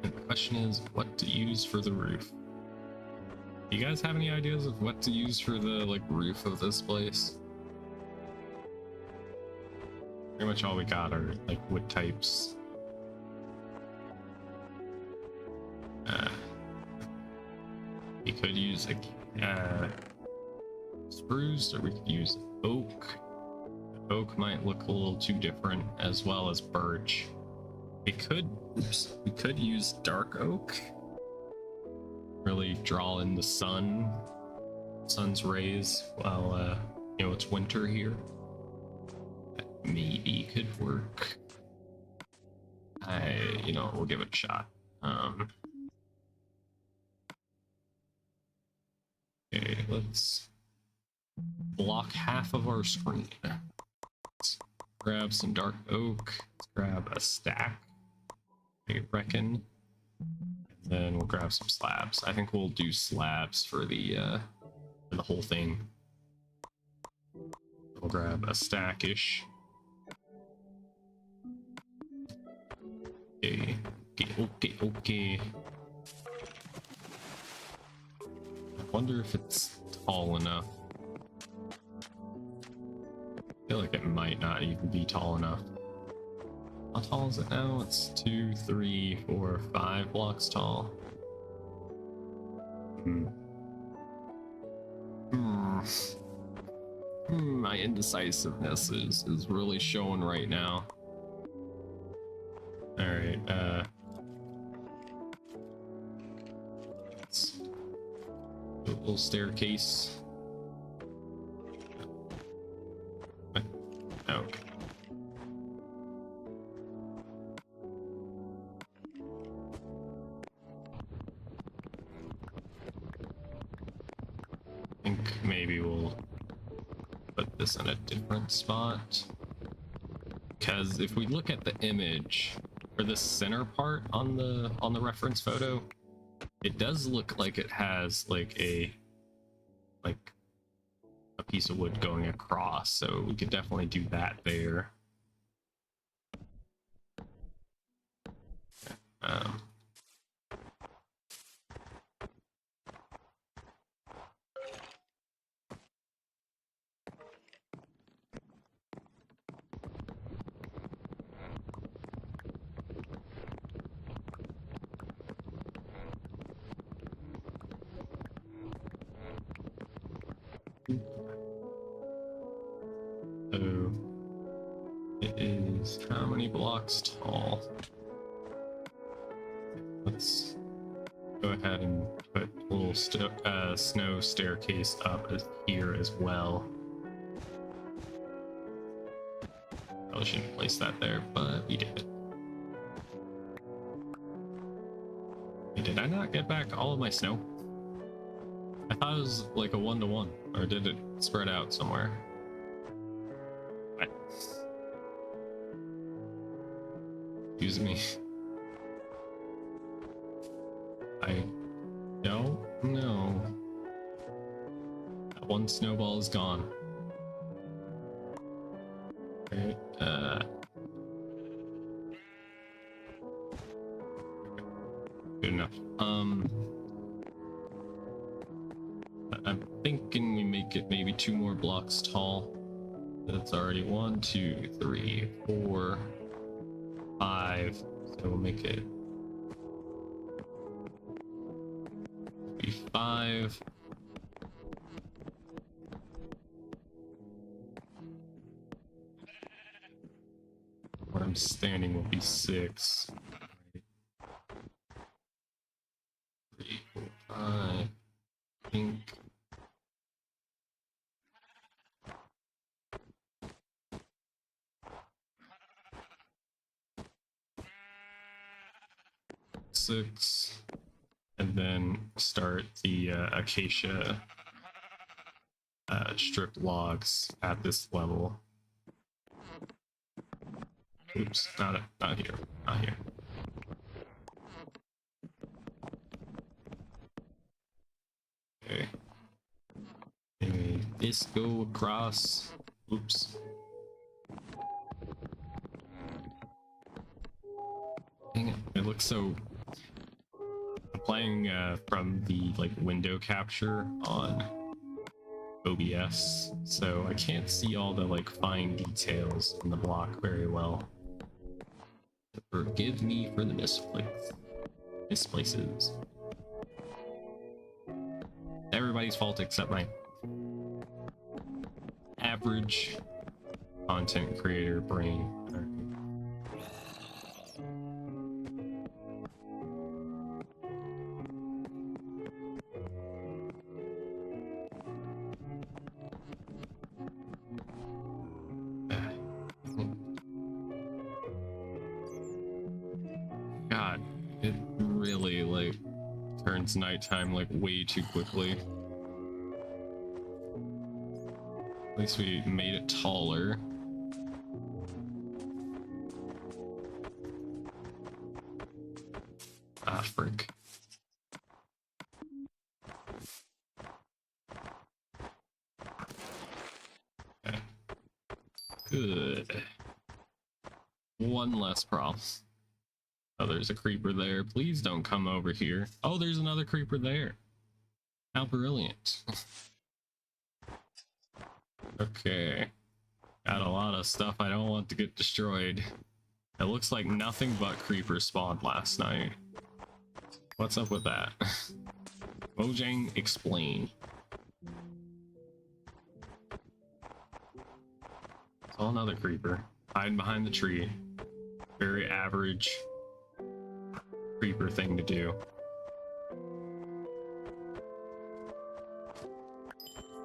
And the question is what to use for the roof. Do you guys have any ideas of what to use for the roof of this place? Pretty much all we got are wood types. We could use spruce, or we could use oak. Oak might look a little too different, as well as birch. We could use dark oak. Really draw in the sun's rays while it's winter here. That maybe could work. We'll give it a shot. Okay, let's block half of our screen. Let's grab some dark oak. Let's grab a stack, I reckon. And then we'll grab some slabs. I think we'll do slabs for the whole thing. We'll grab a stack-ish. Okay. I wonder if it's tall enough. I feel like it might not even be tall enough. How tall is it now? It's 2, 3, 4, 5 blocks tall. My indecisiveness is really showing right now. Alright, Little staircase. Oh. I think maybe we'll put this in a different spot. Because if we look at the image for the center part on the reference photo, it does look like it has like a piece of wood going across, so we could definitely do that there. Um, so it is how many blocks tall? Let's go ahead and put a little snow staircase up here as well. Probably shouldn't place that there, but we did it. Wait, did I not get back all of my snow? I thought it was like a 1-to-1, or did it spread out somewhere? What? Excuse me. I don't know. That one snowball is gone. Okay, good enough. I'm thinking we make it maybe 2 more blocks tall. That's already 1, 2, 3, 4, 5. So we'll make it 5. Where I'm standing will be 6. 3, 4, 5. I think. Six, and then start the acacia strip logs at this level. Oops, not here, not here. Okay. Anyway, this go across. Oops. Dang it! It looks so. I'm playing from the like window capture on OBS, so I can't see all the like fine details in the block very well. Forgive me for the misplaces. Everybody's fault except my average content creator brain. God, it really like turns nighttime like way too quickly. At least we made it taller. Ah, frick. Okay. Good. One less problem. Oh, there's a creeper there. Please don't come over here. Oh, there's another creeper there. How brilliant. Okay. Got a lot of stuff I don't want to get destroyed. It looks like nothing but creepers spawned last night. What's up with that? Mojang, explain. Saw another creeper. Hiding behind the tree. Very average creeper thing to do.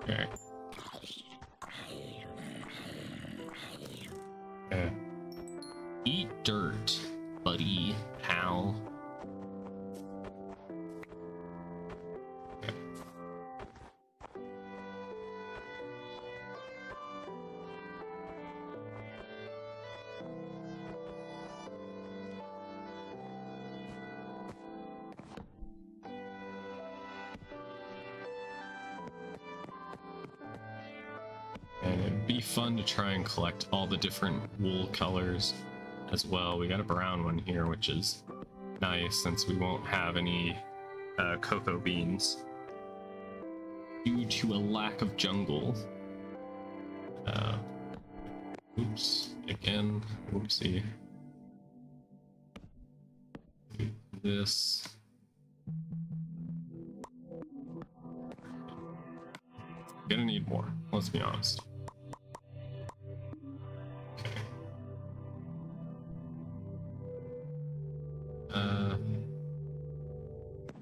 Okay. Okay. Eat dirt, buddy, pal. Okay. And it'd be fun to try and collect all the different wool colors as well. We got a brown one here, which is nice since we won't have any cocoa beans due to a lack of jungle. Oops, again, oopsie. Do this. Gonna need more, let's be honest. Okay.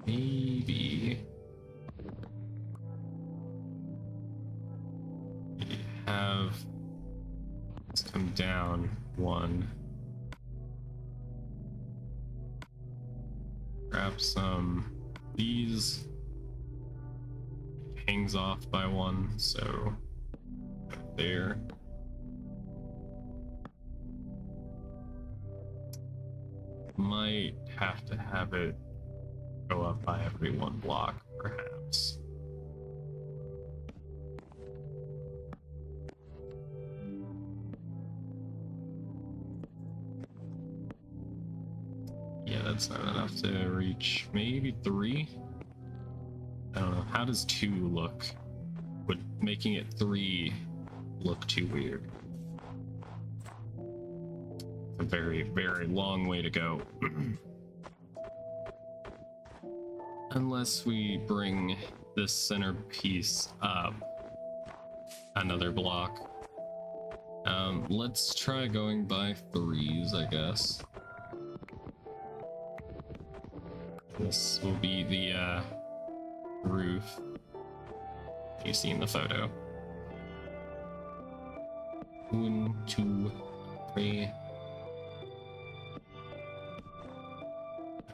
Maybe have let's come down one. Grab some these. Hangs off by one, so there. Might have to have it go up by every one block, perhaps. Yeah, that's not enough to reach. Maybe 3? I don't know. How does 2 look? Would making it 3 look too weird? It's a very, very long way to go. Unless we bring this centerpiece up another block. Let's try going by 3s, I guess. This will be the roof you see in the photo. 1, 2, 3.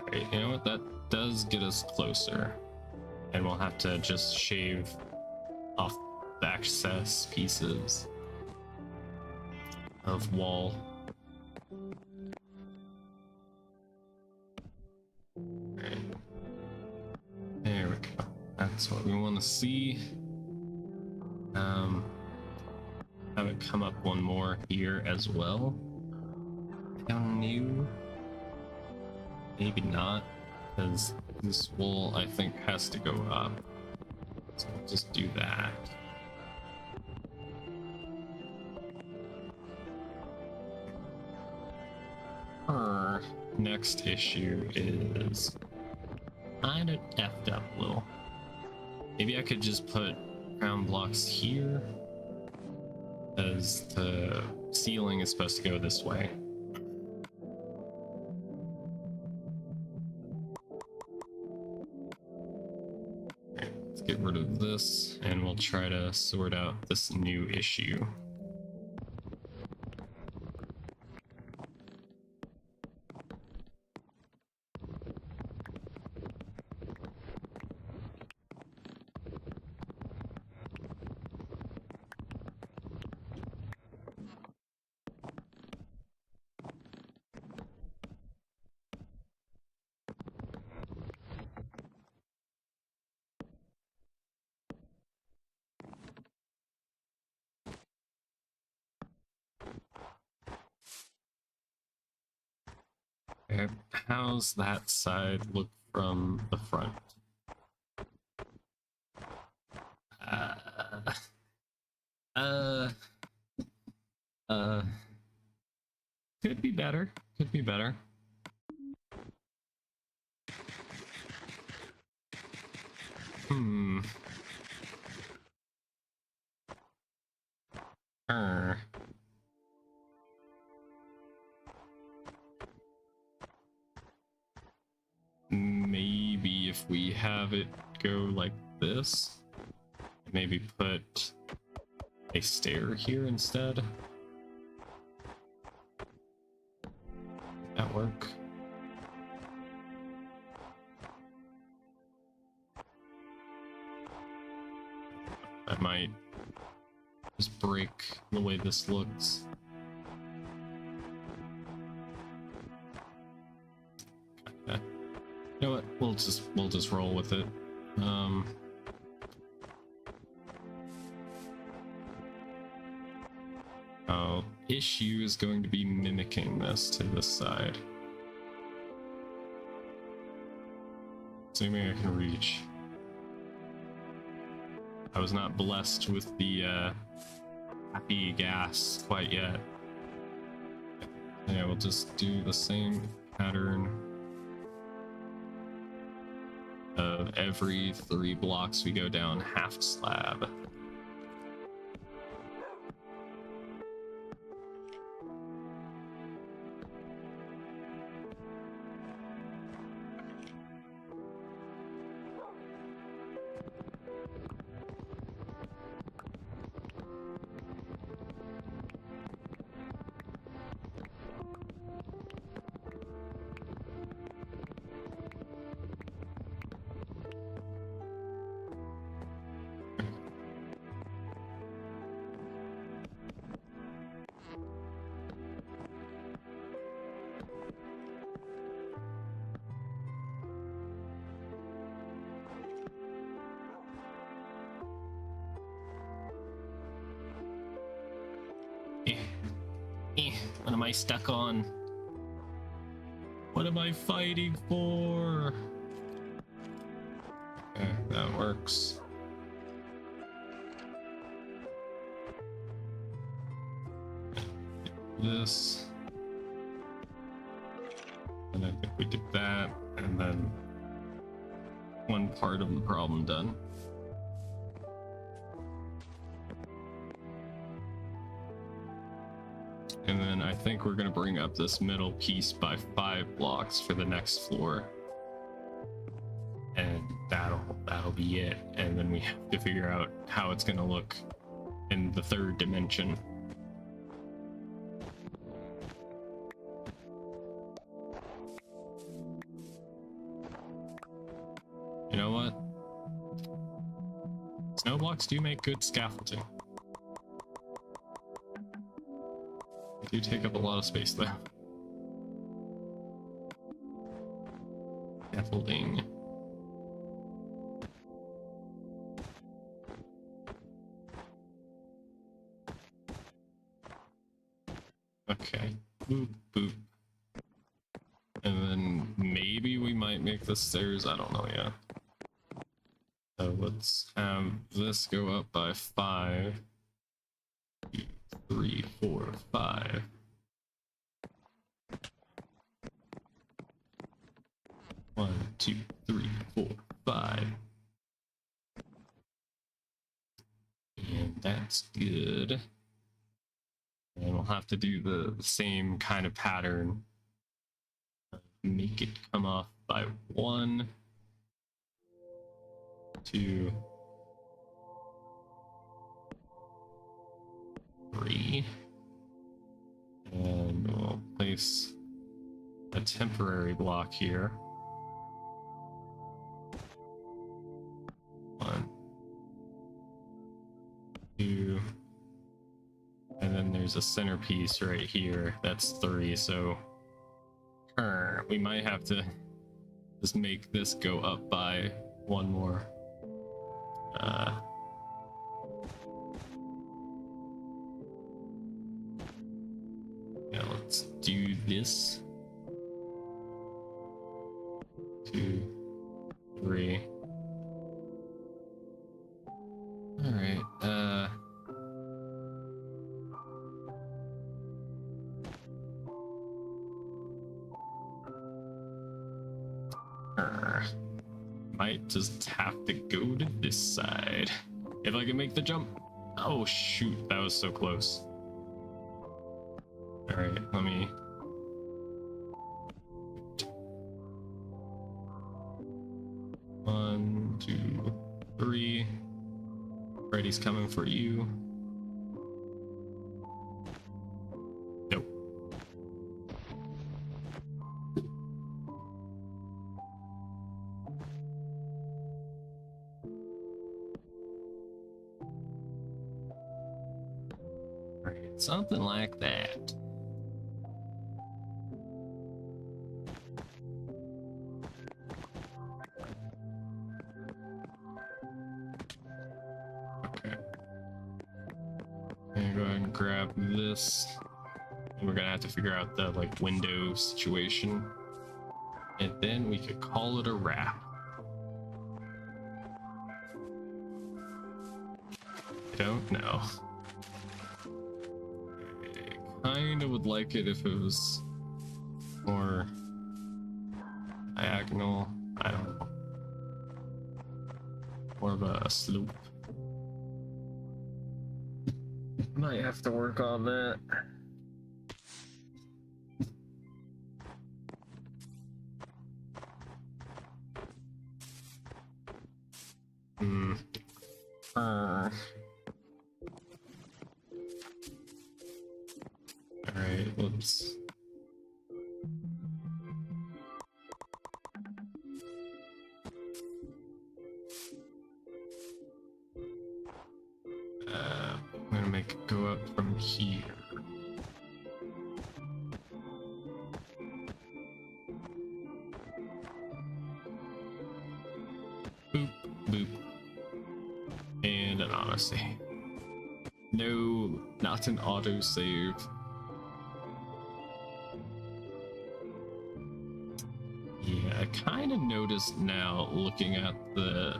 Alright, you know what? That does get us closer. And we'll have to just shave off the excess pieces of wall. Alright. There we go. That's what we want to see. Have it come up one more here as well. Down new. Maybe not, because this wool I think has to go up. So we'll just do that. Our next issue is kind of effed up a little. Maybe I could just put ground blocks here, as the ceiling is supposed to go this way. Okay, let's get rid of this, and we'll try to sort out this new issue. Okay, how's that side look from the front? Could be better. Could be better. Hmm. Maybe if we have it go like this Maybe put a stair here instead. Would that work? That might just break the way this looks. Okay. You know what? We'll just roll with it. Oh, issue is going to be mimicking this to this side. Assuming I can reach. I was not blessed with the happy gas quite yet. Yeah, we'll just do the same pattern of every 3 blocks we go down half slab. What am I stuck on? What am I fighting for? Okay, that works. This. And I think we did that, and then one part of the problem done. And then I think we're gonna bring up this middle piece by 5 blocks for the next floor. And that'll be it. And then we have to figure out how it's gonna look in the 3rd dimension. You know what? Snow blocks do make good scaffolding. They do take up a lot of space though. Scaffolding. Okay. Boop, boop. And then maybe we might make the stairs. I don't know yet. So let's have this go up by 5. 2, 3, 4, 5. One, 2, 3, 4, 5. And that's good. And we'll have to do the same kind of pattern. Make it come off by 1, 2, 3. And we'll place a temporary block here. 1, 2. And then there's a centerpiece right here. That's 3, so we might have to just make this go up by 1 more. Yeah, let's do this. 2, 3. All right. Might just have to go to this side. If I can make the jump. Oh shoot, that was so close. Alright, let me... One, 2, 3. He's coming for you. Nope. Right, something like that. Okay. I'm gonna go ahead and grab this. And we're gonna have to figure out the like window situation. And then we could call it a wrap. I don't know. I kinda would like it if it was more diagonal. I don't know. More of a slope. Might have to work on that. Alright, whoops. I'm gonna make it go up from here. Boop, boop. And an autosave. No, not an autosave. Yeah, I kind of noticed now looking at the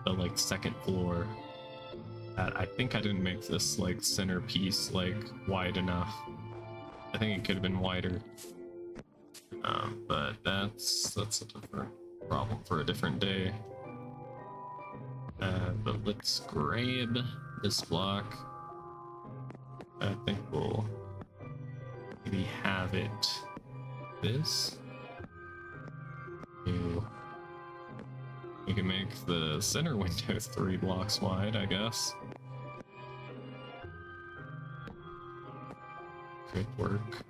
like second floor that I think I didn't make this like centerpiece like wide enough. I think it could have been wider. But that's a different problem for a different day. But let's grab this block. I think we'll maybe have it this. We can make the center window 3 blocks wide, I guess. Could work.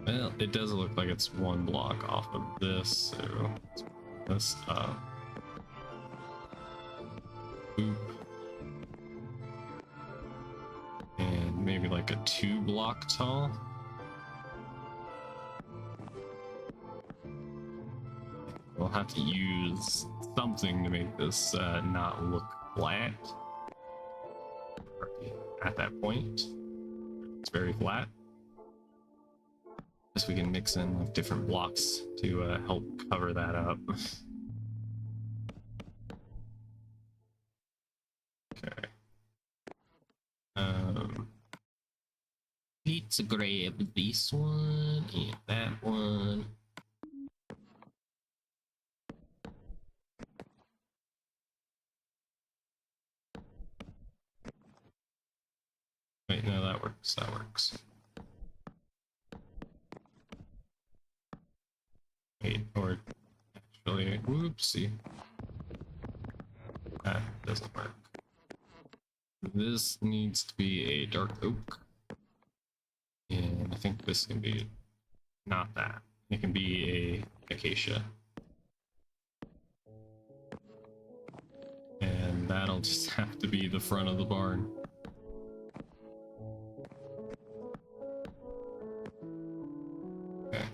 Well, it does look like it's 1 block off of this, so let's put this up. Boop. And maybe like a 2 block tall. We'll have to use something to make this not look flat. At that point, it's very flat. Guess we can mix in like different blocks to help cover that up. Okay. Pizza grab this one and that one. Wait, no, that works. That works. Wait, or actually, whoopsie. That doesn't work. This needs to be a dark oak. And I think this can be not that. It can be a acacia. And that'll just have to be the front of the barn. Okay.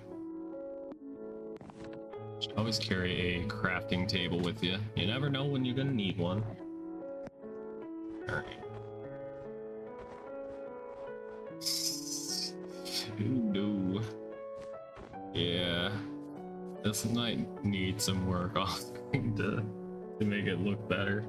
Should always carry a crafting table with you. You never know when you're gonna need one. Alright. No. Yeah. This might need some work off screen to make it look better.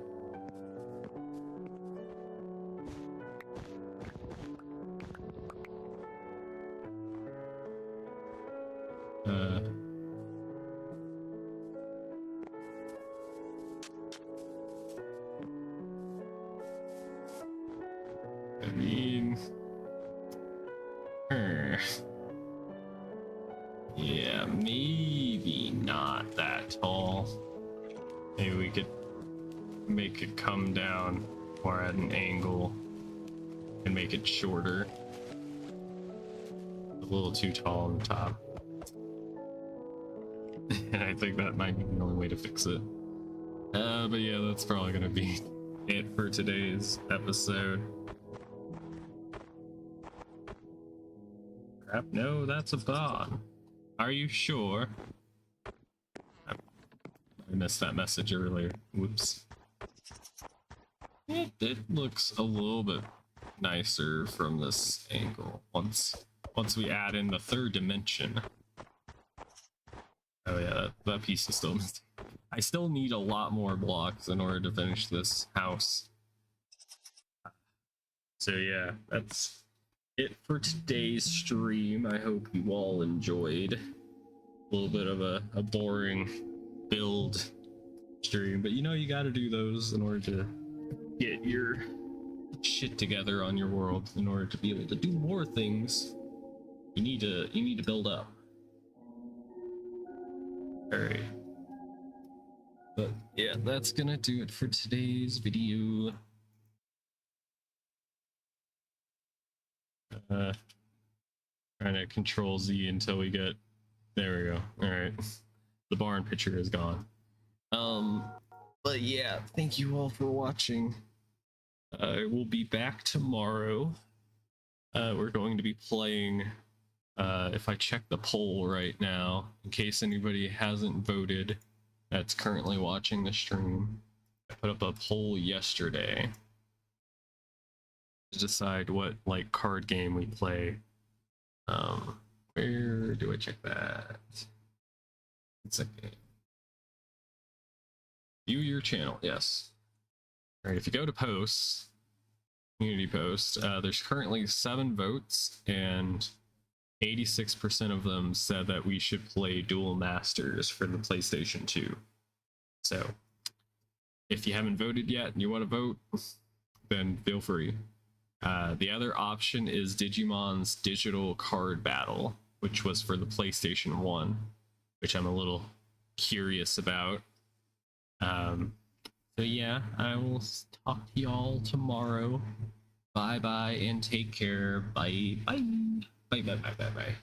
I mean, not that tall. Maybe we could make it come down or at an angle and make it shorter. A little too tall on the top. And I think that might be the only way to fix it. But yeah, that's probably gonna be it for today's episode. Crap, no, that's a bot. Are you sure? I missed that message earlier. Whoops. It looks a little bit nicer from this angle once we add in the third dimension. Oh yeah, that piece is still missing. I still need a lot more blocks in order to finish this house. So yeah, that's it for today's stream. I hope you all enjoyed. A little bit of a boring build stream, but you know you gotta do those in order to get your shit together on your world. In order to be able to do more things, you need to build up. Alright. But yeah, that's gonna do it for today's video. Trying to control Z until we get, there we go. Alright. The barn picture is gone. But yeah, thank you all for watching. We'll be back tomorrow. We're going to be playing, if I check the poll right now, in case anybody hasn't voted that's currently watching the stream. I put up a poll yesterday to decide what like card game we play. Where do I check that? It's okay. View your channel, yes. All right, if you go to posts, community posts, there's currently 7 votes and 86% of them said that we should play Dual Masters for the PlayStation 2. So, if you haven't voted yet and you want to vote, then feel free. The other option is Digimon's Digital Card Battle, which was for the PlayStation 1, which I'm a little curious about. So yeah, I will talk to y'all tomorrow. Bye bye and take care. Bye bye. Bye bye bye bye bye.